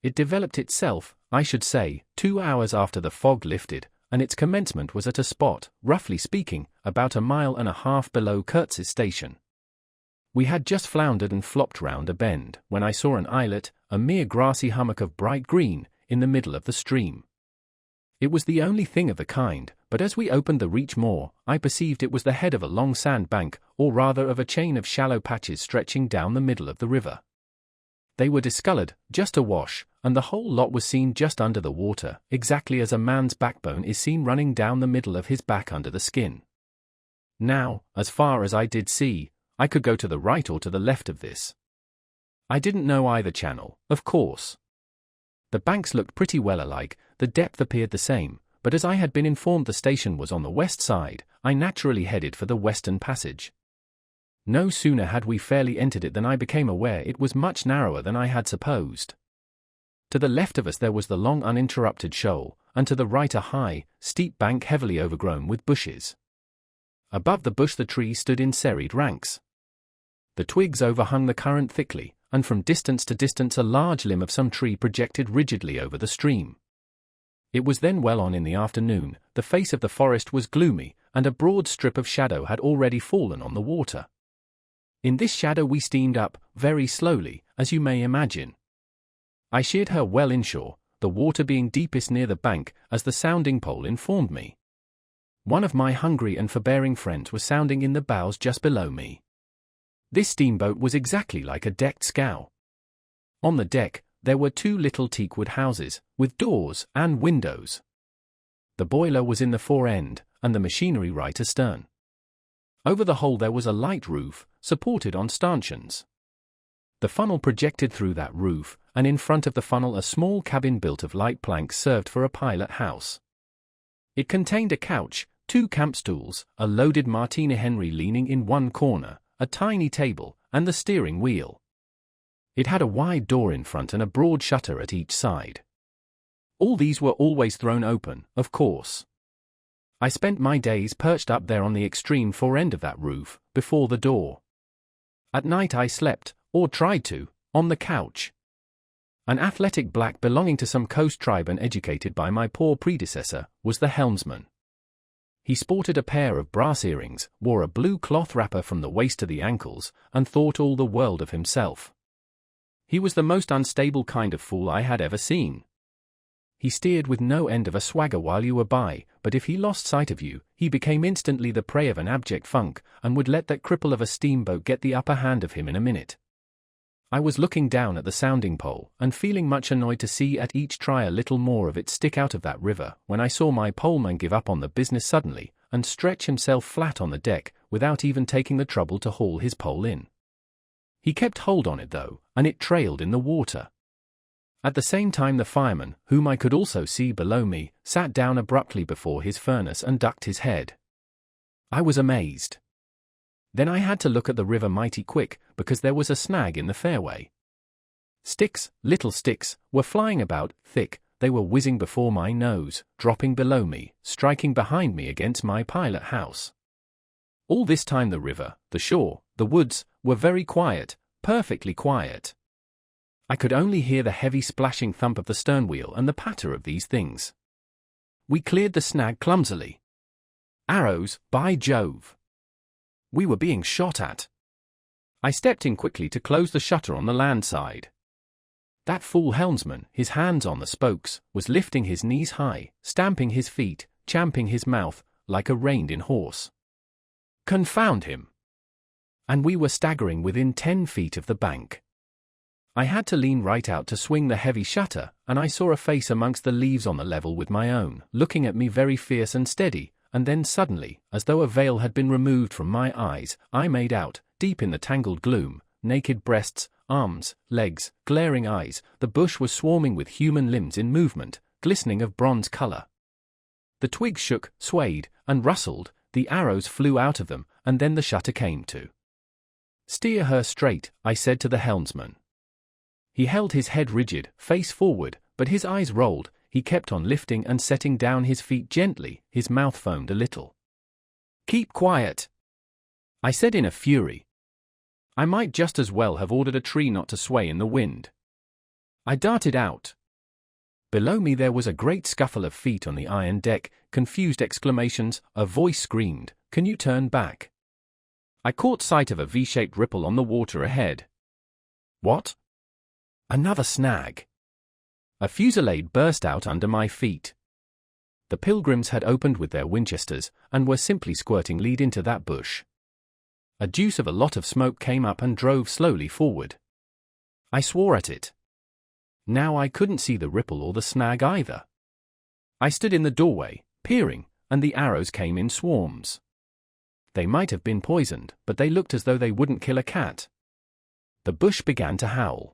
It developed itself, I should say, 2 hours after the fog lifted, and its commencement was at a spot, roughly speaking, about 1.5 miles below Kurtz's station. We had just floundered and flopped round a bend, when I saw an islet, a mere grassy hummock of bright green, in the middle of the stream. It was the only thing of the kind, but as we opened the reach more, I perceived it was the head of a long sand bank, or rather of a chain of shallow patches stretching down the middle of the river. They were discolored, just awash, and the whole lot was seen just under the water, exactly as a man's backbone is seen running down the middle of his back under the skin. Now, as far as I did see, I could go to the right or to the left of this. I didn't know either channel, of course. The banks looked pretty well alike, the depth appeared the same, but as I had been informed the station was on the west side, I naturally headed for the western passage. No sooner had we fairly entered it than I became aware it was much narrower than I had supposed. To the left of us there was the long uninterrupted shoal, and to the right a high, steep bank heavily overgrown with bushes. Above the bush the trees stood in serried ranks. The twigs overhung the current thickly, and from distance to distance a large limb of some tree projected rigidly over the stream. It was then well on in the afternoon, the face of the forest was gloomy, and a broad strip of shadow had already fallen on the water. In this shadow we steamed up, very slowly, as you may imagine. I sheered her well inshore, the water being deepest near the bank, as the sounding pole informed me. One of my hungry and forbearing friends was sounding in the bows just below me. This steamboat was exactly like a decked scow. On the deck, there were 2 little teakwood houses, with doors and windows. The boiler was in the fore end, and the machinery right astern. Over the whole there was a light roof, supported on stanchions. The funnel projected through that roof, and in front of the funnel a small cabin built of light planks served for a pilot house. It contained a couch, 2 camp stools, a loaded Martina Henry leaning in one corner, a tiny table, and the steering wheel. It had a wide door in front and a broad shutter at each side. All these were always thrown open, of course. I spent my days perched up there on the extreme fore end of that roof, before the door. At night I slept, or tried to, on the couch. An athletic black belonging to some coast tribe and educated by my poor predecessor, was the helmsman. He sported a pair of brass earrings, wore a blue cloth wrapper from the waist to the ankles, and thought all the world of himself. He was the most unstable kind of fool I had ever seen. He steered with no end of a swagger while you were by, but if he lost sight of you, he became instantly the prey of an abject funk, and would let that cripple of a steamboat get the upper hand of him in a minute. I was looking down at the sounding pole, and feeling much annoyed to see at each try a little more of it stick out of that river, when I saw my poleman give up on the business suddenly, and stretch himself flat on the deck, without even taking the trouble to haul his pole in. He kept hold on it though, and it trailed in the water. At the same time the fireman, whom I could also see below me, sat down abruptly before his furnace and ducked his head. I was amazed. Then I had to look at the river mighty quick, because there was a snag in the fairway. Sticks, little sticks, were flying about, thick, they were whizzing before my nose, dropping below me, striking behind me against my pilot house. All this time the river, the shore, the woods, were very quiet, perfectly quiet. I could only hear the heavy splashing thump of the stern wheel and the patter of these things. We cleared the snag clumsily. Arrows, by Jove! We were being shot at. I stepped in quickly to close the shutter on the land side. That fool helmsman, his hands on the spokes, was lifting his knees high, stamping his feet, champing his mouth, like a reined-in horse. Confound him! And we were staggering within 10 feet of the bank. I had to lean right out to swing the heavy shutter, and I saw a face amongst the leaves on the level with my own, looking at me very fierce and steady, and then suddenly, as though a veil had been removed from my eyes, I made out, deep in the tangled gloom, naked breasts, arms, legs, glaring eyes. The bush was swarming with human limbs in movement, glistening of bronze color. The twigs shook, swayed, and rustled, the arrows flew out of them, and then the shutter came to. "Steer her straight," I said to the helmsman. He held his head rigid, face forward, but his eyes rolled. He kept on lifting and setting down his feet gently, his mouth foamed a little. "Keep quiet," I said in a fury. I might just as well have ordered a tree not to sway in the wind. I darted out. Below me there was a great scuffle of feet on the iron deck, confused exclamations, a voice screamed, "Can you turn back?" I caught sight of a V-shaped ripple on the water ahead. What? Another snag. A fusillade burst out under my feet. The pilgrims had opened with their Winchesters, and were simply squirting lead into that bush. A deuce of a lot of smoke came up and drove slowly forward. I swore at it. Now I couldn't see the ripple or the snag either. I stood in the doorway, peering, and the arrows came in swarms. They might have been poisoned, but they looked as though they wouldn't kill a cat. The bush began to howl.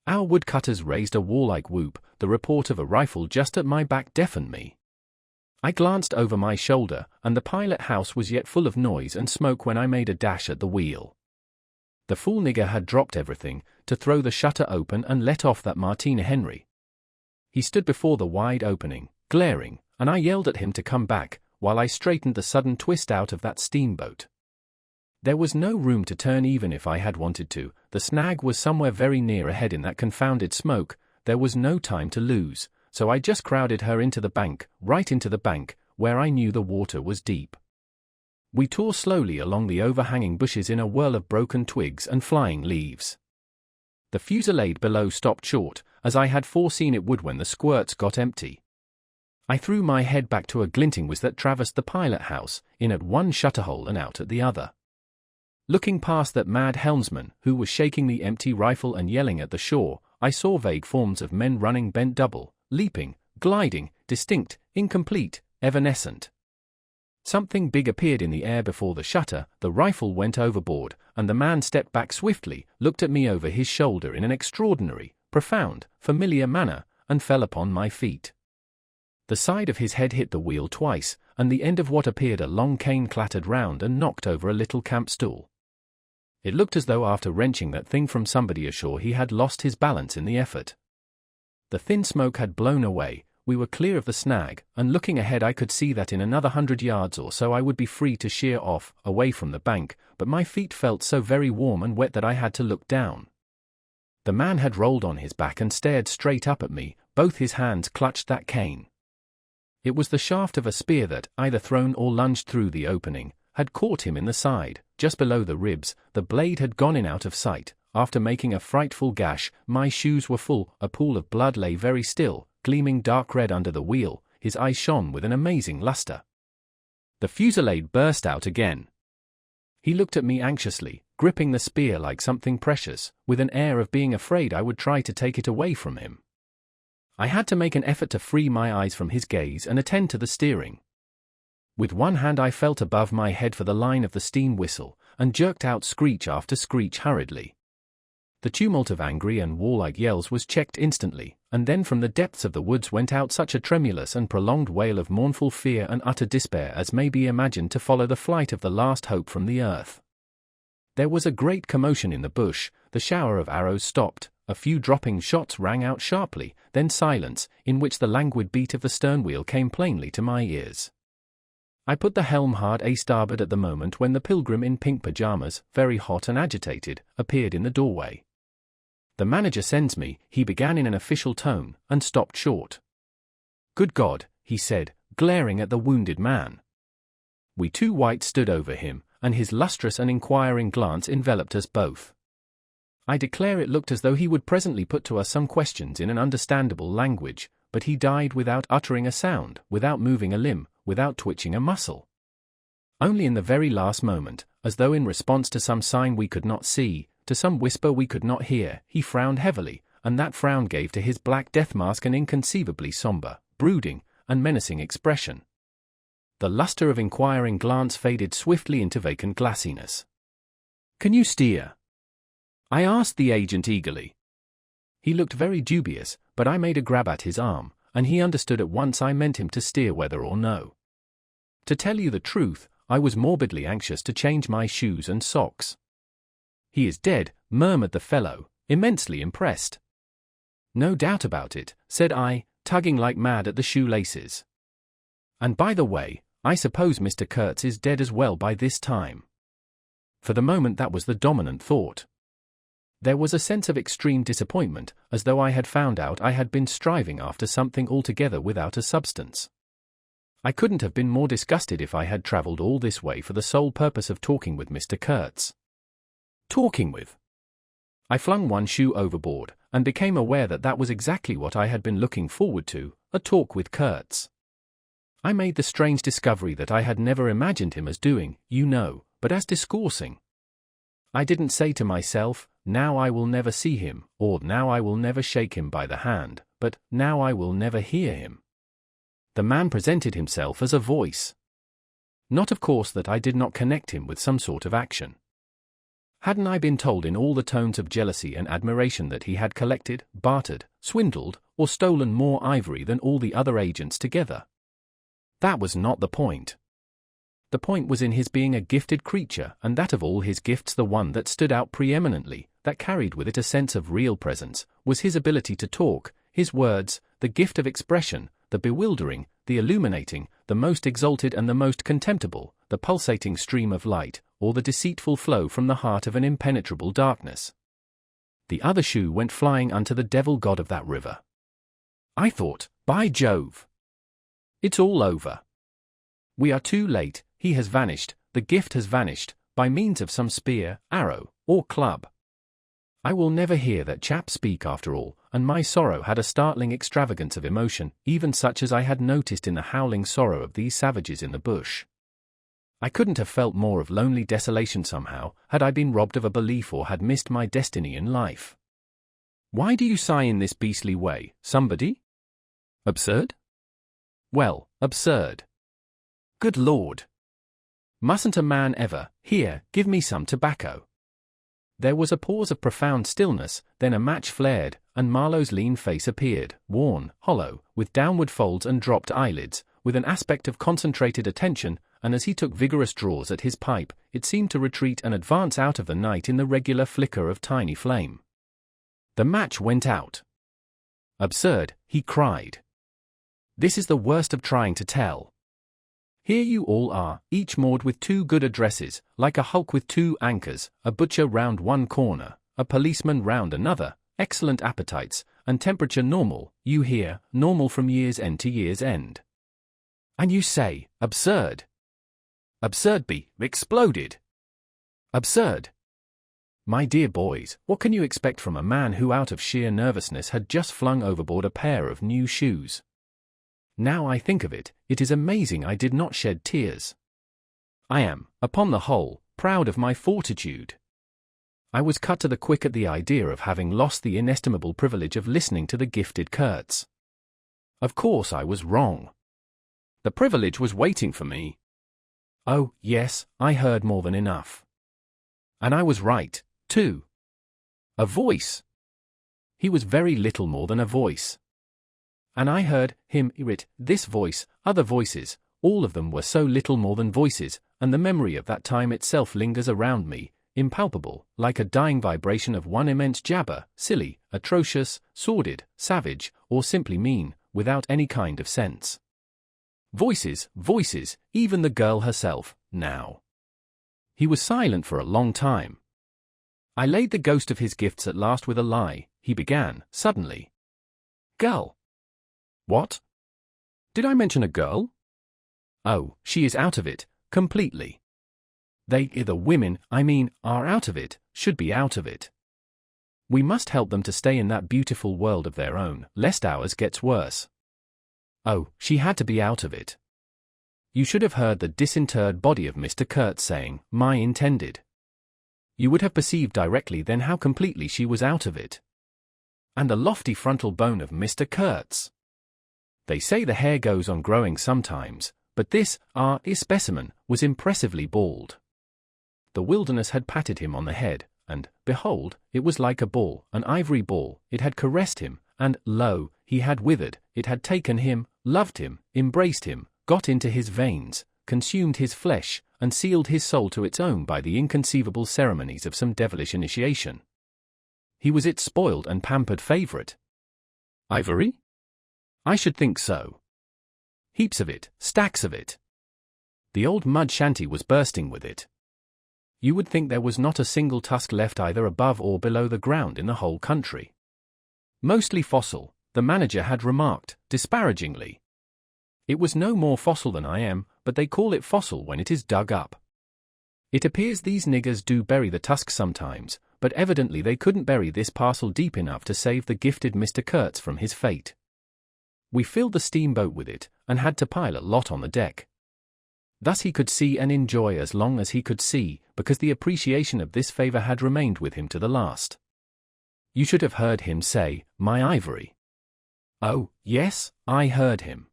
Our woodcutters raised a war-like whoop. The report of a rifle just at my back deafened me. I glanced over my shoulder, and the pilot house was yet full of noise and smoke when I made a dash at the wheel. The fool nigger had dropped everything, to throw the shutter open and let off that Martina Henry. He stood before the wide opening, glaring, and I yelled at him to come back, while I straightened the sudden twist out of that steamboat. There was no room to turn even if I had wanted to. The snag was somewhere very near ahead in that confounded smoke. There was no time to lose, so I just crowded her into the bank, right into the bank, where I knew the water was deep. We tore slowly along the overhanging bushes in a whirl of broken twigs and flying leaves. The fusillade below stopped short, as I had foreseen it would when the squirts got empty. I threw my head back to a glinting whiz that traversed the pilot house, in at one shutterhole and out at the other. Looking past that mad helmsman, who was shaking the empty rifle and yelling at the shore, I saw vague forms of men running bent double, leaping, gliding, distinct, incomplete, evanescent. Something big appeared in the air before the shutter, the rifle went overboard, and the man stepped back swiftly, looked at me over his shoulder in an extraordinary, profound, familiar manner, and fell upon my feet. The side of his head hit the wheel twice, and the end of what appeared a long cane clattered round and knocked over a little camp stool. It looked as though after wrenching that thing from somebody ashore he had lost his balance in the effort. The thin smoke had blown away, we were clear of the snag, and looking ahead I could see that in another 100 yards or so I would be free to sheer off, away from the bank, but my feet felt so very warm and wet that I had to look down. The man had rolled on his back and stared straight up at me, both his hands clutched that cane. It was the shaft of a spear that, either thrown or lunged through the opening, had caught him in the side, just below the ribs. The blade had gone in out of sight. After making a frightful gash, my shoes were full, a pool of blood lay very still, gleaming dark red under the wheel, his eyes shone with an amazing luster. The fusillade burst out again. He looked at me anxiously, gripping the spear like something precious, with an air of being afraid I would try to take it away from him. I had to make an effort to free my eyes from his gaze and attend to the steering. With one hand I felt above my head for the line of the steam whistle, and jerked out screech after screech hurriedly. The tumult of angry and warlike yells was checked instantly, and then from the depths of the woods went out such a tremulous and prolonged wail of mournful fear and utter despair as may be imagined to follow the flight of the last hope from the earth. There was a great commotion in the bush, the shower of arrows stopped, a few dropping shots rang out sharply, then silence, in which the languid beat of the stern wheel came plainly to my ears. I put the helm hard a starboard at the moment when the pilgrim in pink pajamas, very hot and agitated, appeared in the doorway. "The manager sends me," he began in an official tone, and stopped short. "Good God," he said, glaring at the wounded man. We two whites stood over him, and his lustrous and inquiring glance enveloped us both. I declare it looked as though he would presently put to us some questions in an understandable language, but he died without uttering a sound, without moving a limb, without twitching a muscle. Only in the very last moment, as though in response to some sign we could not see, to some whisper we could not hear, he frowned heavily, and that frown gave to his black death mask an inconceivably somber, brooding, and menacing expression. The luster of inquiring glance faded swiftly into vacant glassiness. "Can you steer?" I asked the agent eagerly. He looked very dubious, but I made a grab at his arm, and he understood at once I meant him to steer whether or no. To tell you the truth, I was morbidly anxious to change my shoes and socks. "He is dead," murmured the fellow, immensely impressed. "No doubt about it," said I, tugging like mad at the shoelaces. "And by the way, I suppose Mr. Kurtz is dead as well by this time." For the moment that was the dominant thought. There was a sense of extreme disappointment, as though I had found out I had been striving after something altogether without a substance. I couldn't have been more disgusted if I had travelled all this way for the sole purpose of talking with Mr. Kurtz. Talking with. I flung one shoe overboard, and became aware that that was exactly what I had been looking forward to, a talk with Kurtz. I made the strange discovery that I had never imagined him as doing, you know, but as discoursing. I didn't say to myself, "Now I will never see him," or "Now I will never shake him by the hand," but "Now I will never hear him." The man presented himself as a voice. Not of course that I did not connect him with some sort of action. Hadn't I been told in all the tones of jealousy and admiration that he had collected, bartered, swindled, or stolen more ivory than all the other agents together? That was not the point. The point was in his being a gifted creature, and that of all his gifts the one that stood out preeminently, that carried with it a sense of real presence, was his ability to talk, his words, the gift of expression, the bewildering, the illuminating, the most exalted and the most contemptible, the pulsating stream of light, or the deceitful flow from the heart of an impenetrable darkness. The other shoe went flying unto the devil god of that river. I thought, by Jove! It's all over. We are too late, he has vanished, the gift has vanished, by means of some spear, arrow, or club. I will never hear that chap speak after all, and my sorrow had a startling extravagance of emotion, even such as I had noticed in the howling sorrow of these savages in the bush. I couldn't have felt more of lonely desolation somehow, had I been robbed of a belief or had missed my destiny in life. Why do you sigh in this beastly way, somebody? Absurd? Well, absurd. Good Lord! Mustn't a man ever, here, give me some tobacco? There was a pause of profound stillness, then a match flared, and Marlow's lean face appeared, worn, hollow, with downward folds and dropped eyelids, with an aspect of concentrated attention, and as he took vigorous draws at his pipe, it seemed to retreat and advance out of the night in the regular flicker of tiny flame. The match went out. "Absurd," he cried. "This is the worst of trying to tell. Here you all are, each moored with two good addresses, like a hulk with two anchors, a butcher round one corner, a policeman round another, excellent appetites, and temperature normal, you hear, normal from year's end to year's end. And you say, absurd. Absurd be exploded. Absurd. My dear boys, what can you expect from a man who out of sheer nervousness had just flung overboard a pair of new shoes? Now I think of it, it is amazing I did not shed tears. I am, upon the whole, proud of my fortitude. I was cut to the quick at the idea of having lost the inestimable privilege of listening to the gifted Kurtz. Of course I was wrong. The privilege was waiting for me. Oh, yes, I heard more than enough. And I was right, too. A voice. He was very little more than a voice. And I heard him, this voice, other voices, all of them were so little more than voices, and the memory of that time itself lingers around me, impalpable, like a dying vibration of one immense jabber, silly, atrocious, sordid, savage, or simply mean, without any kind of sense. Voices, voices, even the girl herself, now. He was silent for a long time. I laid the ghost of his gifts at last with a lie, he began, suddenly. Girl. What? Did I mention a girl? Oh, she is out of it, completely. The women, I mean, are out of it, should be out of it. We must help them to stay in that beautiful world of their own, lest ours gets worse. Oh, she had to be out of it. You should have heard the disinterred body of Mr. Kurtz saying, "My intended." You would have perceived directly then how completely she was out of it. And the lofty frontal bone of Mr. Kurtz. They say the hair goes on growing sometimes, but this, specimen, was impressively bald. The wilderness had patted him on the head, and, behold, it was like a ball, an ivory ball, it had caressed him, and, lo, he had withered, it had taken him, loved him, embraced him, got into his veins, consumed his flesh, and sealed his soul to its own by the inconceivable ceremonies of some devilish initiation. He was its spoiled and pampered favorite. Ivory? I should think so. Heaps of it, stacks of it. The old mud shanty was bursting with it. You would think there was not a single tusk left either above or below the ground in the whole country. Mostly fossil, the manager had remarked, disparagingly. It was no more fossil than I am, but they call it fossil when it is dug up. It appears these niggers do bury the tusk sometimes, but evidently they couldn't bury this parcel deep enough to save the gifted Mr. Kurtz from his fate. We filled the steamboat with it, and had to pile a lot on the deck. Thus he could see and enjoy as long as he could see, because the appreciation of this favor had remained with him to the last. You should have heard him say, "My ivory." Oh, yes, I heard him.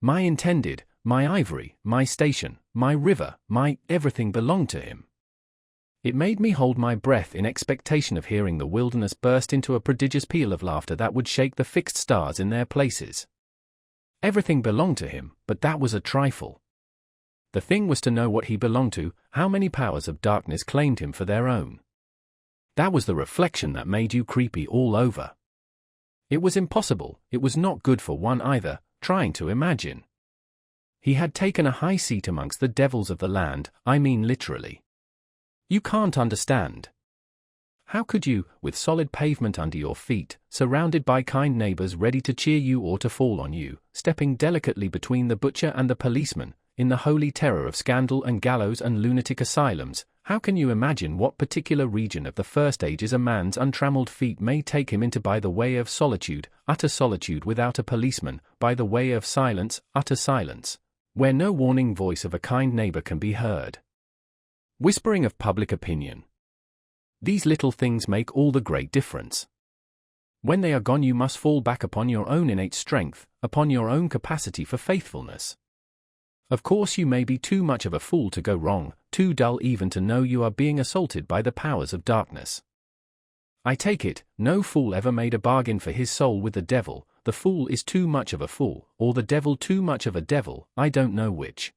My intended, my ivory, my station, my river, my everything belonged to him. It made me hold my breath in expectation of hearing the wilderness burst into a prodigious peal of laughter that would shake the fixed stars in their places. Everything belonged to him, but that was a trifle. The thing was to know what he belonged to, how many powers of darkness claimed him for their own. That was the reflection that made you creepy all over. It was impossible, it was not good for one either, trying to imagine. He had taken a high seat amongst the devils of the land, I mean literally. You can't understand. How could you, with solid pavement under your feet, surrounded by kind neighbors ready to cheer you or to fall on you, stepping delicately between the butcher and the policeman, in the holy terror of scandal and gallows and lunatic asylums, how can you imagine what particular region of the first ages a man's untrammeled feet may take him into by the way of solitude, utter solitude without a policeman, by the way of silence, utter silence, where no warning voice of a kind neighbor can be heard? Whispering of public opinion. These little things make all the great difference. When they are gone you must fall back upon your own innate strength, upon your own capacity for faithfulness. Of course you may be too much of a fool to go wrong, too dull even to know you are being assaulted by the powers of darkness. I take it, no fool ever made a bargain for his soul with the devil, the fool is too much of a fool, or the devil too much of a devil, I don't know which.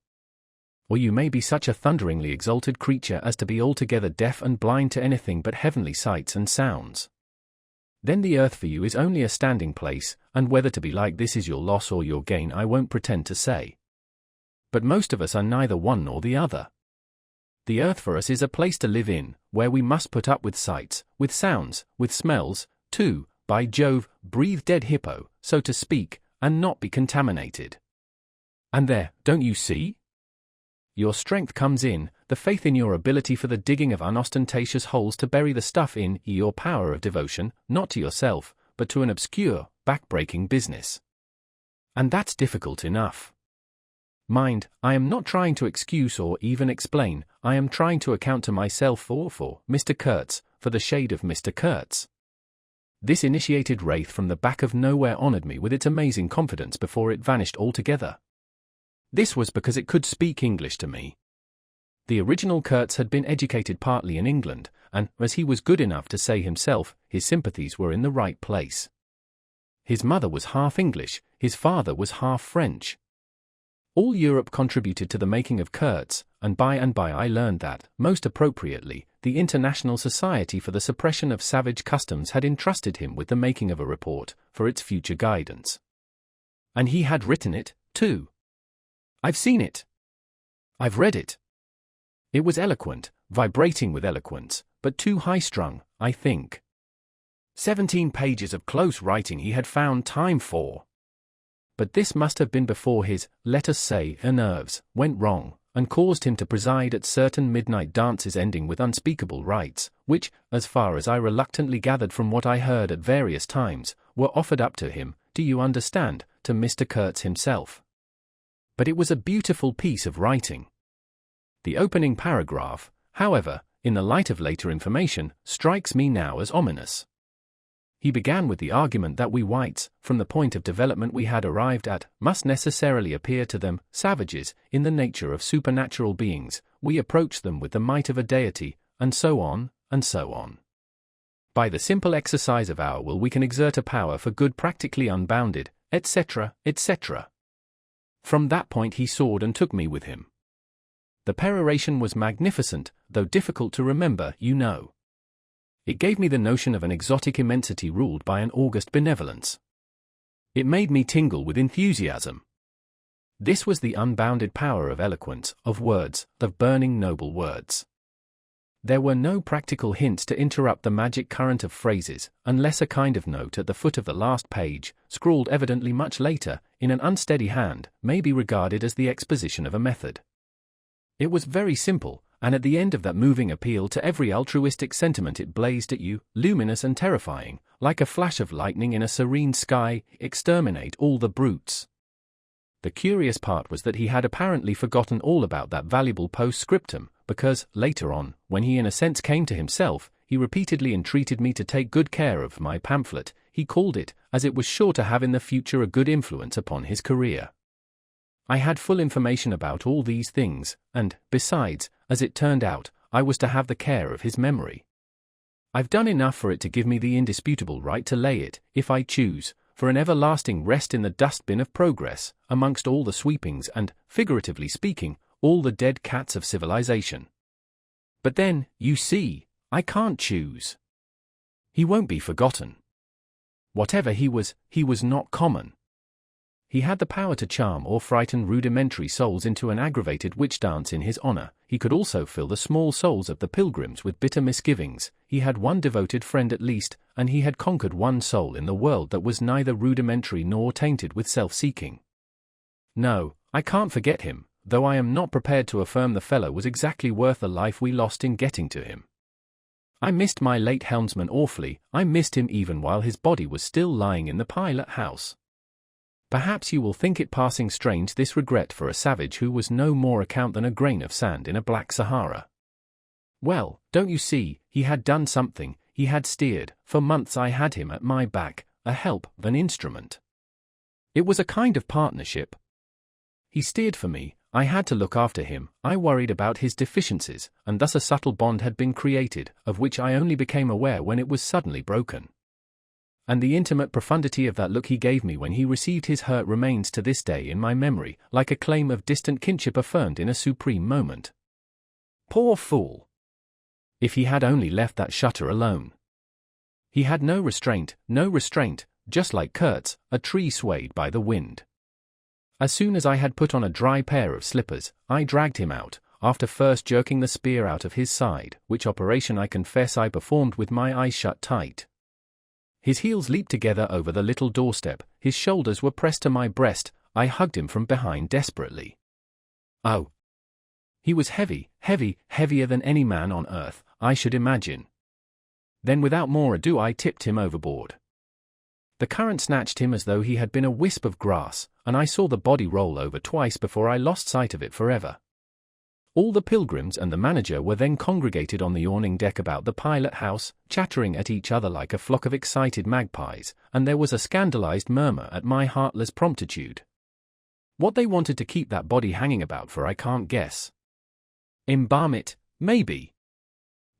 Or you may be such a thunderingly exalted creature as to be altogether deaf and blind to anything but heavenly sights and sounds. Then the earth for you is only a standing place, and whether to be like this is your loss or your gain I won't pretend to say. But most of us are neither one nor the other. The earth for us is a place to live in, where we must put up with sights, with sounds, with smells, too, by Jove, breathe dead hippo, so to speak, and not be contaminated. And there, don't you see? Your strength comes in, the faith in your ability for the digging of unostentatious holes to bury the stuff in, your power of devotion, not to yourself, but to an obscure, back-breaking business. And that's difficult enough. Mind, I am not trying to excuse or even explain, I am trying to account to myself or for Mr. Kurtz, for the shade of Mr. Kurtz. This initiated wraith from the back of nowhere honored me with its amazing confidence before it vanished altogether. This was because it could speak English to me. The original Kurtz had been educated partly in England, and, as he was good enough to say himself, his sympathies were in the right place. His mother was half English, his father was half French. All Europe contributed to the making of Kurtz, and by I learned that, most appropriately, the International Society for the Suppression of Savage Customs had entrusted him with the making of a report, for its future guidance. And he had written it, too. I've seen it. I've read it. It was eloquent, vibrating with eloquence, but too high-strung, I think. 17 pages of close writing he had found time for. But this must have been before his, let us say, nerves went wrong, and caused him to preside at certain midnight dances ending with unspeakable rites, which, as far as I reluctantly gathered from what I heard at various times, were offered up to him, do you understand, to Mr. Kurtz himself. But it was a beautiful piece of writing. The opening paragraph, however, in the light of later information, strikes me now as ominous. He began with the argument that we whites, from the point of development we had arrived at, must necessarily appear to them, savages, in the nature of supernatural beings, we approach them with the might of a deity, and so on, and so on. By the simple exercise of our will we can exert a power for good practically unbounded, etc., etc. From that point he soared and took me with him. The peroration was magnificent, though difficult to remember, you know. It gave me the notion of an exotic immensity ruled by an august benevolence. It made me tingle with enthusiasm. This was the unbounded power of eloquence, of words, of burning noble words. There were no practical hints to interrupt the magic current of phrases, unless a kind of note at the foot of the last page, scrawled evidently much later, in an unsteady hand, may be regarded as the exposition of a method. It was very simple, and at the end of that moving appeal to every altruistic sentiment it blazed at you, luminous and terrifying, like a flash of lightning in a serene sky, exterminate all the brutes. The curious part was that he had apparently forgotten all about that valuable postscriptum, because, later on, when he in a sense came to himself, he repeatedly entreated me to take good care of my pamphlet, he called it, as it was sure to have in the future a good influence upon his career. I had full information about all these things, and, besides, as it turned out, I was to have the care of his memory. I've done enough for it to give me the indisputable right to lay it, if I choose, for an everlasting rest in the dustbin of progress, amongst all the sweepings and, figuratively speaking, all the dead cats of civilization. But then, you see, I can't choose. He won't be forgotten. Whatever he was not common. He had the power to charm or frighten rudimentary souls into an aggravated witch dance in his honor. He could also fill the small souls of the pilgrims with bitter misgivings. He had one devoted friend at least, and he had conquered one soul in the world that was neither rudimentary nor tainted with self-seeking. No, I can't forget him, though I am not prepared to affirm the fellow was exactly worth the life we lost in getting to him. I missed my late helmsman awfully. I missed him even while his body was still lying in the pilot house. Perhaps you will think it passing strange, this regret for a savage who was no more account than a grain of sand in a black Sahara. Well, don't you see, he had done something, he had steered, for months I had him at my back, a help, an instrument. It was a kind of partnership. He steered for me, I had to look after him, I worried about his deficiencies, and thus a subtle bond had been created, of which I only became aware when it was suddenly broken. And the intimate profundity of that look he gave me when he received his hurt remains to this day in my memory, like a claim of distant kinship affirmed in a supreme moment. Poor fool! If he had only left that shutter alone. He had no restraint, just like Kurtz, a tree swayed by the wind. As soon as I had put on a dry pair of slippers, I dragged him out, after first jerking the spear out of his side, which operation I confess I performed with my eyes shut tight. His heels leaped together over the little doorstep, his shoulders were pressed to my breast, I hugged him from behind desperately. Oh! He was heavier than any man on earth, I should imagine. Then without more ado I tipped him overboard. The current snatched him as though he had been a wisp of grass, and I saw the body roll over twice before I lost sight of it forever. All the pilgrims and the manager were then congregated on the awning deck about the pilot house, chattering at each other like a flock of excited magpies, and there was a scandalized murmur at my heartless promptitude. What they wanted to keep that body hanging about for I can't guess. Embalm it, maybe.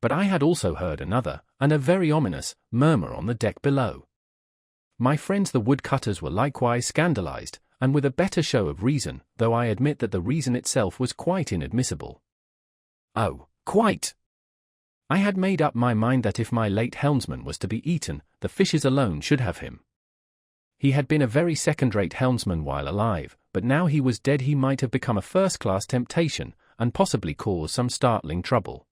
But I had also heard another, and a very ominous, murmur on the deck below. My friends the woodcutters were likewise scandalized, and with a better show of reason, though I admit that the reason itself was quite inadmissible. Oh, quite! I had made up my mind that if my late helmsman was to be eaten, the fishes alone should have him. He had been a very second-rate helmsman while alive, but now he was dead he might have become a first-class temptation, and possibly cause some startling trouble.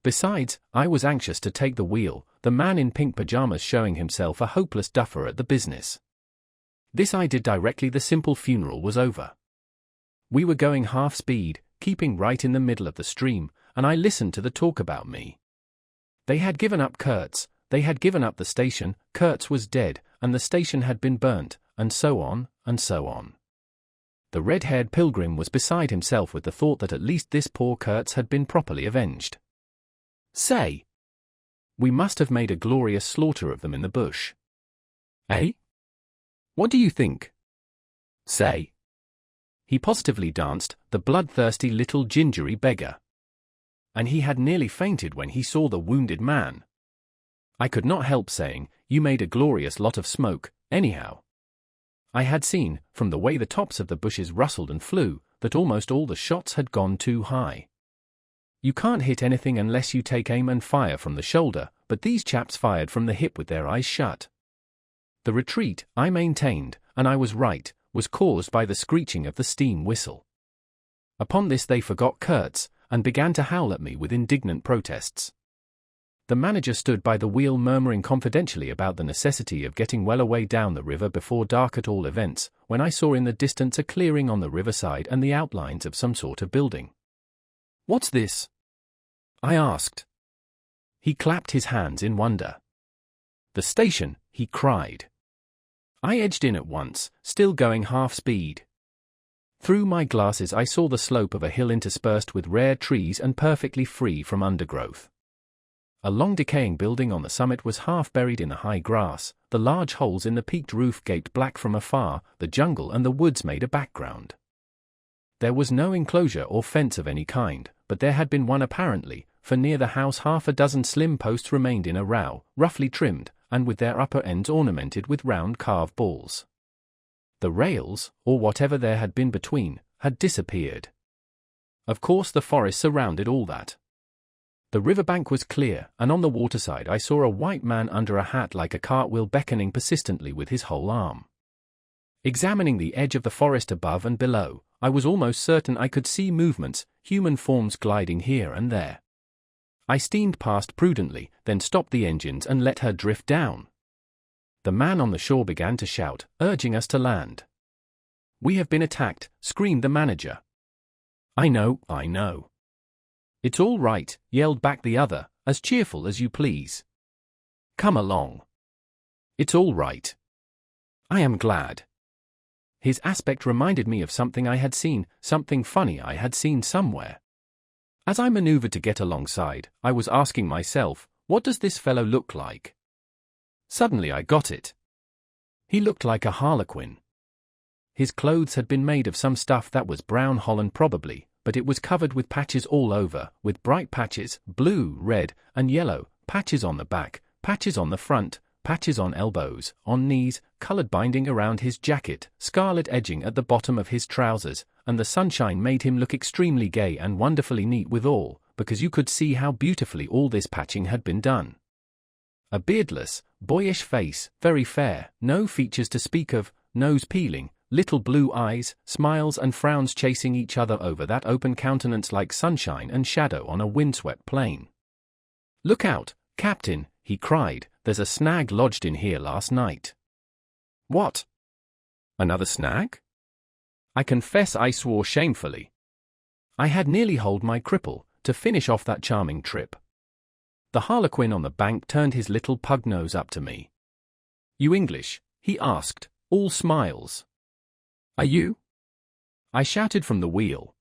Besides, I was anxious to take the wheel, the man in pink pajamas showing himself a hopeless duffer at the business. This I did directly the simple funeral was over. We were going half speed, keeping right in the middle of the stream, and I listened to the talk about me. They had given up Kurtz, they had given up the station, Kurtz was dead, and the station had been burnt, and so on, and so on. The red-haired pilgrim was beside himself with the thought that at least this poor Kurtz had been properly avenged. Say! We must have made a glorious slaughter of them in the bush. Eh? What do you think? Say! He positively danced, the bloodthirsty little gingery beggar. And he had nearly fainted when he saw the wounded man. I could not help saying, you made a glorious lot of smoke, anyhow. I had seen, from the way the tops of the bushes rustled and flew, that almost all the shots had gone too high. You can't hit anything unless you take aim and fire from the shoulder, but these chaps fired from the hip with their eyes shut. The retreat, I maintained, and I was right, was caused by the screeching of the steam whistle. Upon this they forgot Kurtz, and began to howl at me with indignant protests. The manager stood by the wheel murmuring confidentially about the necessity of getting well away down the river before dark at all events, when I saw in the distance a clearing on the riverside and the outlines of some sort of building. "What's this?" I asked. He clapped his hands in wonder. "The station," he cried. I edged in at once, still going half speed. Through my glasses I saw the slope of a hill interspersed with rare trees and perfectly free from undergrowth. A long decaying building on the summit was half buried in the high grass, the large holes in the peaked roof gaped black from afar, the jungle and the woods made a background. There was no enclosure or fence of any kind, but there had been one apparently, for near the house half a dozen slim posts remained in a row, roughly trimmed, and with their upper ends ornamented with round carved balls. The rails, or whatever there had been between, had disappeared. Of course the forest surrounded all that. The riverbank was clear, and on the waterside I saw a white man under a hat like a cartwheel beckoning persistently with his whole arm. Examining the edge of the forest above and below, I was almost certain I could see movements, human forms gliding here and there. I steamed past prudently, then stopped the engines and let her drift down. The man on the shore began to shout, urging us to land. "We have been attacked," screamed the manager. I know. "It's all right," yelled back the other, as cheerful as you please. "Come along. It's all right. I am glad." His aspect reminded me of something I had seen, something funny I had seen somewhere. As I maneuvered to get alongside, I was asking myself, what does this fellow look like? Suddenly I got it. He looked like a harlequin. His clothes had been made of some stuff that was brown holland probably, but it was covered with patches all over, with bright patches, blue, red, and yellow, patches on the back, patches on the front, patches on elbows, on knees, colored binding around his jacket, scarlet edging at the bottom of his trousers, and the sunshine made him look extremely gay and wonderfully neat withal, because you could see how beautifully all this patching had been done. A beardless, boyish face, very fair, no features to speak of, nose peeling, little blue eyes, smiles and frowns chasing each other over that open countenance like sunshine and shadow on a windswept plain. "Look out, Captain," he cried, "there's a snag lodged in here last night." "What? Another snag?" I confess I swore shamefully. I had nearly holed my cripple, to finish off that charming trip. The harlequin on the bank turned his little pug nose up to me. "You English?" he asked, all smiles. "Are you?" I shouted from the wheel.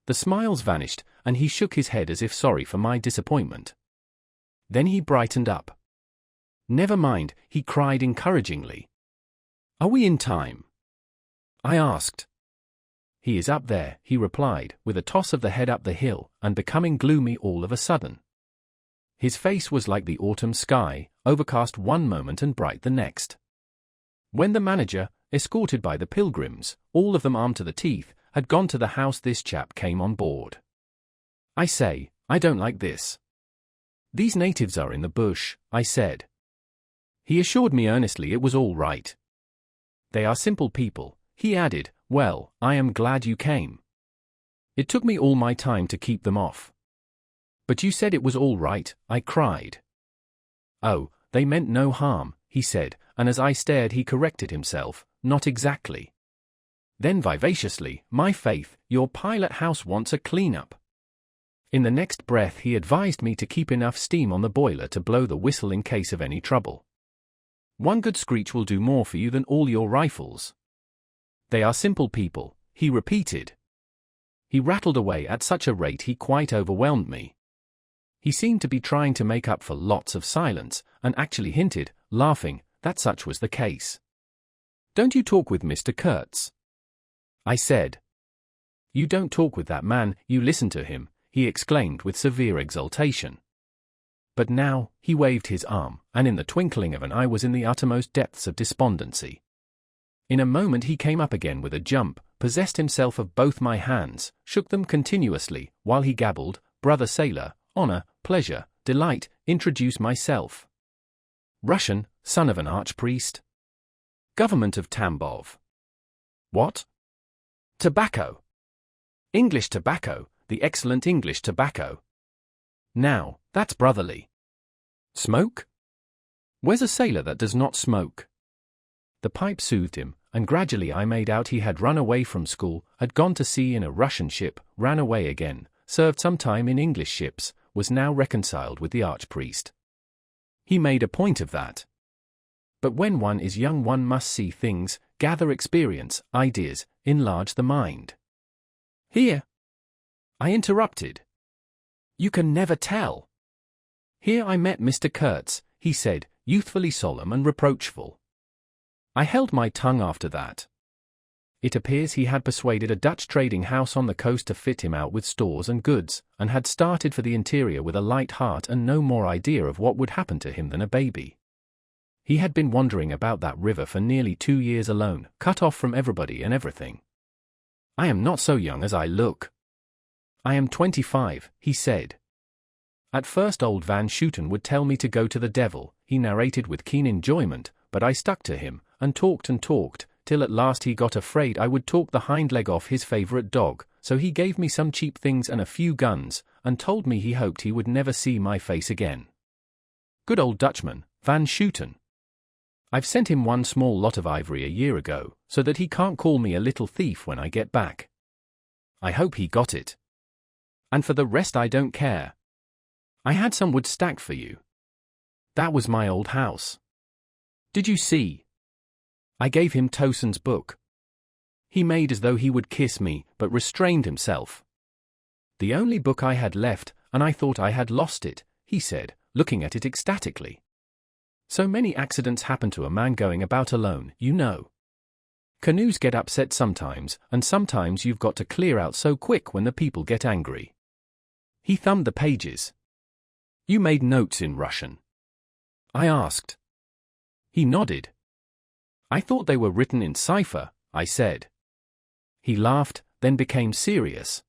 The smiles vanished, and he shook his head as if sorry for my disappointment. Then he brightened up. "Never mind," he cried encouragingly. "Are we in time?" I asked. "He is up there," he replied, with a toss of the head up the hill, and becoming gloomy all of a sudden. His face was like the autumn sky, overcast one moment and bright the next. When the manager, escorted by the pilgrims, all of them armed to the teeth, had gone to the house, this chap came on board. "I say, I don't like this. These natives are in the bush," I said. He assured me earnestly it was all right. "They are simple people," he added. "Well, I am glad you came. It took me all my time to keep them off." "But you said it was all right," I cried. "Oh, they meant no harm," he said, and as I stared he corrected himself, "Not exactly." Then vivaciously, "My faith, your pilot house wants a clean-up." In the next breath he advised me to keep enough steam on the boiler to blow the whistle in case of any trouble. "One good screech will do more for you than all your rifles." "They are simple people," he repeated. He rattled away at such a rate he quite overwhelmed me. He seemed to be trying to make up for lots of silence, and actually hinted, laughing, that such was the case. "Don't you talk with Mr. Kurtz?" I said. "You don't talk with that man, you listen to him," he exclaimed with severe exultation. But now, he waved his arm, and in the twinkling of an eye was in the uttermost depths of despondency. In a moment he came up again with a jump, possessed himself of both my hands, shook them continuously, while he gabbled, "Brother sailor, honor, pleasure, delight, introduce myself. Russian, son of an archpriest. Government of Tambov. What? Tobacco. English tobacco, the excellent English tobacco. Now, that's brotherly. Smoke? Where's a sailor that does not smoke?" The pipe soothed him, and gradually I made out he had run away from school, had gone to sea in a Russian ship, ran away again, served some time in English ships, was now reconciled with the archpriest. He made a point of that. But when one is young one must see things, gather experience, ideas, enlarge the mind. "Here," I interrupted. "You can never tell." "Here I met Mr. Kurtz," he said, youthfully solemn and reproachful. I held my tongue after that. It appears he had persuaded a Dutch trading house on the coast to fit him out with stores and goods, and had started for the interior with a light heart and no more idea of what would happen to him than a baby. He had been wandering about that river for nearly 2 years alone, cut off from everybody and everything. "I am not so young as I look. I am 25, he said. At first old Van Schooten would tell me to go to the devil, he narrated with keen enjoyment, but I stuck to him, and talked, till at last he got afraid I would talk the hind leg off his favorite dog, so he gave me some cheap things and a few guns, and told me he hoped he would never see my face again. Good old Dutchman, Van Schooten. I've sent him one small lot of ivory a year ago, so that he can't call me a little thief when I get back. I hope he got it. And for the rest I don't care. I had some wood stacked for you. That was my old house. Did you see? I gave him Towson's book. He made as though he would kiss me, but restrained himself. The only book I had left, and I thought I had lost it, he said, looking at it ecstatically. So many accidents happen to a man going about alone, you know. Canoes get upset sometimes, and sometimes you've got to clear out so quick when the people get angry. He thumbed the pages. You made notes in Russian? I asked. He nodded. I thought they were written in cipher, I said. He laughed, then became serious.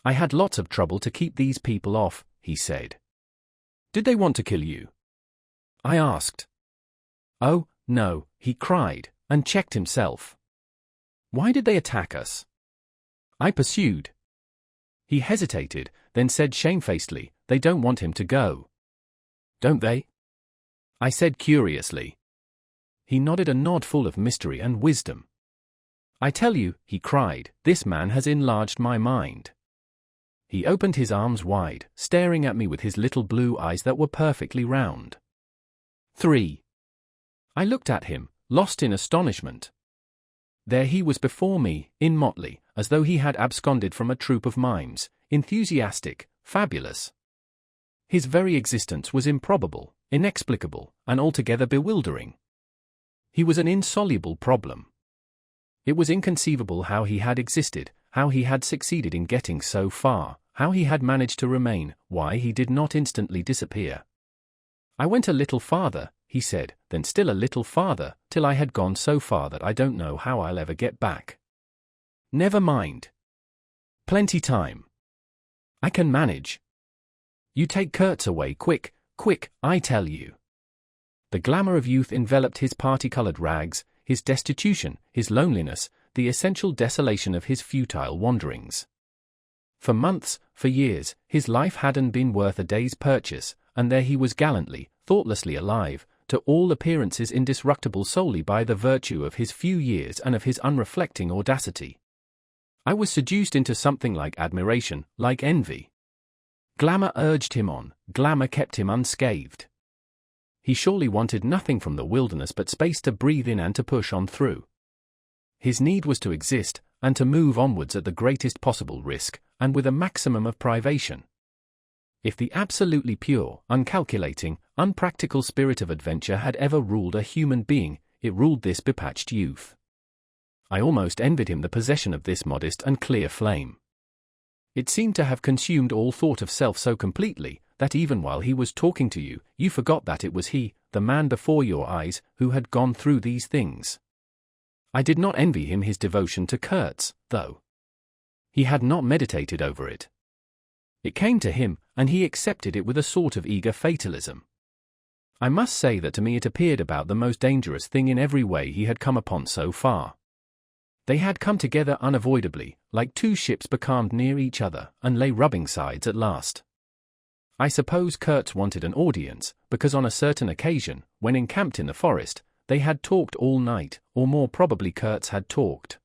I had lots of trouble to keep these people off, he said. Did they want to kill you? I asked. Oh, no, he cried, and checked himself. Why did they attack us? I pursued. He hesitated, then said shamefacedly, they don't want him to go. Don't they? I said curiously. He nodded a nod full of mystery and wisdom. I tell you, he cried, this man has enlarged my mind. He opened his arms wide, staring at me with his little blue eyes that were perfectly round. 3. I looked at him, lost in astonishment. There he was before me, in motley, as though he had absconded from a troupe of mimes, enthusiastic, fabulous. His very existence was improbable, inexplicable, and altogether bewildering. He was an insoluble problem. It was inconceivable how he had existed, how he had succeeded in getting so far, how he had managed to remain, why he did not instantly disappear. I went a little farther, he said, then still a little farther, till I had gone so far that I don't know how I'll ever get back. Never mind. Plenty time. I can manage. You take Kurtz away quick, quick, I tell you. The glamour of youth enveloped his party-colored rags, his destitution, his loneliness, the essential desolation of his futile wanderings. For months, for years, his life hadn't been worth a day's purchase, and there he was gallantly, thoughtlessly alive, to all appearances indestructible solely by the virtue of his few years and of his unreflecting audacity. I was seduced into something like admiration, like envy. Glamour urged him on, glamour kept him unscathed. He surely wanted nothing from the wilderness but space to breathe in and to push on through. His need was to exist, and to move onwards at the greatest possible risk, and with a maximum of privation. If the absolutely pure, uncalculating, unpractical spirit of adventure had ever ruled a human being, it ruled this bepatched youth. I almost envied him the possession of this modest and clear flame. It seemed to have consumed all thought of self so completely, that even while he was talking to you, you forgot that it was he, the man before your eyes, who had gone through these things. I did not envy him his devotion to Kurtz, though. He had not meditated over it. It came to him, and he accepted it with a sort of eager fatalism. I must say that to me it appeared about the most dangerous thing in every way he had come upon so far. They had come together unavoidably, like two ships becalmed near each other, and lay rubbing sides at last. I suppose Kurtz wanted an audience, because on a certain occasion, when encamped in the forest, they had talked all night, or more probably Kurtz had talked.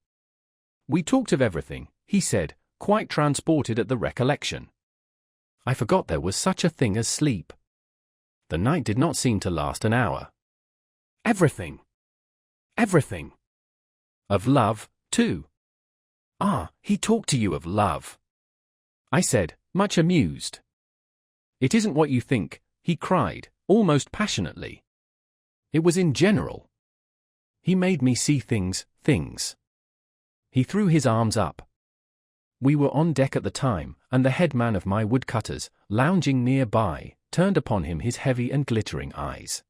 We talked of everything, he said, quite transported at the recollection. I forgot there was such a thing as sleep. The night did not seem to last an hour. Everything. Everything. Of love, too. Ah, he talked to you of love. I said, much amused. It isn't what you think, he cried, almost passionately. It was in general. He made me see things. He threw his arms up. We were on deck at the time, and the head man of my woodcutters, lounging nearby, turned upon him his heavy and glittering eyes.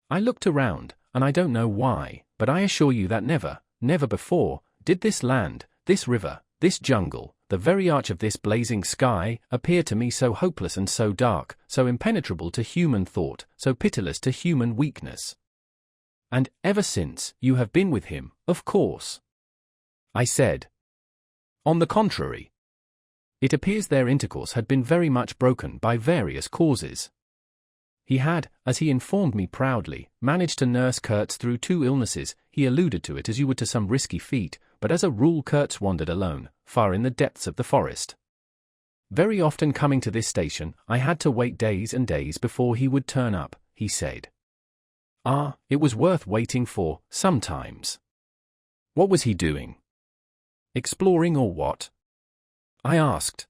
I looked around, and I don't know why, but I assure you that never before, did this land, this river, this jungle, the very arch of this blazing sky, appear to me so hopeless and so dark, so impenetrable to human thought, so pitiless to human weakness. And, ever since, you have been with him, of course. I said. On the contrary. It appears their intercourse had been very much broken by various causes. He had, as he informed me proudly, managed to nurse Kurtz through 2 illnesses. He alluded to it as you would to some risky feat, but as a rule Kurtz wandered alone, far in the depths of the forest. Very often coming to this station, I had to wait days and days before he would turn up, he said. Ah, it was worth waiting for, sometimes. What was he doing? Exploring or what? I asked.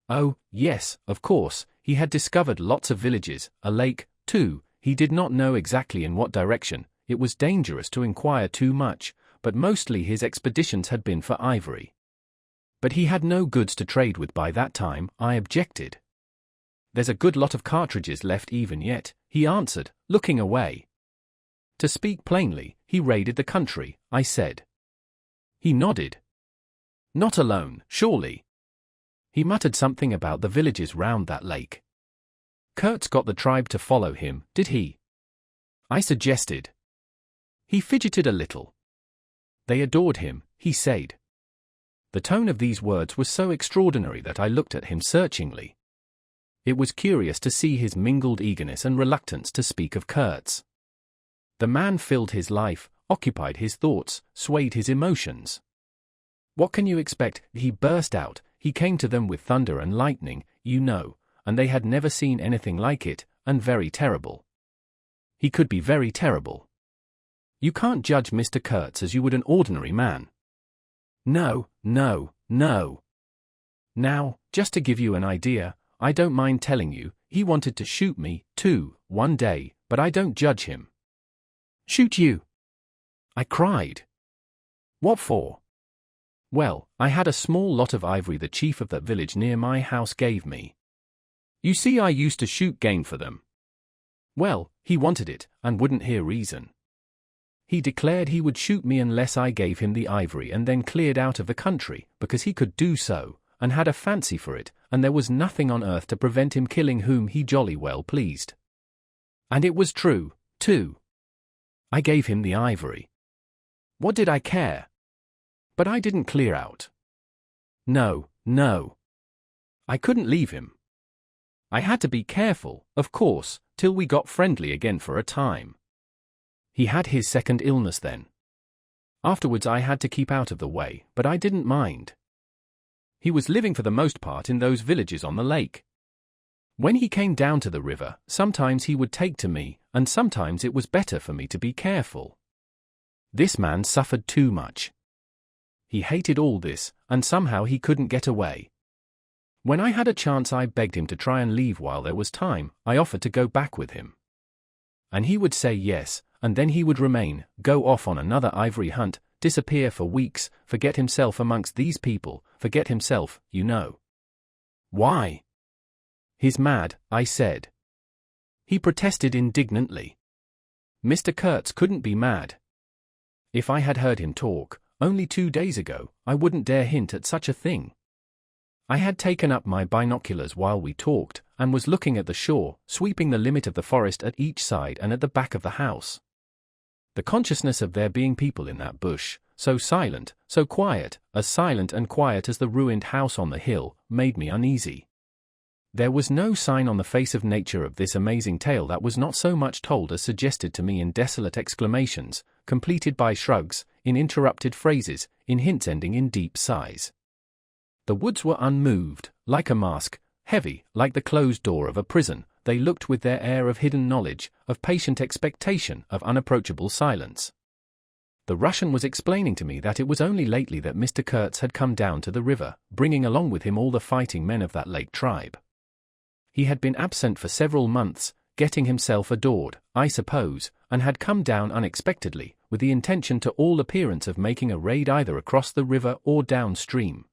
Oh, yes, of course, he had discovered lots of villages, a lake, too. He did not know exactly in what direction. It was dangerous to inquire too much, but mostly his expeditions had been for ivory. But he had no goods to trade with by that time, I objected. There's a good lot of cartridges left even yet, he answered, looking away. To speak plainly, he raided the country, I said. He nodded. Not alone, surely. He muttered something about the villages round that lake. Kurtz got the tribe to follow him, did he? I suggested. He fidgeted a little. They adored him, he said. The tone of these words was so extraordinary that I looked at him searchingly. It was curious to see his mingled eagerness and reluctance to speak of Kurtz. The man filled his life, occupied his thoughts, swayed his emotions. What can you expect? He burst out. He came to them with thunder and lightning, you know, and they had never seen anything like it, and very terrible. He could be very terrible. You can't judge Mr. Kurtz as you would an ordinary man. No, no, no. Now, just to give you an idea, I don't mind telling you, he wanted to shoot me, too, one day, but I don't judge him. Shoot you? I cried. What for? Well, I had a small lot of ivory the chief of that village near my house gave me. You see, I used to shoot game for them. Well, he wanted it, and wouldn't hear reason. He declared he would shoot me unless I gave him the ivory and then cleared out of the country, because he could do so, and had a fancy for it, and there was nothing on earth to prevent him killing whom he jolly well pleased. And it was true, too. I gave him the ivory. What did I care? But I didn't clear out. No, no. I couldn't leave him. I had to be careful, of course, till we got friendly again for a time. He had his second illness then. Afterwards I had to keep out of the way, but I didn't mind. He was living for the most part in those villages on the lake. When he came down to the river, sometimes he would take to me, and sometimes it was better for me to be careful. This man suffered too much. He hated all this, and somehow he couldn't get away. When I had a chance I begged him to try and leave while there was time. I offered to go back with him. And he would say yes, and then he would remain, go off on another ivory hunt, disappear for weeks, forget himself amongst these people, forget himself, you know. Why? He's mad, I said. He protested indignantly. Mr. Kurtz couldn't be mad. If I had heard him talk, only 2 days ago, I wouldn't dare hint at such a thing. I had taken up my binoculars while we talked, and was looking at the shore, sweeping the limit of the forest at each side and at the back of the house. The consciousness of there being people in that bush, so silent as silent and quiet as the ruined house on the hill, made me uneasy. There was no sign on the face of nature of this amazing tale that was not so much told as suggested to me in desolate exclamations, completed by shrugs, in interrupted phrases, in hints ending in deep sighs. The woods were unmoved, like a mask, heavy, like the closed door of a prison. They looked with their air of hidden knowledge, of patient expectation, of unapproachable silence. The Russian was explaining to me that it was only lately that Mr. Kurtz had come down to the river, bringing along with him all the fighting men of that lake tribe. He had been absent for several months, getting himself adored, I suppose, and had come down unexpectedly, with the intention to all appearance of making a raid either across the river or downstream.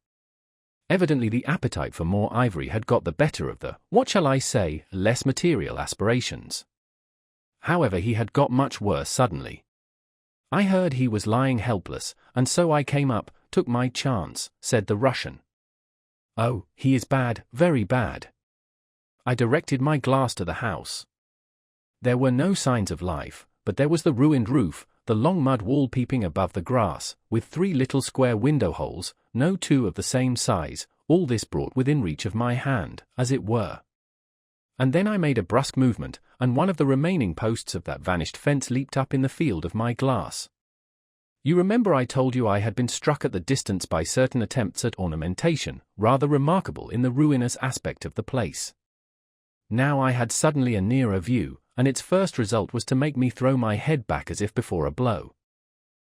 Evidently the appetite for more ivory had got the better of the, what shall I say, less material aspirations. However, he had got much worse suddenly. I heard he was lying helpless, and so I came up, took my chance, said the Russian. Oh, he is bad, very bad. I directed my glass to the house. There were no signs of life, but there was the ruined roof, the long mud wall peeping above the grass, with 3 little square window holes, no 2 of the same size, all this brought within reach of my hand, as it were. And then I made a brusque movement, and one of the remaining posts of that vanished fence leaped up in the field of my glass. You remember I told you I had been struck at the distance by certain attempts at ornamentation, rather remarkable in the ruinous aspect of the place. Now I had suddenly a nearer view, and its first result was to make me throw my head back as if before a blow.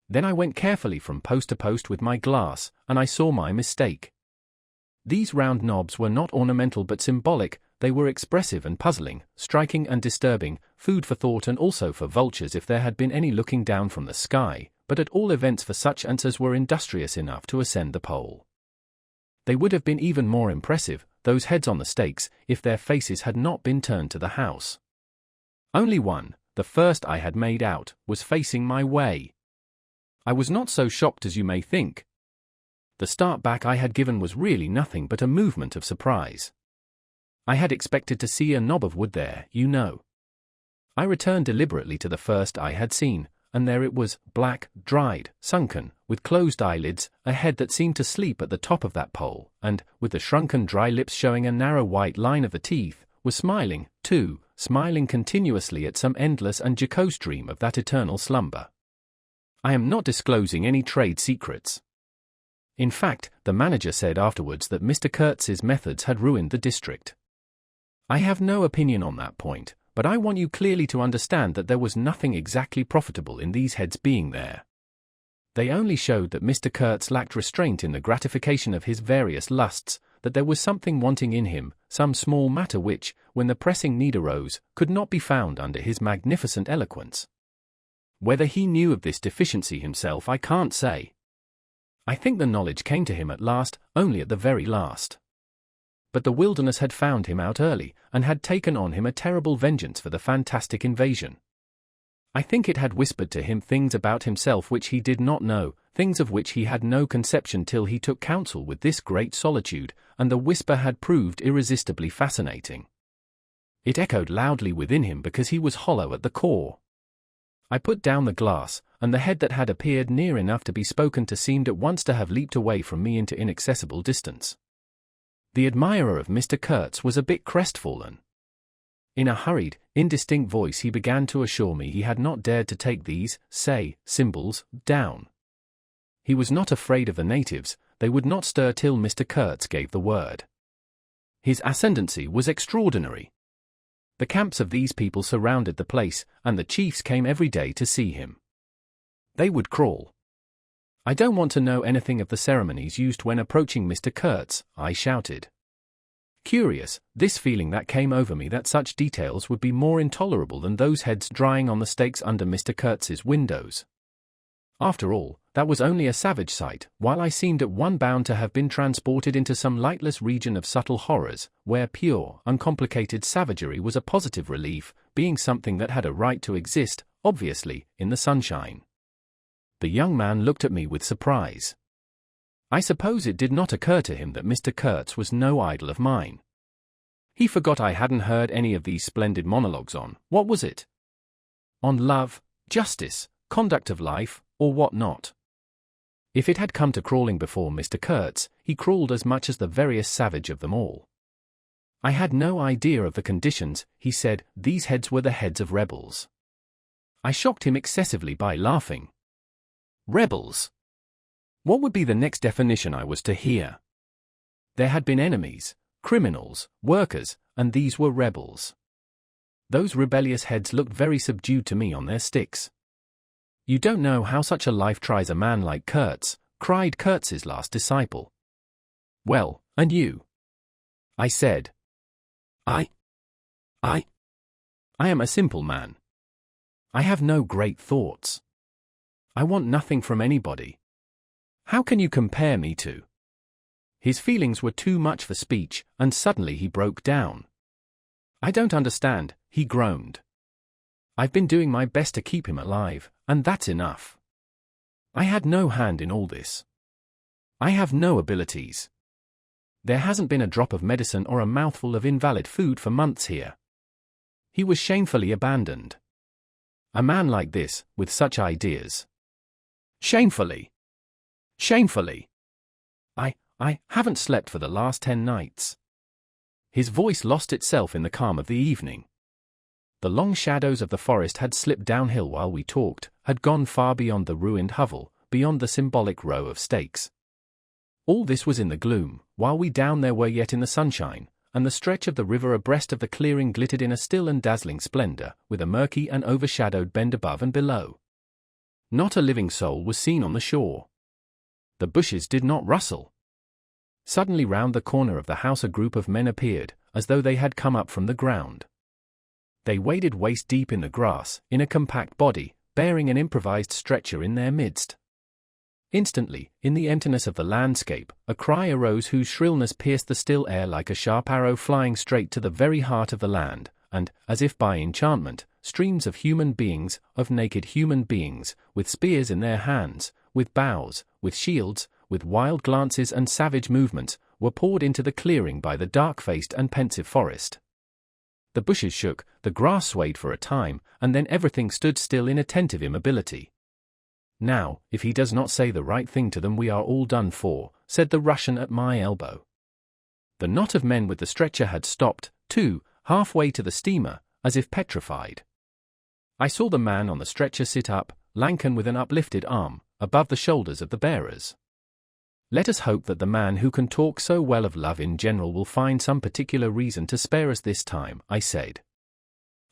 Then I went carefully from post to post with my glass, and I saw my mistake. These round knobs were not ornamental but symbolic. They were expressive and puzzling, striking and disturbing, food for thought and also for vultures if there had been any looking down from the sky, but at all events for such as were industrious enough to ascend the pole. They would have been even more impressive, those heads on the stakes, if their faces had not been turned to the house. Only one, the first I had made out, was facing my way. I was not so shocked as you may think. The start back I had given was really nothing but a movement of surprise. I had expected to see a knob of wood there, you know. I returned deliberately to the first I had seen, and there it was, black, dried, sunken, with closed eyelids, a head that seemed to sleep at the top of that pole, and, with the shrunken dry lips showing a narrow white line of the teeth, was smiling, too, smiling continuously at some endless and jocose dream of that eternal slumber. I am not disclosing any trade secrets. In fact, the manager said afterwards that Mr. Kurtz's methods had ruined the district. I have no opinion on that point, but I want you clearly to understand that there was nothing exactly profitable in these heads being there. They only showed that Mr. Kurtz lacked restraint in the gratification of his various lusts, that there was something wanting in him, some small matter which, when the pressing need arose, could not be found under his magnificent eloquence. Whether he knew of this deficiency himself I can't say. I think the knowledge came to him at last, only at the very last. But the wilderness had found him out early, and had taken on him a terrible vengeance for the fantastic invasion. I think it had whispered to him things about himself which he did not know, things of which he had no conception till he took counsel with this great solitude, and the whisper had proved irresistibly fascinating. It echoed loudly within him because he was hollow at the core. I put down the glass, and the head that had appeared near enough to be spoken to seemed at once to have leaped away from me into inaccessible distance. The admirer of Mr. Kurtz was a bit crestfallen. In a hurried, indistinct voice he began to assure me he had not dared to take these, say, symbols, down. He was not afraid of the natives, they would not stir till Mr. Kurtz gave the word. His ascendancy was extraordinary. The camps of these people surrounded the place, and the chiefs came every day to see him. They would crawl. I don't want to know anything of the ceremonies used when approaching Mr. Kurtz, I shouted. Curious, this feeling that came over me that such details would be more intolerable than those heads drying on the stakes under Mr. Kurtz's windows. After all, that was only a savage sight, while I seemed at one bound to have been transported into some lightless region of subtle horrors, where pure, uncomplicated savagery was a positive relief, being something that had a right to exist, obviously, in the sunshine. The young man looked at me with surprise. I suppose it did not occur to him that Mr. Kurtz was no idol of mine. He forgot I hadn't heard any of these splendid monologues on, what was it? On love, justice, conduct of life, or what not. If it had come to crawling before Mr. Kurtz, he crawled as much as the veriest savage of them all. I had no idea of the conditions, he said, these heads were the heads of rebels. I shocked him excessively by laughing. Rebels! What would be the next definition I was to hear? There had been enemies, criminals, workers, and these were rebels. Those rebellious heads looked very subdued to me on their sticks. You don't know how such a life tries a man like Kurtz, cried Kurtz's last disciple. Well, and you? I said. I am a simple man. I have no great thoughts. I want nothing from anybody. How can you compare me to? His feelings were too much for speech, and suddenly he broke down. I don't understand, he groaned. I've been doing my best to keep him alive, and that's enough. I had no hand in all this. I have no abilities. There hasn't been a drop of medicine or a mouthful of invalid food for months here. He was shamefully abandoned. A man like this, with such ideas. Shamefully. Shamefully. I haven't slept for the last 10 nights. His voice lost itself in the calm of the evening. The long shadows of the forest had slipped downhill while we talked, had gone far beyond the ruined hovel, beyond the symbolic row of stakes. All this was in the gloom, while we down there were yet in the sunshine, and the stretch of the river abreast of the clearing glittered in a still and dazzling splendor, with a murky and overshadowed bend above and below. Not a living soul was seen on the shore. The bushes did not rustle. Suddenly round the corner of the house a group of men appeared, as though they had come up from the ground. They waded waist-deep in the grass, in a compact body, bearing an improvised stretcher in their midst. Instantly, in the emptiness of the landscape, a cry arose whose shrillness pierced the still air like a sharp arrow flying straight to the very heart of the land, and, as if by enchantment, streams of human beings, of naked human beings, with spears in their hands, with bows, with shields, with wild glances and savage movements, were poured into the clearing by the dark-faced and pensive forest. The bushes shook, the grass swayed for a time, and then everything stood still in attentive immobility. "Now, if he does not say the right thing to them, we are all done for," said the Russian at my elbow. The knot of men with the stretcher had stopped, too, halfway to the steamer, as if petrified. I saw the man on the stretcher sit up, lank and with an uplifted arm, above the shoulders of the bearers. Let us hope that the man who can talk so well of love in general will find some particular reason to spare us this time, I said.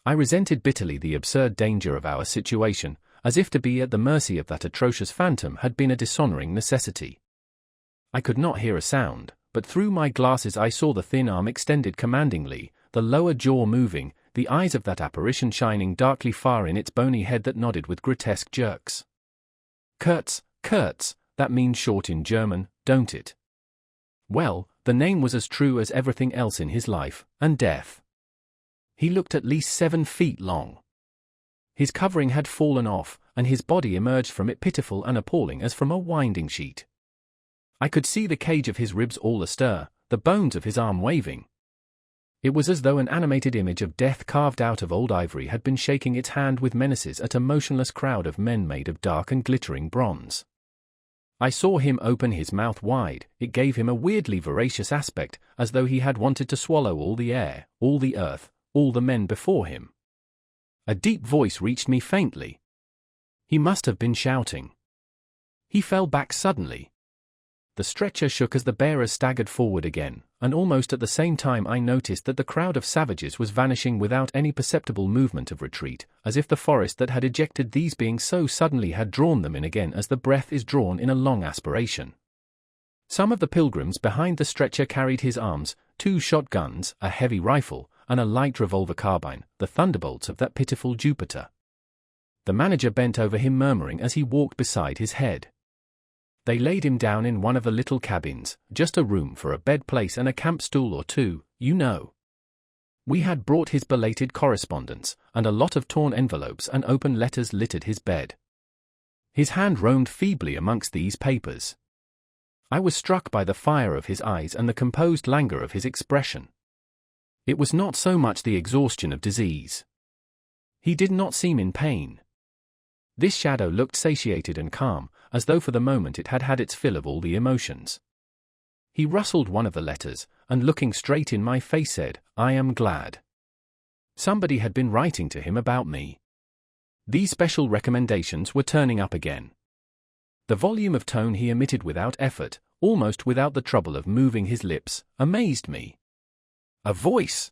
I resented bitterly the absurd danger of our situation, as if to be at the mercy of that atrocious phantom had been a dishonoring necessity. I could not hear a sound, but through my glasses I saw the thin arm extended commandingly, the lower jaw moving, the eyes of that apparition shining darkly far in its bony head that nodded with grotesque jerks. Kurtz, Kurtz, that means short in German, don't it? Well, the name was as true as everything else in his life and death. He looked at least 7 feet long. His covering had fallen off, and his body emerged from it pitiful and appalling as from a winding sheet. I could see the cage of his ribs all astir, the bones of his arm waving. It was as though an animated image of death carved out of old ivory had been shaking its hand with menaces at a motionless crowd of men made of dark and glittering bronze. I saw him open his mouth wide. It gave him a weirdly voracious aspect, as though he had wanted to swallow all the air, all the earth, all the men before him. A deep voice reached me faintly. He must have been shouting. He fell back suddenly. The stretcher shook as the bearers staggered forward again, and almost at the same time I noticed that the crowd of savages was vanishing without any perceptible movement of retreat, as if the forest that had ejected these beings so suddenly had drawn them in again as the breath is drawn in a long aspiration. Some of the pilgrims behind the stretcher carried his arms, 2 shotguns, a heavy rifle, and a light revolver carbine, the thunderbolts of that pitiful Jupiter. The manager bent over him murmuring as he walked beside his head. They laid him down in one of the little cabins, just a room for a bed place and a camp stool or two, you know. We had brought his belated correspondence, and a lot of torn envelopes and open letters littered his bed. His hand roamed feebly amongst these papers. I was struck by the fire of his eyes and the composed languor of his expression. It was not so much the exhaustion of disease. He did not seem in pain. This shadow looked satiated and calm, as though for the moment it had had its fill of all the emotions. He rustled one of the letters, and looking straight in my face said, "I am glad." Somebody had been writing to him about me. These special recommendations were turning up again. The volume of tone he emitted without effort, almost without the trouble of moving his lips, amazed me. A voice!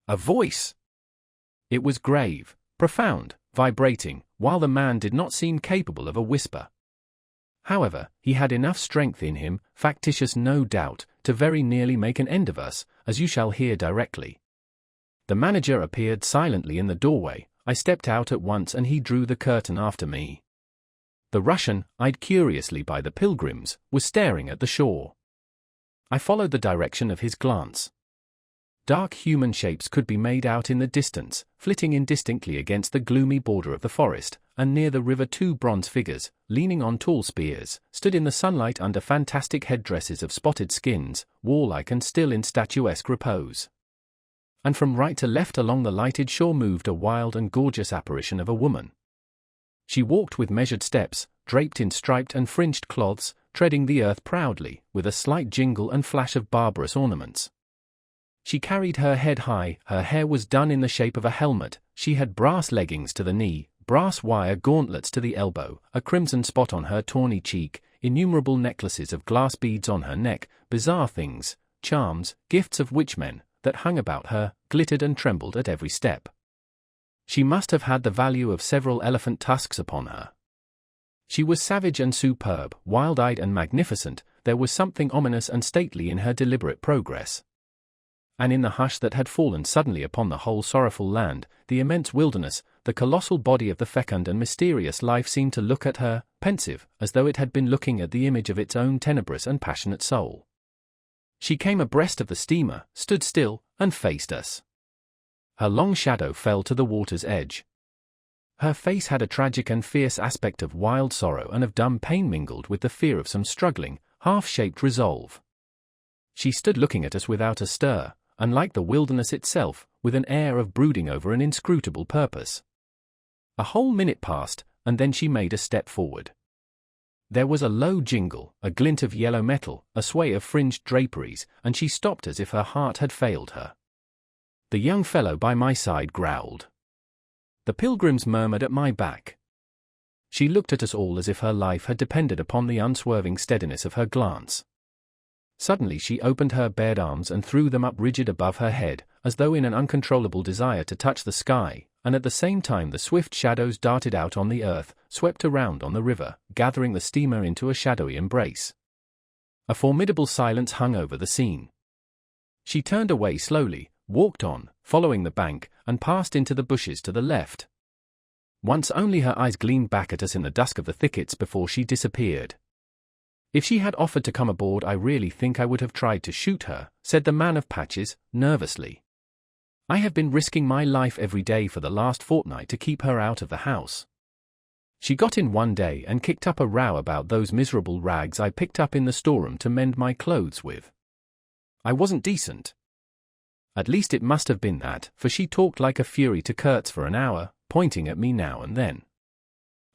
A voice! It was grave, profound, vibrating, while the man did not seem capable of a whisper. However, he had enough strength in him, factitious no doubt, to very nearly make an end of us, as you shall hear directly. The manager appeared silently in the doorway. I stepped out at once and he drew the curtain after me. The Russian, eyed curiously by the pilgrims, was staring at the shore. I followed the direction of his glance. Dark human shapes could be made out in the distance, flitting indistinctly against the gloomy border of the forest, and near the river 2 bronze figures, leaning on tall spears, stood in the sunlight under fantastic headdresses of spotted skins, warlike and still in statuesque repose. And from right to left along the lighted shore moved a wild and gorgeous apparition of a woman. She walked with measured steps, draped in striped and fringed cloths, treading the earth proudly, with a slight jingle and flash of barbarous ornaments. She carried her head high, her hair was done in the shape of a helmet, she had brass leggings to the knee, brass wire gauntlets to the elbow, a crimson spot on her tawny cheek, innumerable necklaces of glass beads on her neck, bizarre things, charms, gifts of witchmen, that hung about her, glittered and trembled at every step. She must have had the value of several elephant tusks upon her. She was savage and superb, wild-eyed and magnificent. There was something ominous and stately in her deliberate progress. And in the hush that had fallen suddenly upon the whole sorrowful land, the immense wilderness, the colossal body of the fecund and mysterious life seemed to look at her, pensive, as though it had been looking at the image of its own tenebrous and passionate soul. She came abreast of the steamer, stood still, and faced us. Her long shadow fell to the water's edge. Her face had a tragic and fierce aspect of wild sorrow and of dumb pain mingled with the fear of some struggling, half-shaped resolve. She stood looking at us without a stir, and like the wilderness itself, with an air of brooding over an inscrutable purpose. A whole minute passed, and then she made a step forward. There was a low jingle, a glint of yellow metal, a sway of fringed draperies, and she stopped as if her heart had failed her. The young fellow by my side growled. The pilgrims murmured at my back. She looked at us all as if her life had depended upon the unswerving steadiness of her glance. Suddenly she opened her bared arms and threw them up rigid above her head, as though in an uncontrollable desire to touch the sky, and at the same time the swift shadows darted out on the earth, swept around on the river, gathering the steamer into a shadowy embrace. A formidable silence hung over the scene. She turned away slowly, walked on, following the bank, and passed into the bushes to the left. Once only her eyes gleamed back at us in the dusk of the thickets before she disappeared. If she had offered to come aboard, I really think I would have tried to shoot her, said the man of patches, nervously. I have been risking my life every day for the last fortnight to keep her out of the house. She got in one day and kicked up a row about those miserable rags I picked up in the storeroom to mend my clothes with. I wasn't decent. At least it must have been that, for she talked like a fury to Kurtz for an hour, pointing at me now and then.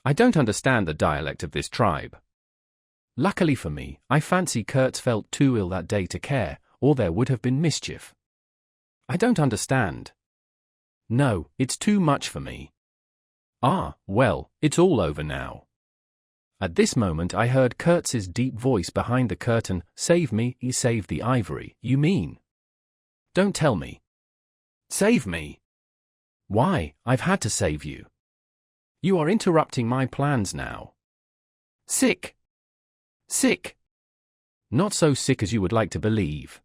I don't understand the dialect of this tribe. Luckily for me, I fancy Kurtz felt too ill that day to care, or there would have been mischief. I don't understand. No, it's too much for me. Ah, well, it's all over now. At this moment I heard Kurtz's deep voice behind the curtain, "Save me, save the ivory, you mean? Don't tell me. Save me. Why, I've had to save you. You are interrupting my plans now. Sick. Sick. Not so sick as you would like to believe.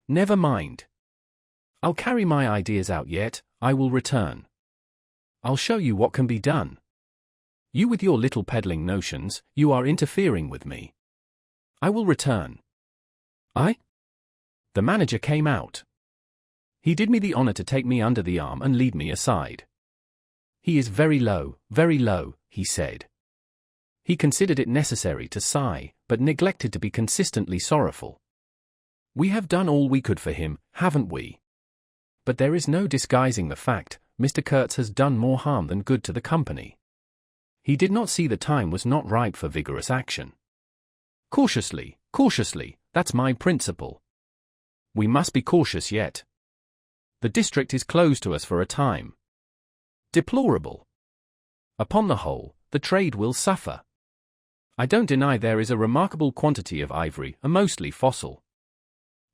Never mind. I'll carry my ideas out yet, I will return. I'll show you what can be done. You with your little peddling notions, you are interfering with me. I will return. The manager came out. He did me the honor to take me under the arm and lead me aside. He is very low, he said. He considered it necessary to sigh, but neglected to be consistently sorrowful. We have done all we could for him, haven't we? But there is no disguising the fact, Mr. Kurtz has done more harm than good to the company. He did not see the time was not ripe for vigorous action. Cautiously, that's my principle. We must be cautious yet. The district is closed to us for a time. Deplorable. Upon the whole, the trade will suffer. I don't deny there is a remarkable quantity of ivory, mostly fossil.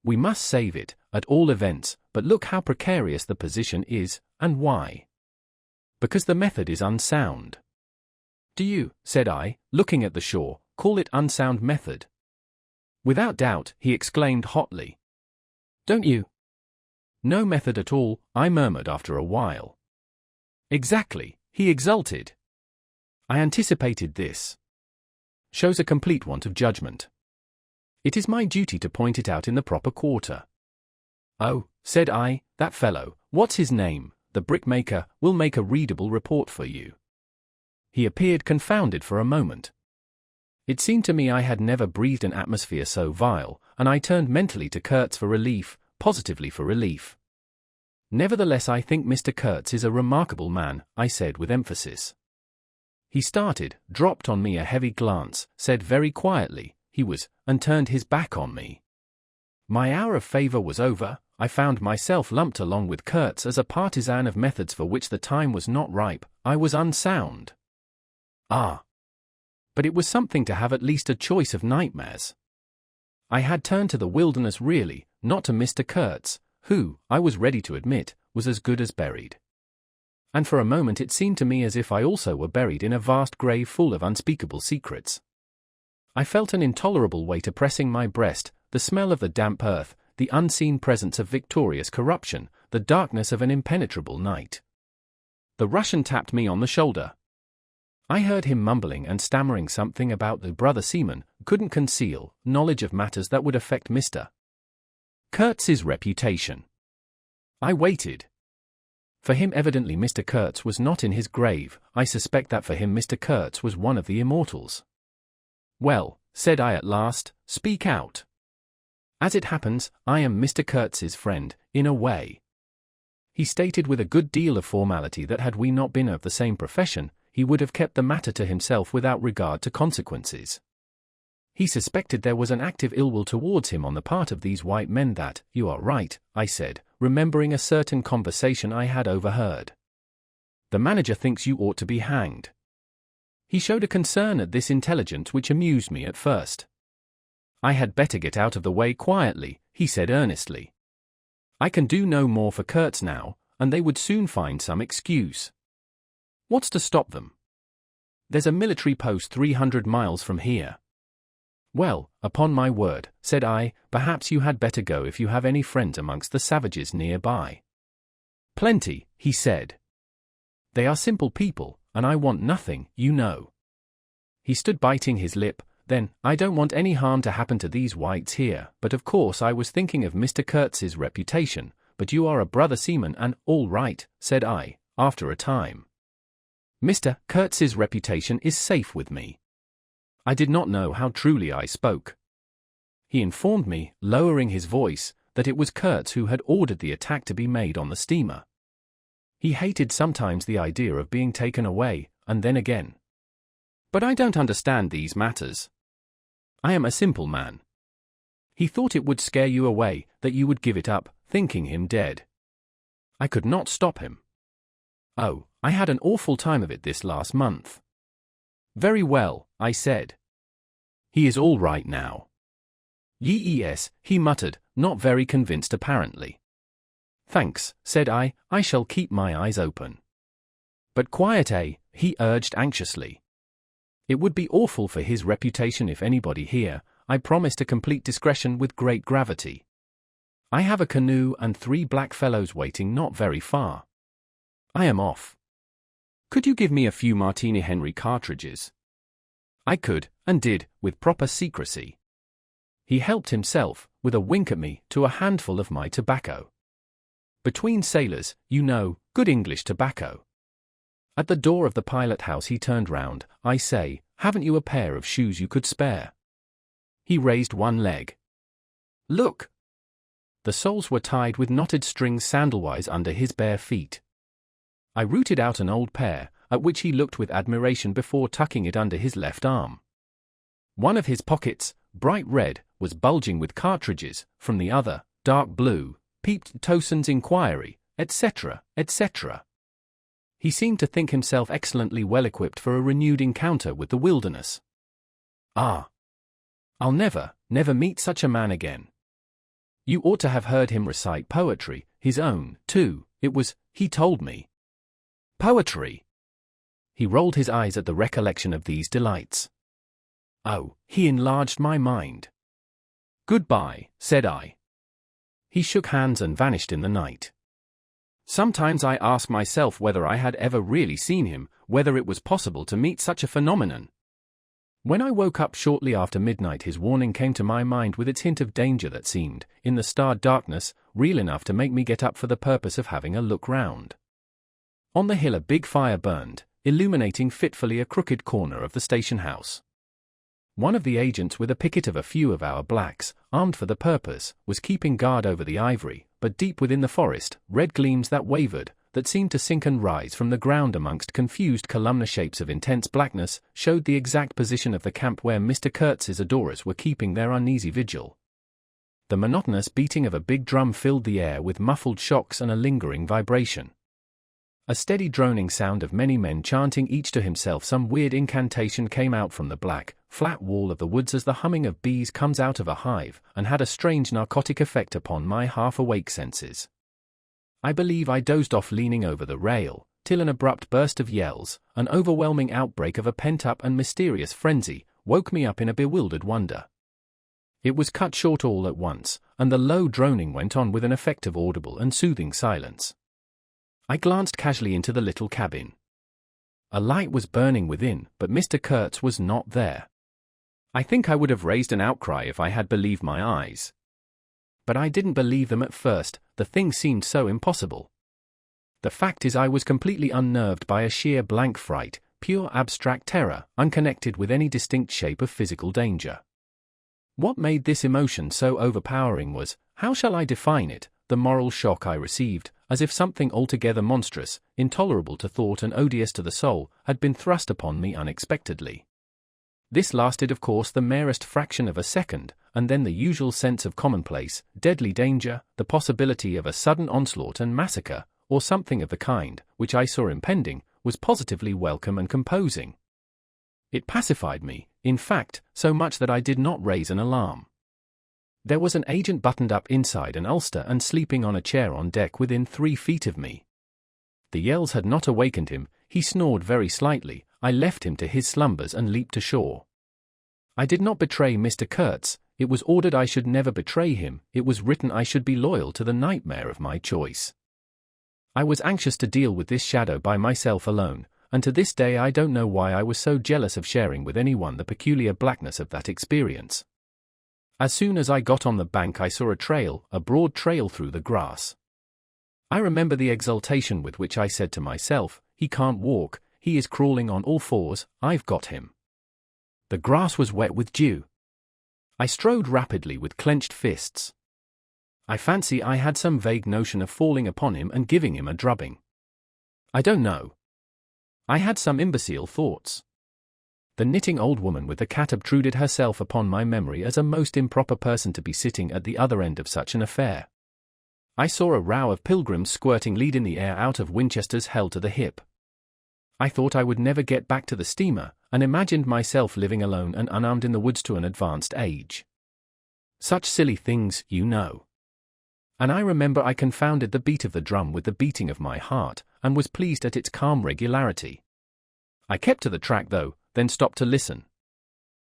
We must save it, at all events, but look how precarious the position is, and why. Because the method is unsound. Do you, said I, looking at the shore, call it unsound method? Without doubt, he exclaimed hotly. Don't you? No method at all, I murmured after a while. Exactly, he exulted. I anticipated this. Shows a complete want of judgment. It is my duty to point it out in the proper quarter. Oh, said I, that fellow, what's his name, the brickmaker, will make a readable report for you. He appeared confounded for a moment. It seemed to me I had never breathed an atmosphere so vile, and I turned mentally to Kurtz for relief, positively for relief. Nevertheless, I think Mr. Kurtz is a remarkable man, I said with emphasis. He started, dropped on me a heavy glance, said very quietly, he was, and turned his back on me. My hour of favor was over. I found myself lumped along with Kurtz as a partisan of methods for which the time was not ripe. I was unsound. Ah! But it was something to have at least a choice of nightmares. I had turned to the wilderness really, not to Mr. Kurtz, who, I was ready to admit, was as good as buried. And for a moment it seemed to me as if I also were buried in a vast grave full of unspeakable secrets. I felt an intolerable weight oppressing my breast, the smell of the damp earth, the unseen presence of victorious corruption, the darkness of an impenetrable night. The Russian tapped me on the shoulder. I heard him mumbling and stammering something about the brother seaman couldn't conceal knowledge of matters that would affect Mr. Kurtz's reputation. I waited. For him evidently Mr. Kurtz was not in his grave. I suspect that for him Mr. Kurtz was one of the immortals. Well, said I at last, speak out. As it happens, I am Mr. Kurtz's friend, in a way. He stated with a good deal of formality that had we not been of the same profession, he would have kept the matter to himself without regard to consequences. He suspected there was an active ill will towards him on the part of these white men. That, you are right, I said, remembering a certain conversation I had overheard. The manager thinks you ought to be hanged. He showed a concern at this intelligence which amused me at first. I had better get out of the way quietly, he said earnestly. I can do no more for Kurtz now, and they would soon find some excuse. What's to stop them? There's a military post 300 miles from here. Well, upon my word, said I, perhaps you had better go if you have any friends amongst the savages nearby. Plenty, he said. They are simple people, and I want nothing, you know. He stood biting his lip. Then, I don't want any harm to happen to these whites here, but of course I was thinking of Mr. Kurtz's reputation, but you are a brother seaman and, all right, said I, after a time. Mr. Kurtz's reputation is safe with me. I did not know how truly I spoke. He informed me, lowering his voice, that it was Kurtz who had ordered the attack to be made on the steamer. He hated sometimes the idea of being taken away, and then again. But I don't understand these matters. I am a simple man. He thought it would scare you away, that you would give it up, thinking him dead. I could not stop him. Oh, I had an awful time of it this last month. Very well, I said. He is all right now. Yes, he muttered, not very convinced apparently. Thanks, said I shall keep my eyes open. But quiet, he urged anxiously. It would be awful for his reputation if anybody here. I promised a complete discretion with great gravity. I have a canoe and 3 black fellows waiting not very far. I am off. Could you give me a few Martini Henry cartridges? I could, and did, with proper secrecy. He helped himself, with a wink at me, to a handful of my tobacco. Between sailors, you know, good English tobacco. At the door of the pilot house he turned round. I say, haven't you a pair of shoes you could spare? He raised one leg. Look! The soles were tied with knotted strings sandalwise under his bare feet. I rooted out an old pair, at which he looked with admiration before tucking it under his left arm. One of his pockets, bright red, was bulging with cartridges, from the other, dark blue, peeped Towson's inquiry, etc., etc. He seemed to think himself excellently well equipped for a renewed encounter with the wilderness. Ah! I'll never meet such a man again. You ought to have heard him recite poetry, his own, too. It was, he told me. Poetry! He rolled his eyes at the recollection of these delights. Oh, he enlarged my mind. Goodbye, said I. He shook hands and vanished in the night. Sometimes I ask myself whether I had ever really seen him, whether it was possible to meet such a phenomenon. When I woke up shortly after midnight, his warning came to my mind with its hint of danger that seemed, in the starred darkness, real enough to make me get up for the purpose of having a look round. On the hill a big fire burned, illuminating fitfully a crooked corner of the station house. One of the agents, with a picket of a few of our blacks, armed for the purpose, was keeping guard over the ivory, but deep within the forest, red gleams that wavered, that seemed to sink and rise from the ground amongst confused columnar shapes of intense blackness, showed the exact position of the camp where Mr. Kurtz's adorers were keeping their uneasy vigil. The monotonous beating of a big drum filled the air with muffled shocks and a lingering vibration. A steady droning sound of many men chanting each to himself some weird incantation came out from the black, flat wall of the woods as the humming of bees comes out of a hive, and had a strange narcotic effect upon my half-awake senses. I believe I dozed off leaning over the rail, till an abrupt burst of yells, an overwhelming outbreak of a pent-up and mysterious frenzy, woke me up in a bewildered wonder. It was cut short all at once, and the low droning went on with an effect of audible and soothing silence. I glanced casually into the little cabin. A light was burning within, but Mr. Kurtz was not there. I think I would have raised an outcry if I had believed my eyes. But I didn't believe them at first, the thing seemed so impossible. The fact is I was completely unnerved by a sheer blank fright, pure abstract terror, unconnected with any distinct shape of physical danger. What made this emotion so overpowering was, how shall I define it, the moral shock I received, as if something altogether monstrous, intolerable to thought and odious to the soul, had been thrust upon me unexpectedly. This lasted of course the merest fraction of a second, and then the usual sense of commonplace, deadly danger, the possibility of a sudden onslaught and massacre, or something of the kind, which I saw impending, was positively welcome and composing. It pacified me, in fact, so much that I did not raise an alarm. There was an agent buttoned up inside an ulster and sleeping on a chair on deck within 3 feet of me. The yells had not awakened him, he snored very slightly, I left him to his slumbers and leaped ashore. I did not betray Mr. Kurtz, it was ordered I should never betray him, it was written I should be loyal to the nightmare of my choice. I was anxious to deal with this shadow by myself alone, and to this day I don't know why I was so jealous of sharing with anyone the peculiar blackness of that experience. As soon as I got on the bank I saw a trail, a broad trail through the grass. I remember the exultation with which I said to myself, he can't walk, he is crawling on all fours, I've got him. The grass was wet with dew. I strode rapidly with clenched fists. I fancy I had some vague notion of falling upon him and giving him a drubbing. I don't know. I had some imbecile thoughts. The knitting old woman with the cat obtruded herself upon my memory as a most improper person to be sitting at the other end of such an affair. I saw a row of pilgrims squirting lead in the air out of Winchesters held to the hip. I thought I would never get back to the steamer, and imagined myself living alone and unarmed in the woods to an advanced age. Such silly things, you know. And I remember I confounded the beat of the drum with the beating of my heart, and was pleased at its calm regularity. I kept to the track though, then stopped to listen.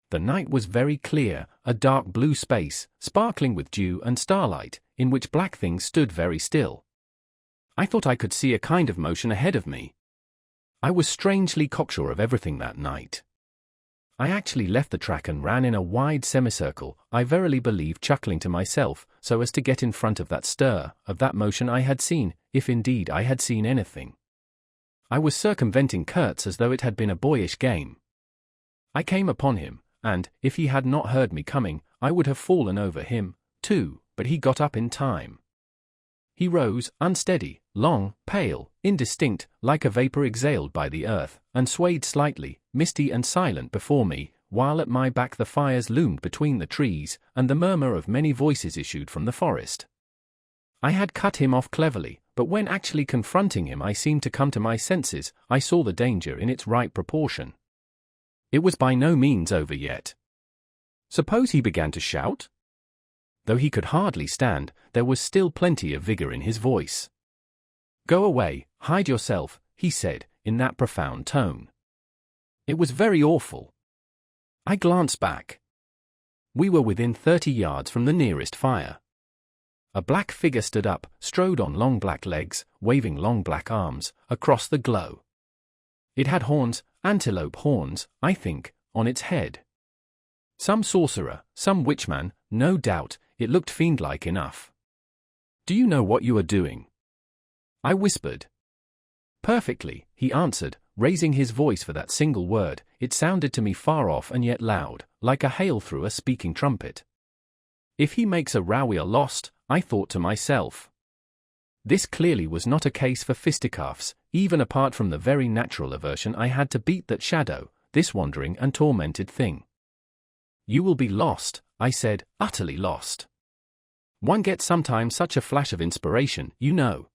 The night was very clear, a dark blue space, sparkling with dew and starlight, in which black things stood very still. I thought I could see a kind of motion ahead of me. I was strangely cocksure of everything that night. I actually left the track and ran in a wide semicircle, I verily believe chuckling to myself, so as to get in front of that stir, of that motion I had seen, if indeed I had seen anything. I was circumventing Kurtz as though it had been a boyish game. I came upon him, and, if he had not heard me coming, I would have fallen over him, too, but he got up in time. He rose, unsteady, long, pale, indistinct, like a vapor exhaled by the earth, and swayed slightly, misty and silent before me, while at my back the fires loomed between the trees, and the murmur of many voices issued from the forest. I had cut him off cleverly, but when actually confronting him I seemed to come to my senses, I saw the danger in its right proportion. It was by no means over yet. Suppose he began to shout? Though he could hardly stand, there was still plenty of vigor in his voice. "Go away, hide yourself," he said, in that profound tone. It was very awful. I glanced back. We were within 30 yards from the nearest fire. A black figure stood up, strode on long black legs, waving long black arms, across the glow. It had horns, antelope horns, I think, on its head. Some sorcerer, some witchman, no doubt, it looked fiend-like enough. "Do you know what you are doing?" I whispered. "Perfectly," he answered, raising his voice for that single word. It sounded to me far off and yet loud, like a hail through a speaking trumpet. If he makes a row we are lost, I thought to myself. This clearly was not a case for fisticuffs, even apart from the very natural aversion I had to beat that shadow, this wandering and tormented thing. "You will be lost," I said, "utterly lost. One gets sometimes such a flash of inspiration, you know."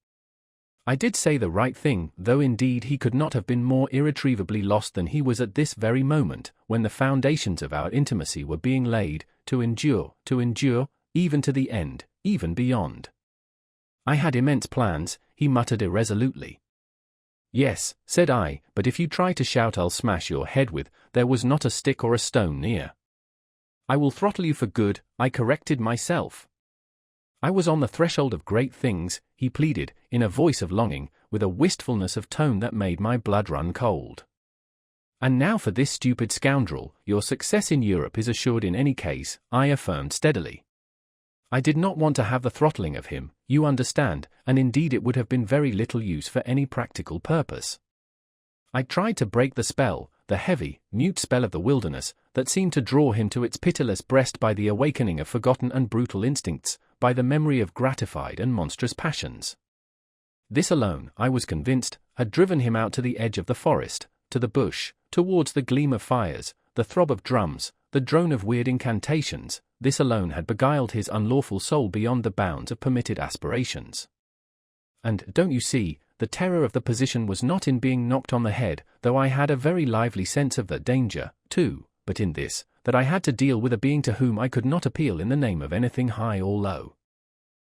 I did say the right thing, though indeed he could not have been more irretrievably lost than he was at this very moment, when the foundations of our intimacy were being laid, to endure, even to the end, even beyond. "I had immense plans," he muttered irresolutely. "Yes," said I, "but if you try to shout I'll smash your head with." There was not a stick or a stone near. "I will throttle you for good," I corrected myself. I was on the threshold of great things, he pleaded, in a voice of longing, with a wistfulness of tone that made my blood run cold. "And now for this stupid scoundrel, your success in Europe is assured in any case," I affirmed steadily. I did not want to have the throttling of him, you understand, and indeed it would have been very little use for any practical purpose. I tried to break the spell, the heavy, mute spell of the wilderness, that seemed to draw him to its pitiless breast by the awakening of forgotten and brutal instincts, by the memory of gratified and monstrous passions. This alone, I was convinced, had driven him out to the edge of the forest, to the bush, towards the gleam of fires, the throb of drums, the drone of weird incantations. This alone had beguiled his unlawful soul beyond the bounds of permitted aspirations. And, don't you see, the terror of the position was not in being knocked on the head, though I had a very lively sense of the danger, too, but in this, that I had to deal with a being to whom I could not appeal in the name of anything high or low.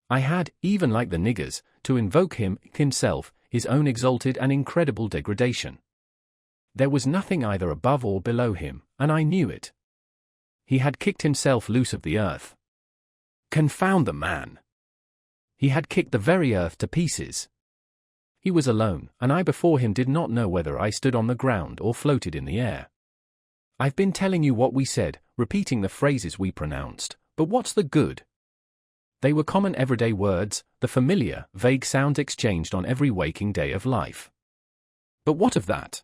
I had, even like the niggers, to invoke him, himself, his own exalted and incredible degradation. There was nothing either above or below him, and I knew it. He had kicked himself loose of the earth. Confound the man! He had kicked the very earth to pieces. He was alone, and I before him did not know whether I stood on the ground or floated in the air. I've been telling you what we said, repeating the phrases we pronounced, but what's the good? They were common everyday words, the familiar, vague sounds exchanged on every waking day of life. But what of that?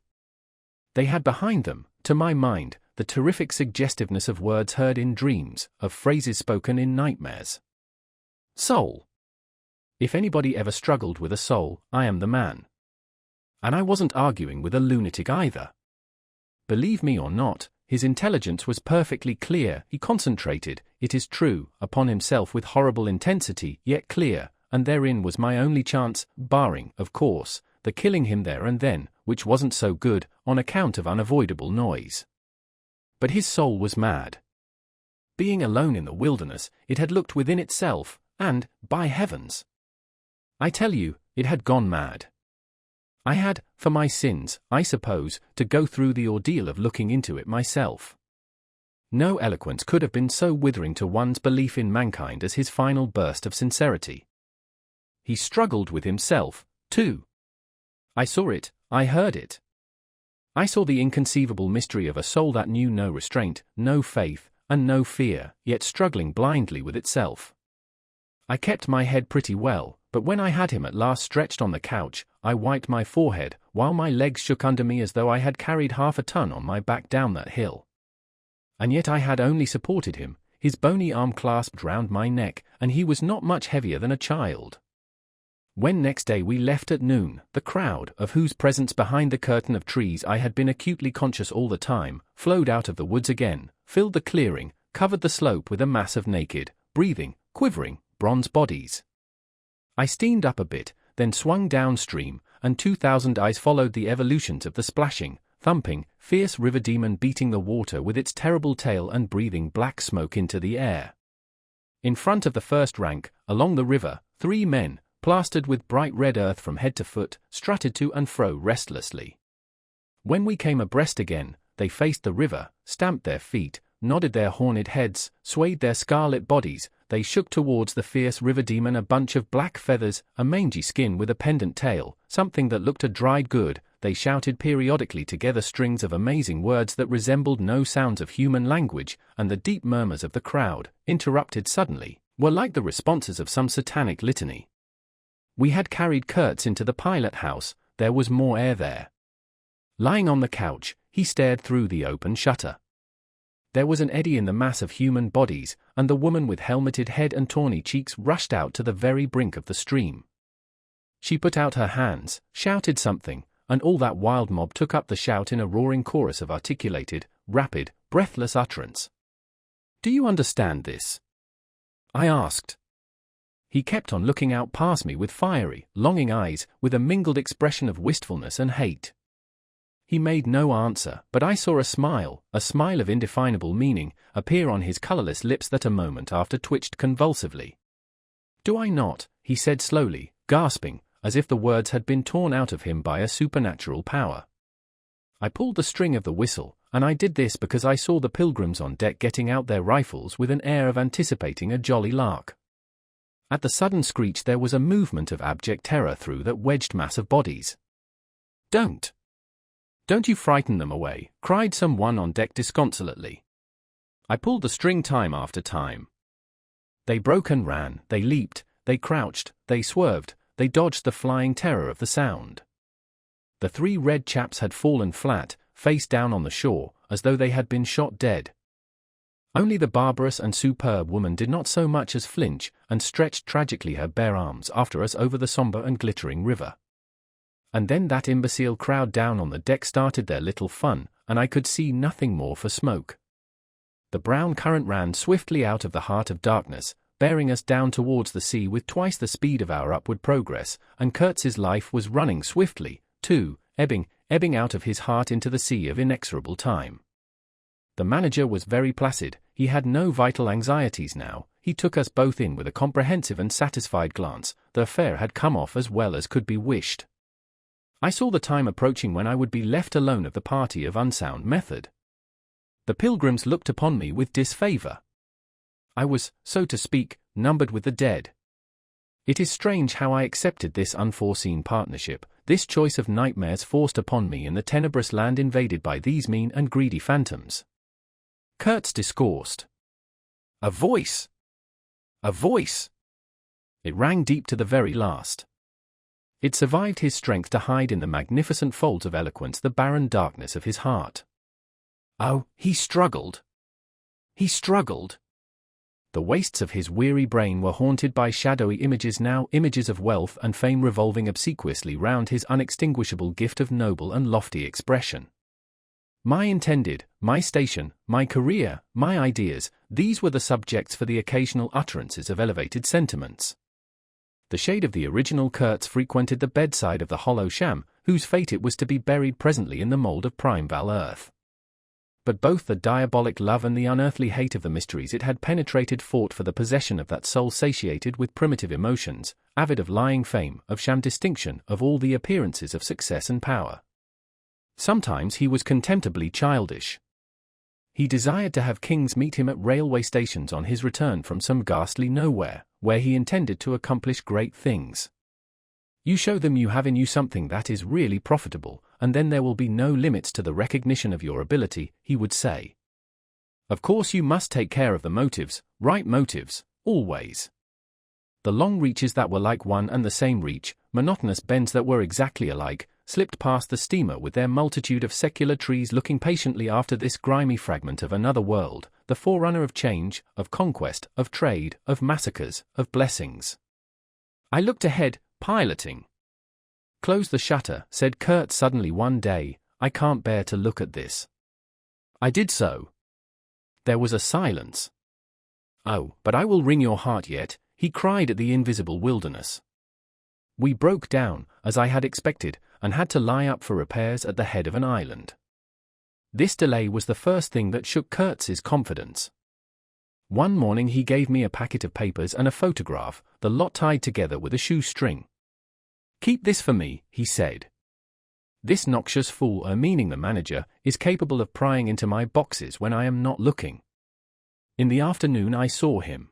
They had behind them, to my mind, the terrific suggestiveness of words heard in dreams, of phrases spoken in nightmares. Soul. If anybody ever struggled with a soul, I am the man. And I wasn't arguing with a lunatic either. Believe me or not, his intelligence was perfectly clear. He concentrated, it is true, upon himself with horrible intensity, yet clear, and therein was my only chance, barring, of course, the killing him there and then, which wasn't so good, on account of unavoidable noise. But his soul was mad. Being alone in the wilderness, it had looked within itself, and, by heavens! I tell you, it had gone mad. I had, for my sins, I suppose, to go through the ordeal of looking into it myself. No eloquence could have been so withering to one's belief in mankind as his final burst of sincerity. He struggled with himself, too. I saw it, I heard it. I saw the inconceivable mystery of a soul that knew no restraint, no faith, and no fear, yet struggling blindly with itself. I kept my head pretty well, but when I had him at last stretched on the couch, I wiped my forehead, while my legs shook under me as though I had carried half a ton on my back down that hill. And yet I had only supported him, his bony arm clasped round my neck, and he was not much heavier than a child. When next day we left at noon, the crowd, of whose presence behind the curtain of trees I had been acutely conscious all the time, flowed out of the woods again, filled the clearing, covered the slope with a mass of naked, breathing, quivering, bronze bodies. I steamed up a bit, then swung downstream, and 2,000 eyes followed the evolutions of the splashing, thumping, fierce river demon beating the water with its terrible tail and breathing black smoke into the air. In front of the first rank, along the river, 3 men, plastered with bright red earth from head to foot, strutted to and fro restlessly. When we came abreast again, they faced the river, stamped their feet, nodded their horned heads, swayed their scarlet bodies. They shook towards the fierce river demon a bunch of black feathers, a mangy skin with a pendant tail, something that looked a dried good. They shouted periodically together strings of amazing words that resembled no sounds of human language, and the deep murmurs of the crowd, interrupted suddenly, were like the responses of some satanic litany. We had carried Kurtz into the pilot house. There was more air there. Lying on the couch, he stared through the open shutter. There was an eddy in the mass of human bodies, and the woman with helmeted head and tawny cheeks rushed out to the very brink of the stream. She put out her hands, shouted something, and all that wild mob took up the shout in a roaring chorus of articulated, rapid, breathless utterance. "Do you understand this?" I asked. He kept on looking out past me with fiery, longing eyes, with a mingled expression of wistfulness and hate. He made no answer, but I saw a smile of indefinable meaning, appear on his colorless lips that a moment after twitched convulsively. "Do I not?" he said slowly, gasping, as if the words had been torn out of him by a supernatural power. I pulled the string of the whistle, and I did this because I saw the pilgrims on deck getting out their rifles with an air of anticipating a jolly lark. At the sudden screech there was a movement of abject terror through that wedged mass of bodies. Don't you frighten them away," cried some one on deck disconsolately. I pulled the string time after time. They broke and ran, they leaped, they crouched, they swerved, they dodged the flying terror of the sound. The 3 red chaps had fallen flat, face down on the shore, as though they had been shot dead. Only the barbarous and superb woman did not so much as flinch, and stretched tragically her bare arms after us over the sombre and glittering river. And then that imbecile crowd down on the deck started their little fun, and I could see nothing more for smoke. The brown current ran swiftly out of the heart of darkness, bearing us down towards the sea with twice the speed of our upward progress, and Kurtz's life was running swiftly, too, ebbing out of his heart into the sea of inexorable time. The manager was very placid, he had no vital anxieties now, he took us both in with a comprehensive and satisfied glance. The affair had come off as well as could be wished. I saw the time approaching when I would be left alone of the party of unsound method. The pilgrims looked upon me with disfavor. I was, so to speak, numbered with the dead. It is strange how I accepted this unforeseen partnership, this choice of nightmares forced upon me in the tenebrous land invaded by these mean and greedy phantoms. Kurtz discoursed. A voice! A voice! It rang deep to the very last. It survived his strength to hide in the magnificent folds of eloquence the barren darkness of his heart. Oh, he struggled. He struggled. The wastes of his weary brain were haunted by shadowy images, now images of wealth and fame revolving obsequiously round his unextinguishable gift of noble and lofty expression. My intended, my station, my career, my ideas, these were the subjects for the occasional utterances of elevated sentiments. The shade of the original Kurtz frequented the bedside of the hollow sham, whose fate it was to be buried presently in the mould of primeval earth. But both the diabolic love and the unearthly hate of the mysteries it had penetrated fought for the possession of that soul satiated with primitive emotions, avid of lying fame, of sham distinction, of all the appearances of success and power. Sometimes he was contemptibly childish. He desired to have kings meet him at railway stations on his return from some ghastly nowhere, where he intended to accomplish great things. You show them you have in you something that is really profitable, and then there will be no limits to the recognition of your ability, he would say. Of course you must take care of the motives, right motives, always. The long reaches that were like one and the same reach, monotonous bends that were exactly alike, slipped past the steamer with their multitude of secular trees looking patiently after this grimy fragment of another world, the forerunner of change, of conquest, of trade, of massacres, of blessings. I looked ahead, piloting. Close the shutter, said Kurtz suddenly one day, I can't bear to look at this. I did so. There was a silence. Oh, but I will wring your heart yet, he cried at the invisible wilderness. We broke down, as I had expected, and had to lie up for repairs at the head of an island. This delay was the first thing that shook Kurtz's confidence. One morning he gave me a packet of papers and a photograph, the lot tied together with a shoestring. Keep this for me, he said. This noxious fool, meaning the manager, is capable of prying into my boxes when I am not looking. In the afternoon I saw him.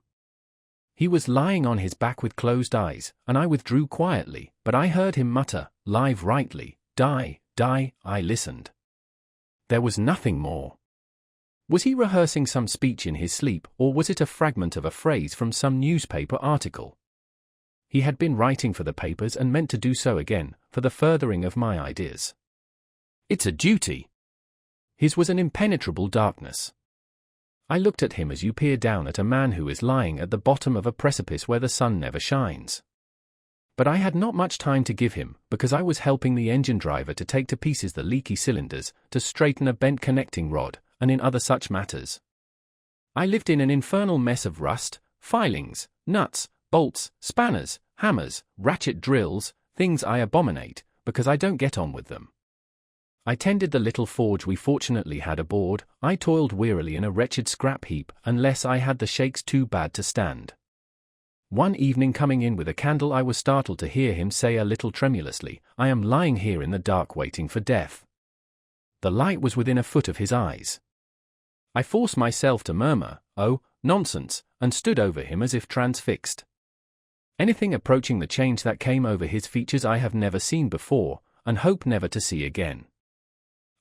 He was lying on his back with closed eyes, and I withdrew quietly, but I heard him mutter, live rightly, die, die. I listened. There was nothing more. Was he rehearsing some speech in his sleep, or was it a fragment of a phrase from some newspaper article? He had been writing for the papers and meant to do so again, for the furthering of my ideas. It's a duty. His was an impenetrable darkness. I looked at him as you peer down at a man who is lying at the bottom of a precipice where the sun never shines. But I had not much time to give him, because I was helping the engine driver to take to pieces the leaky cylinders, to straighten a bent connecting rod, and in other such matters. I lived in an infernal mess of rust, filings, nuts, bolts, spanners, hammers, ratchet drills, things I abominate, because I don't get on with them. I tended the little forge we fortunately had aboard, I toiled wearily in a wretched scrap heap, unless I had the shakes too bad to stand. One evening coming in with a candle I was startled to hear him say a little tremulously, I am lying here in the dark waiting for death. The light was within a foot of his eyes. I forced myself to murmur, oh, nonsense, and stood over him as if transfixed. Anything approaching the change that came over his features I have never seen before, and hope never to see again.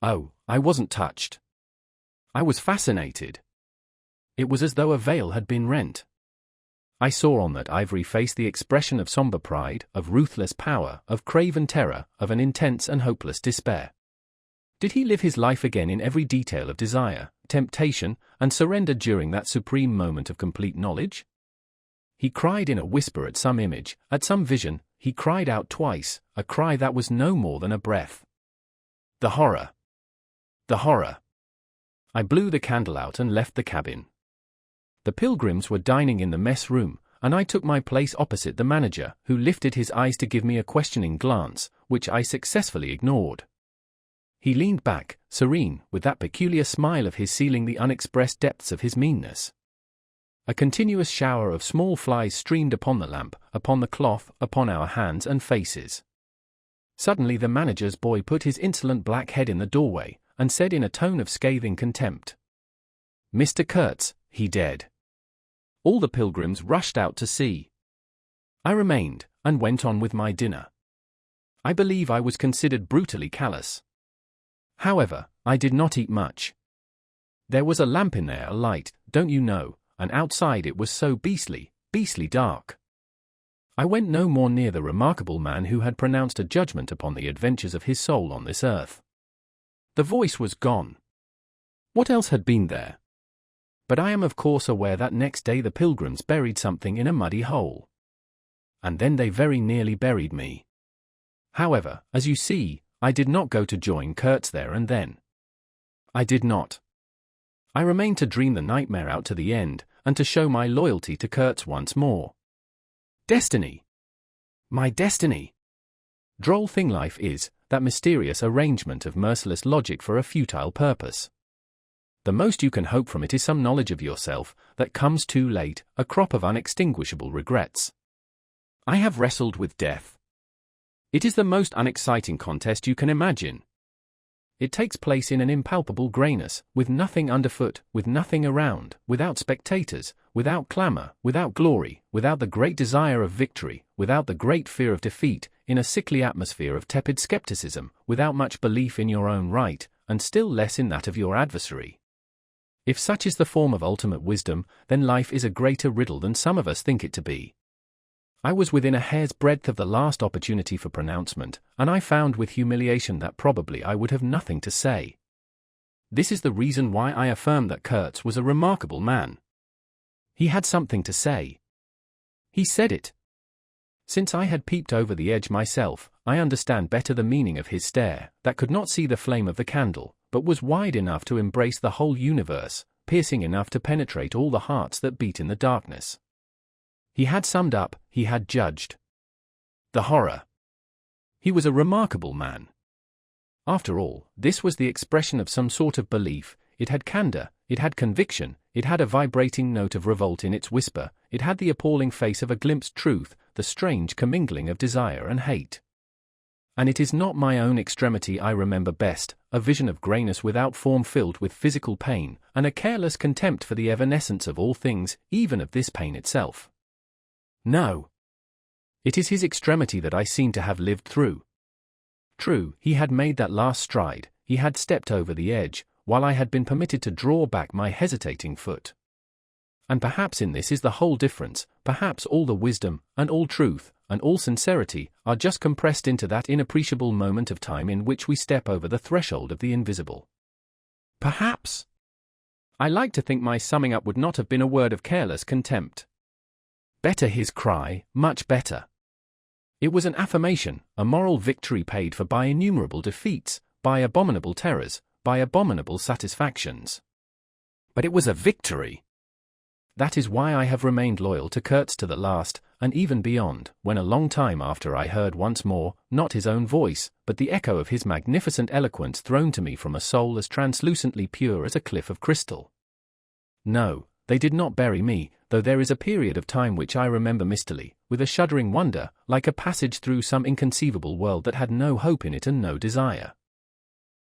Oh, I wasn't touched. I was fascinated. It was as though a veil had been rent. I saw on that ivory face the expression of somber pride, of ruthless power, of craven terror, of an intense and hopeless despair. Did he live his life again in every detail of desire, temptation, and surrender during that supreme moment of complete knowledge? He cried in a whisper at some image, at some vision. He cried out twice, a cry that was no more than a breath. The horror! The horror! I blew the candle out and left the cabin. The pilgrims were dining in the mess room, and I took my place opposite the manager, who lifted his eyes to give me a questioning glance, which I successfully ignored. He leaned back, serene, with that peculiar smile of his sealing the unexpressed depths of his meanness. A continuous shower of small flies streamed upon the lamp, upon the cloth, upon our hands and faces. Suddenly the manager's boy put his insolent black head in the doorway, and said in a tone of scathing contempt, "Mr. Kurtz, he dead." All the pilgrims rushed out to see. I remained, and went on with my dinner. I believe I was considered brutally callous. However, I did not eat much. There was a lamp in there, a light, don't you know, and outside it was so beastly dark. I went no more near the remarkable man who had pronounced a judgment upon the adventures of his soul on this earth. The voice was gone. What else had been there? But I am of course aware that next day the pilgrims buried something in a muddy hole. And then they very nearly buried me. However, as you see, I did not go to join Kurtz there and then. I did not. I remained to dream the nightmare out to the end, and to show my loyalty to Kurtz once more. Destiny! My destiny! Droll thing life is, that mysterious arrangement of merciless logic for a futile purpose. The most you can hope from it is some knowledge of yourself, that comes too late, a crop of unextinguishable regrets. I have wrestled with death. It is the most unexciting contest you can imagine. It takes place in an impalpable grayness, with nothing underfoot, with nothing around, without spectators, without clamor, without glory, without the great desire of victory, without the great fear of defeat, in a sickly atmosphere of tepid skepticism, without much belief in your own right, and still less in that of your adversary. If such is the form of ultimate wisdom, then life is a greater riddle than some of us think it to be. I was within a hair's breadth of the last opportunity for pronouncement, and I found with humiliation that probably I would have nothing to say. This is the reason why I affirm that Kurtz was a remarkable man. He had something to say. He said it. Since I had peeped over the edge myself, I understand better the meaning of his stare, that could not see the flame of the candle, but was wide enough to embrace the whole universe, piercing enough to penetrate all the hearts that beat in the darkness. He had summed up, he had judged. The horror. He was a remarkable man. After all, this was the expression of some sort of belief. It had candor, it had conviction, it had a vibrating note of revolt in its whisper, it had the appalling face of a glimpsed truth, the strange commingling of desire and hate. And it is not my own extremity I remember best, a vision of greyness without form filled with physical pain, and a careless contempt for the evanescence of all things, even of this pain itself. No. It is his extremity that I seem to have lived through. True, he had made that last stride, he had stepped over the edge, while I had been permitted to draw back my hesitating foot. And perhaps in this is the whole difference, perhaps all the wisdom, and all truth, and all sincerity, are just compressed into that inappreciable moment of time in which we step over the threshold of the invisible. Perhaps. I like to think my summing up would not have been a word of careless contempt. Better his cry, much better. It was an affirmation, a moral victory paid for by innumerable defeats, by abominable terrors, by abominable satisfactions. But it was a victory. That is why I have remained loyal to Kurtz to the last, and even beyond, when a long time after I heard once more, not his own voice, but the echo of his magnificent eloquence thrown to me from a soul as translucently pure as a cliff of crystal. No, they did not bury me, though there is a period of time which I remember mistily, with a shuddering wonder, like a passage through some inconceivable world that had no hope in it and no desire.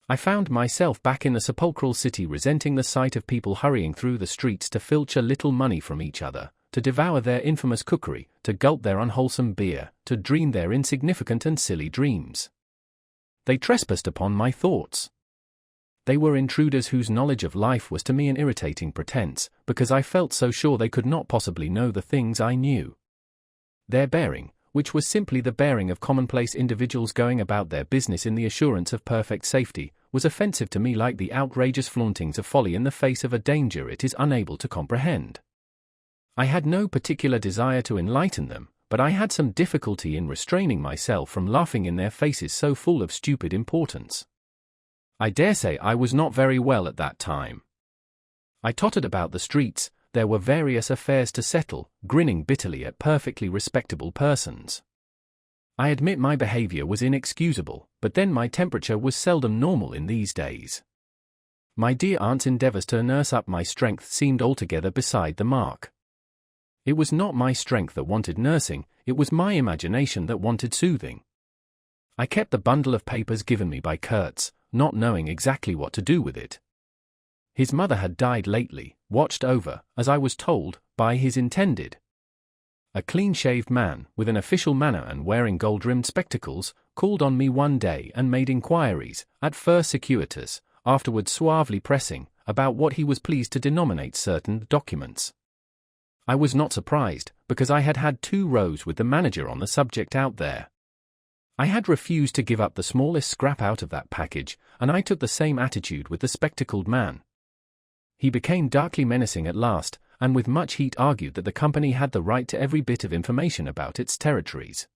I found myself back in the sepulchral city, resenting the sight of people hurrying through the streets to filch a little money from each other, to devour their infamous cookery, to gulp their unwholesome beer, to dream their insignificant and silly dreams. They trespassed upon my thoughts. They were intruders whose knowledge of life was to me an irritating pretense, because I felt so sure they could not possibly know the things I knew. Their bearing, which was simply the bearing of commonplace individuals going about their business in the assurance of perfect safety, was offensive to me like the outrageous flauntings of folly in the face of a danger it is unable to comprehend. I had no particular desire to enlighten them, but I had some difficulty in restraining myself from laughing in their faces so full of stupid importance. I dare say I was not very well at that time. I tottered about the streets, there were various affairs to settle, grinning bitterly at perfectly respectable persons. I admit my behavior was inexcusable, but then my temperature was seldom normal in these days. My dear aunt's endeavors to nurse up my strength seemed altogether beside the mark. It was not my strength that wanted nursing, it was my imagination that wanted soothing. I kept the bundle of papers given me by Kurtz, not knowing exactly what to do with it. His mother had died lately, watched over, as I was told, by his intended. A clean-shaved man, with an official manner and wearing gold-rimmed spectacles, called on me one day and made inquiries, at first circuitous, afterwards suavely pressing, about what he was pleased to denominate certain documents. I was not surprised, because I had had 2 rows with the manager on the subject out there. I had refused to give up the smallest scrap out of that package, and I took the same attitude with the spectacled man. He became darkly menacing at last, and with much heat argued that the company had the right to every bit of information about its territories.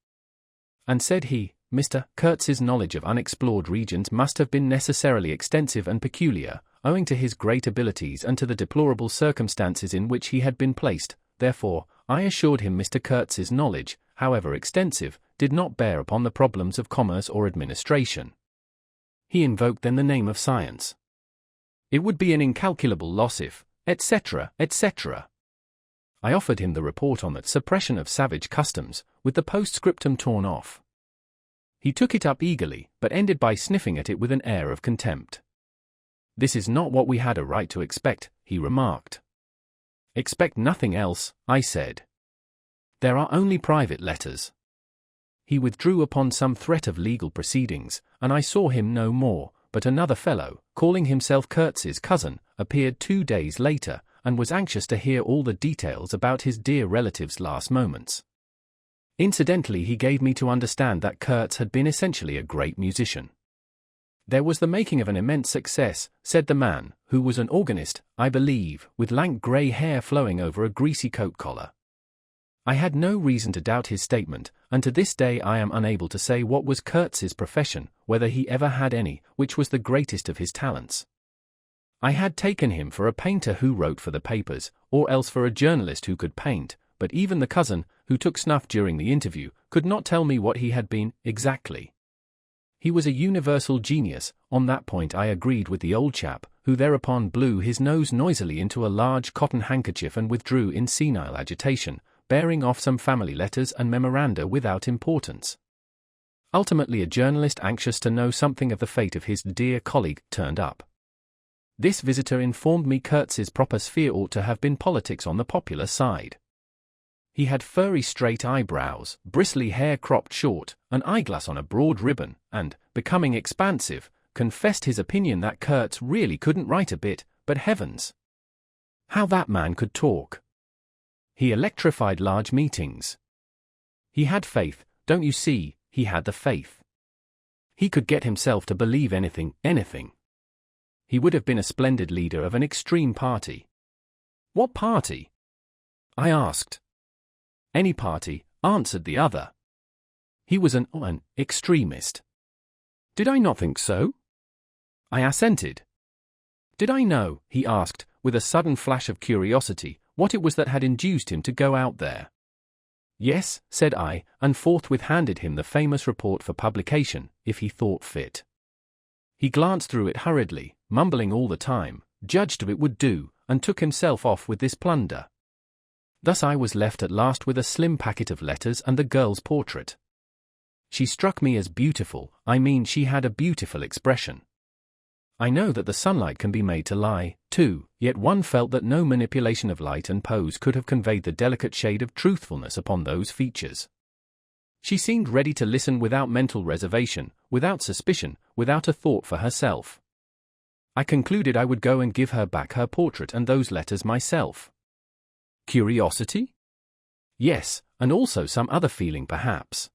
And said he, Mr. Kurtz's knowledge of unexplored regions must have been necessarily extensive and peculiar, owing to his great abilities and to the deplorable circumstances in which he had been placed. Therefore, I assured him Mr. Kurtz's knowledge, however extensive, did not bear upon the problems of commerce or administration. He invoked then the name of science. It would be an incalculable loss if, etc., etc. I offered him the report on the suppression of savage customs, with the postscriptum torn off. He took it up eagerly, but ended by sniffing at it with an air of contempt. This is not what we had a right to expect, he remarked. Expect nothing else, I said. There are only private letters. He withdrew upon some threat of legal proceedings, and I saw him no more, but another fellow, calling himself Kurtz's cousin, appeared 2 days later, and was anxious to hear all the details about his dear relative's last moments. Incidentally, he gave me to understand that Kurtz had been essentially a great musician. There was the making of an immense success, said the man, who was an organist, I believe, with lank grey hair flowing over a greasy coat collar. I had no reason to doubt his statement, and to this day I am unable to say what was Kurtz's profession, whether he ever had any, which was the greatest of his talents. I had taken him for a painter who wrote for the papers, or else for a journalist who could paint, but even the cousin, who took snuff during the interview, could not tell me what he had been, exactly. He was a universal genius, on that point I agreed with the old chap, who thereupon blew his nose noisily into a large cotton handkerchief and withdrew in senile agitation, bearing off some family letters and memoranda without importance. Ultimately a journalist anxious to know something of the fate of his dear colleague turned up. This visitor informed me Kurtz's proper sphere ought to have been politics on the popular side. He had furry straight eyebrows, bristly hair cropped short, an eyeglass on a broad ribbon, and, becoming expansive, confessed his opinion that Kurtz really couldn't write a bit, but heavens! How that man could talk! He electrified large meetings. He had faith, don't you see, he had the faith. He could get himself to believe anything. He would have been a splendid leader of an extreme party. What party? I asked. Any party, answered the other. He was an extremist. Did I not think so? I assented. Did I know, he asked, with a sudden flash of curiosity, what it was that had induced him to go out there? Yes, said I, and forthwith handed him the famous report for publication, if he thought fit. He glanced through it hurriedly, mumbling all the time, judged it would do, and took himself off with this plunder. Thus I was left at last with a slim packet of letters and the girl's portrait. She struck me as beautiful, I mean she had a beautiful expression. I know that the sunlight can be made to lie, too, yet one felt that no manipulation of light and pose could have conveyed the delicate shade of truthfulness upon those features. She seemed ready to listen without mental reservation, without suspicion, without a thought for herself. I concluded I would go and give her back her portrait and those letters myself. Curiosity? Yes, and also some other feeling perhaps.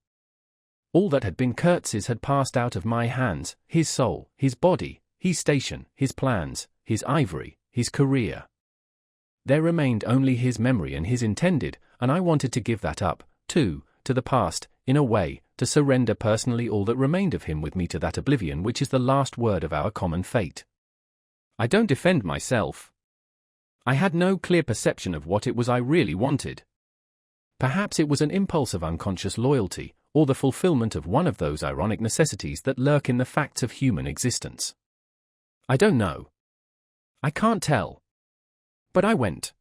All that had been Kurtz's had passed out of my hands, his soul, his body, his station, his plans, his ivory, his career. There remained only his memory and his intended, and I wanted to give that up, too, to the past, in a way, to surrender personally all that remained of him with me to that oblivion which is the last word of our common fate. I don't defend myself. I had no clear perception of what it was I really wanted. Perhaps it was an impulse of unconscious loyalty, or the fulfillment of one of those ironic necessities that lurk in the facts of human existence. I don't know. I can't tell. But I went.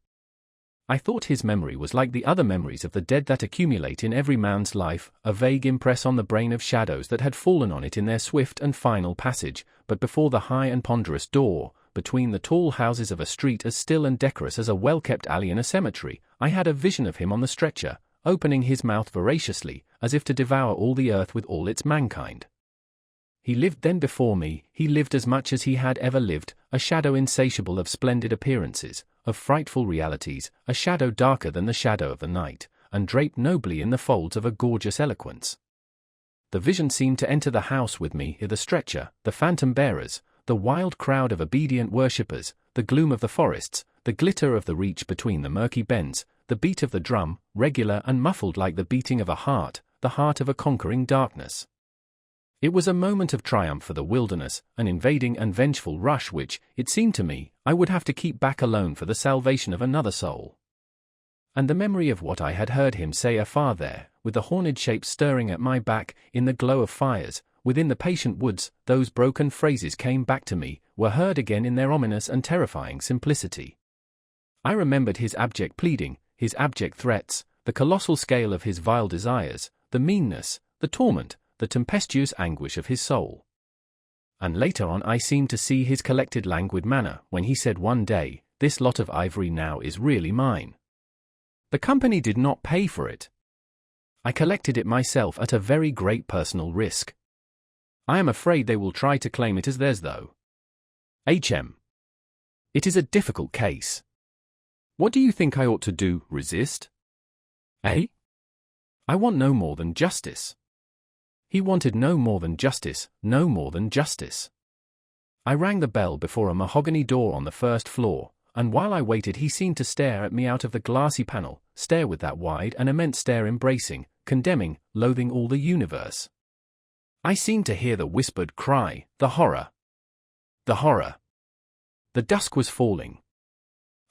I thought his memory was like the other memories of the dead that accumulate in every man's life, a vague impress on the brain of shadows that had fallen on it in their swift and final passage, but before the high and ponderous door, between the tall houses of a street as still and decorous as a well-kept alley in a cemetery, I had a vision of him on the stretcher, opening his mouth voraciously, as if to devour all the earth with all its mankind. He lived then before me, he lived as much as he had ever lived, a shadow insatiable of splendid appearances, of frightful realities, a shadow darker than the shadow of the night, and draped nobly in the folds of a gorgeous eloquence. The vision seemed to enter the house with me, the stretcher, the phantom bearers, the wild crowd of obedient worshippers, the gloom of the forests, the glitter of the reach between the murky bends, the beat of the drum, regular and muffled like the beating of a heart, the heart of a conquering darkness. It was a moment of triumph for the wilderness, an invading and vengeful rush which, it seemed to me, I would have to keep back alone for the salvation of another soul. And the memory of what I had heard him say afar there, with the horned shapes stirring at my back, in the glow of fires, within the patient woods, those broken phrases came back to me, were heard again in their ominous and terrifying simplicity. I remembered his abject pleading, his abject threats, the colossal scale of his vile desires, the meanness, the torment, the tempestuous anguish of his soul. And later on I seemed to see his collected languid manner, when he said one day, "This lot of ivory now is really mine. The company did not pay for it. I collected it myself at a very great personal risk. I am afraid they will try to claim it as theirs though. It is a difficult case. What do you think I ought to do, resist? I want no more than justice." He wanted no more than justice, no more than justice. I rang the bell before a mahogany door on the first floor, and while I waited he seemed to stare at me out of the glassy panel, stare with that wide and immense stare embracing, condemning, loathing all the universe. I seemed to hear the whispered cry, the horror. The horror. The dusk was falling.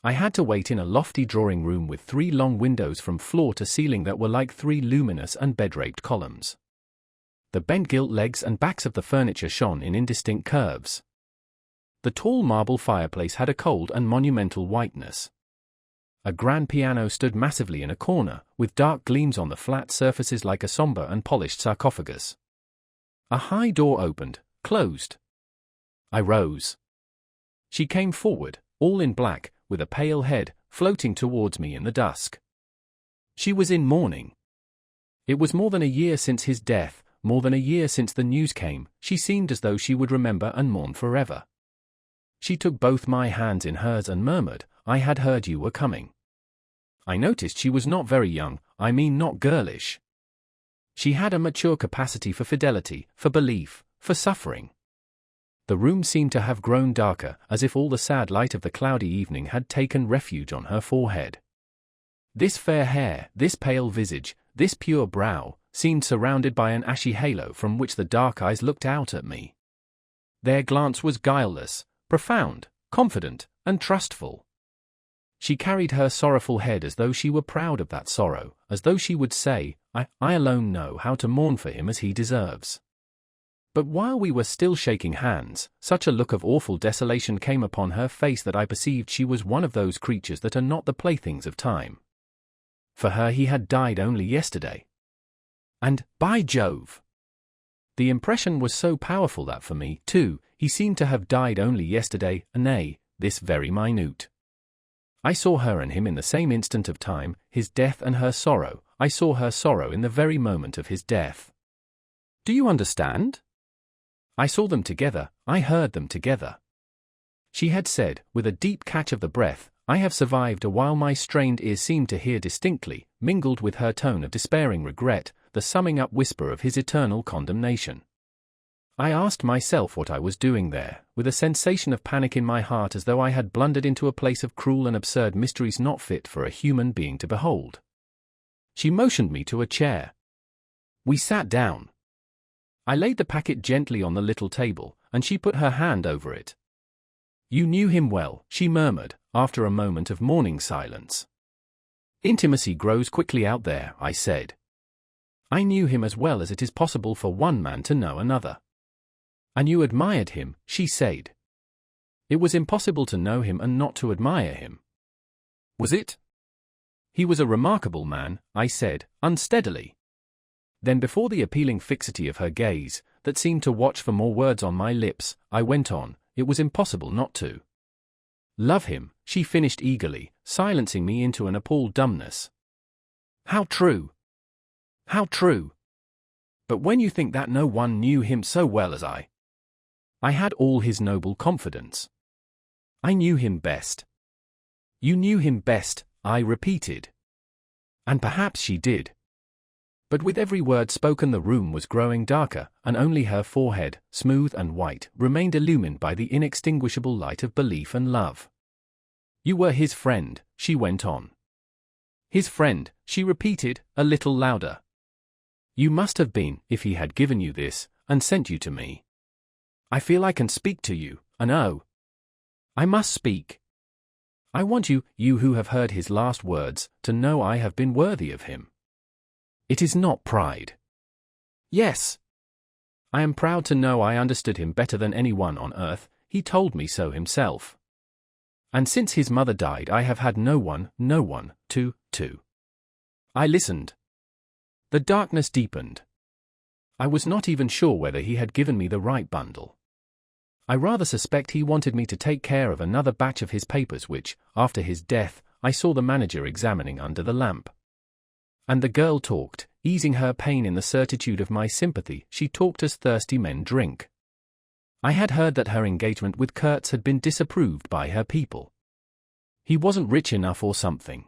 I had to wait in a lofty drawing room with 3 long windows from floor to ceiling that were like 3 luminous and bed-draped columns. The bent gilt legs and backs of the furniture shone in indistinct curves. The tall marble fireplace had a cold and monumental whiteness. A grand piano stood massively in a corner, with dark gleams on the flat surfaces like a somber and polished sarcophagus. A high door opened, closed. I rose. She came forward, all in black, with a pale head, floating towards me in the dusk. She was in mourning. It was more than a year since his death, more than a year since the news came. She seemed as though she would remember and mourn forever. She took both my hands in hers and murmured, "I had heard you were coming." I noticed she was not very young, I mean not girlish. She had a mature capacity for fidelity, for belief, for suffering. The room seemed to have grown darker, as if all the sad light of the cloudy evening had taken refuge on her forehead. This fair hair, this pale visage, this pure brow, seemed surrounded by an ashy halo from which the dark eyes looked out at me. Their glance was guileless, profound, confident, and trustful. She carried her sorrowful head as though she were proud of that sorrow, as though she would say, I alone know how to mourn for him as he deserves." But while we were still shaking hands, such a look of awful desolation came upon her face that I perceived she was one of those creatures that are not the playthings of time. For her he had died only yesterday. And, by Jove! The impression was so powerful that for me, too, he seemed to have died only yesterday, nay, this very minute. I saw her and him in the same instant of time, his death and her sorrow. I saw her sorrow in the very moment of his death. Do you understand? I saw them together, I heard them together. she had said, with a deep catch of the breath. I have survived. A while my strained ears seemed to hear distinctly, mingled with her tone of despairing regret, the summing up whisper of his eternal condemnation. I asked myself what I was doing there, with a sensation of panic in my heart, as though I had blundered into a place of cruel and absurd mysteries not fit for a human being to behold. She motioned me to a chair. We sat down. I laid the packet gently on the little table, and she put her hand over it. You knew him well, she murmured, after a moment of mourning silence. Intimacy grows quickly out there, I said. I knew him as well as it is possible for one man to know another. And you admired him, she said. It was impossible to know him and not to admire him. Was it? He was a remarkable man, I said, unsteadily. Then, before the appealing fixity of her gaze, that seemed to watch for more words on my lips, I went on. It was impossible not to love him, she finished eagerly, silencing me into an appalled dumbness. How true! How true! But when you think that no one knew him so well as I had all his noble confidence. I knew him best. You knew him best, I repeated. And perhaps she did. But with every word spoken the room was growing darker, and only her forehead, smooth and white, remained illumined by the inextinguishable light of belief and love. You were his friend, she went on. His friend, she repeated, a little louder. You must have been, if he had given you this, and sent you to me. I feel I can speak to you, and oh, I must speak. I want you, you who have heard his last words, to know I have been worthy of him. It is not pride. Yes. I am proud to know I understood him better than anyone on earth. He told me so himself. And since his mother died I have had no one to. I listened. The darkness deepened. I was not even sure whether he had given me the right bundle. I rather suspect he wanted me to take care of another batch of his papers which, after his death, I saw the manager examining under the lamp. And the girl talked, easing her pain in the certitude of my sympathy. She talked as thirsty men drink. I had heard that her engagement with Kurtz had been disapproved by her people. He wasn't rich enough or something.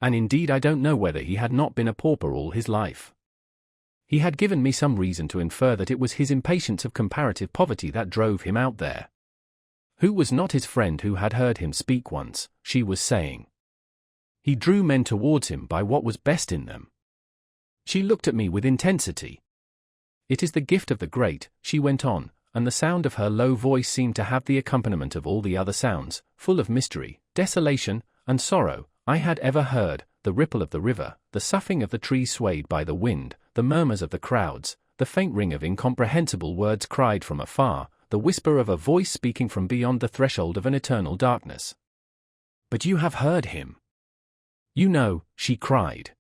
And indeed I don't know whether he had not been a pauper all his life. He had given me some reason to infer that it was his impatience of comparative poverty that drove him out there. Who was not his friend who had heard him speak once, she was saying. He drew men towards him by what was best in them. She looked at me with intensity. It is the gift of the great, she went on, and the sound of her low voice seemed to have the accompaniment of all the other sounds, full of mystery, desolation, and sorrow, I had ever heard, the ripple of the river, the soughing of the trees swayed by the wind, the murmurs of the crowds, the faint ring of incomprehensible words cried from afar, the whisper of a voice speaking from beyond the threshold of an eternal darkness. But you have heard him. You know, she cried.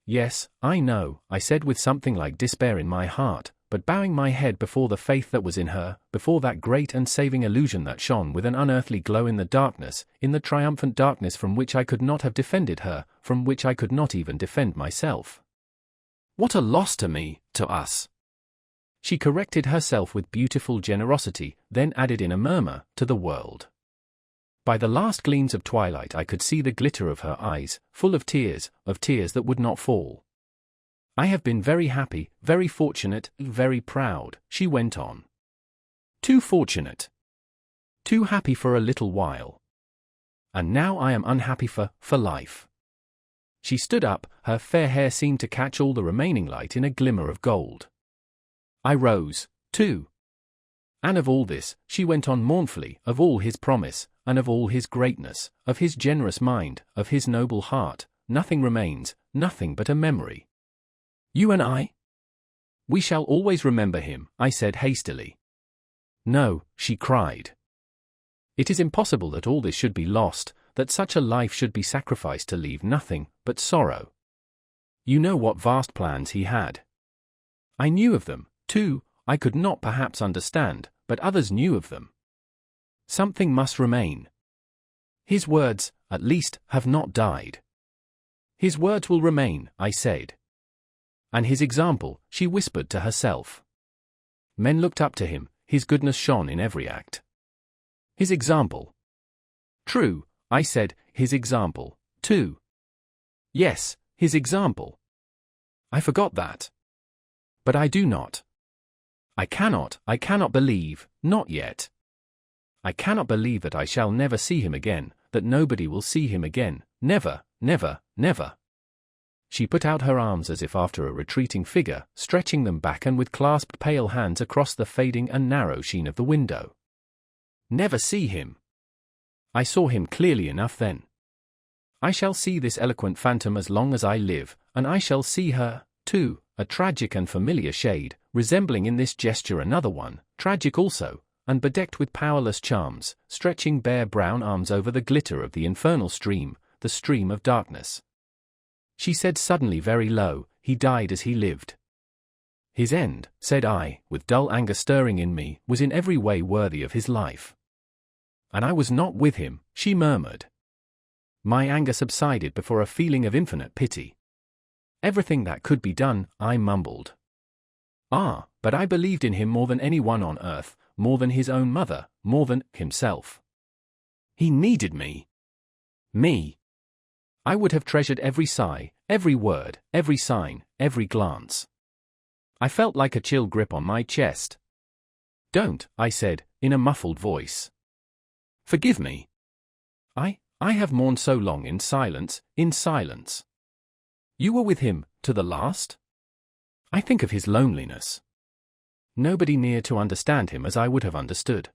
Yes, I know, I said with something like despair in my heart, but bowing my head before the faith that was in her, before that great and saving illusion that shone with an unearthly glow in the darkness, in the triumphant darkness from which I could not have defended her, from which I could not even defend myself. What a loss to me, to us. She corrected herself with beautiful generosity, then added in a murmur, to the world. By the last gleams of twilight I could see the glitter of her eyes, full of tears that would not fall. I have been very happy, very fortunate, very proud, she went on. Too fortunate. Too happy for a little while. And now I am unhappy for life. She stood up, her fair hair seemed to catch all the remaining light in a glimmer of gold. I rose, too. And of all this, she went on mournfully, of all his promise, and of all his greatness, of his generous mind, of his noble heart, nothing remains, nothing but a memory. You and I? We shall always remember him, I said hastily. No, she cried. It is impossible that all this should be lost, that such a life should be sacrificed to leave nothing but sorrow. You know what vast plans he had. I knew of them, too. I could not perhaps understand, but others knew of them. Something must remain. His words, at least, have not died. His words will remain, I said. And his example, she whispered to herself. Men looked up to him, his goodness shone in every act. His example. True, I said, his example, too. Yes, his example. I forgot that. But I do not. I cannot believe, not yet. I cannot believe that I shall never see him again, that nobody will see him again, never, never, never. She put out her arms as if after a retreating figure, stretching them back and with clasped pale hands across the fading and narrow sheen of the window. Never see him. I saw him clearly enough then. I shall see this eloquent phantom as long as I live, and I shall see her, too, a tragic and familiar shade, resembling in this gesture another one, tragic also, and bedecked with powerless charms, stretching bare brown arms over the glitter of the infernal stream, the stream of darkness. She said suddenly very low, he died as he lived. His end, said I, with dull anger stirring in me, was in every way worthy of his life. And I was not with him, she murmured. My anger subsided before a feeling of infinite pity. Everything that could be done, I mumbled. Ah, but I believed in him more than anyone on earth, more than his own mother, more than himself. He needed me. Me. I would have treasured every sigh, every word, every sign, every glance. I felt like a chill grip on my chest. Don't, I said, in a muffled voice. Forgive me. I have mourned so long in silence, in silence. You were with him, to the last? I think of his loneliness. Nobody near to understand him as I would have understood.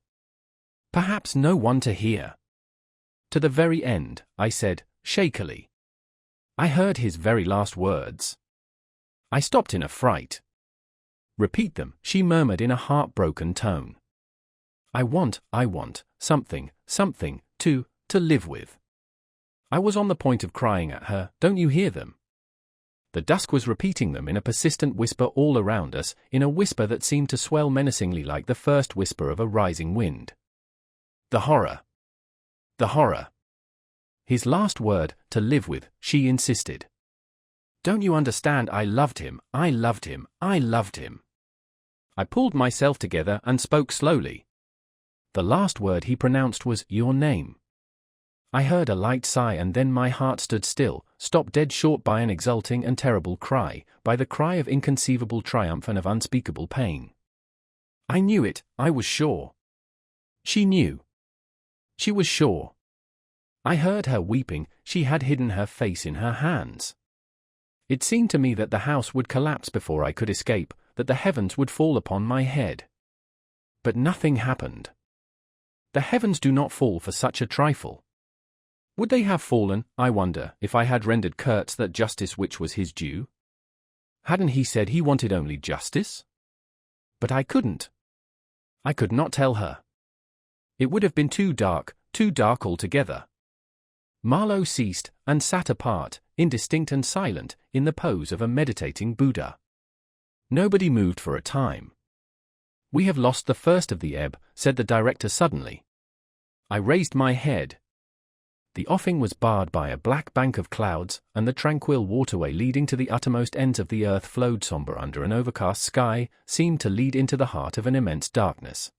Perhaps no one to hear. To the very end, I said, shakily. I heard his very last words. I stopped in a fright. Repeat them, she murmured in a heartbroken tone. I want, something, to live with. I was on the point of crying at her, don't you hear them? The dusk was repeating them in a persistent whisper all around us, in a whisper that seemed to swell menacingly like the first whisper of a rising wind. The horror. The horror. His last word, to live with, she insisted. Don't you understand? I loved him, I loved him, I loved him. I pulled myself together and spoke slowly. The last word he pronounced was, your name. I heard a light sigh and then my heart stood still, stopped dead short by an exulting and terrible cry, by the cry of inconceivable triumph and of unspeakable pain. I knew it, I was sure. She knew. She was sure. I heard her weeping, she had hidden her face in her hands. It seemed to me that the house would collapse before I could escape, that the heavens would fall upon my head. But nothing happened. The heavens do not fall for such a trifle. Would they have fallen, I wonder, if I had rendered Kurtz that justice which was his due? Hadn't he said he wanted only justice? But I couldn't. I could not tell her. It would have been too dark altogether. Marlow ceased, and sat apart, indistinct and silent, in the pose of a meditating Buddha. Nobody moved for a time. We have lost the first of the ebb, said the director suddenly. I raised my head. The offing was barred by a black bank of clouds, and the tranquil waterway leading to the uttermost ends of the earth flowed sombre under an overcast sky, seemed to lead into the heart of an immense darkness.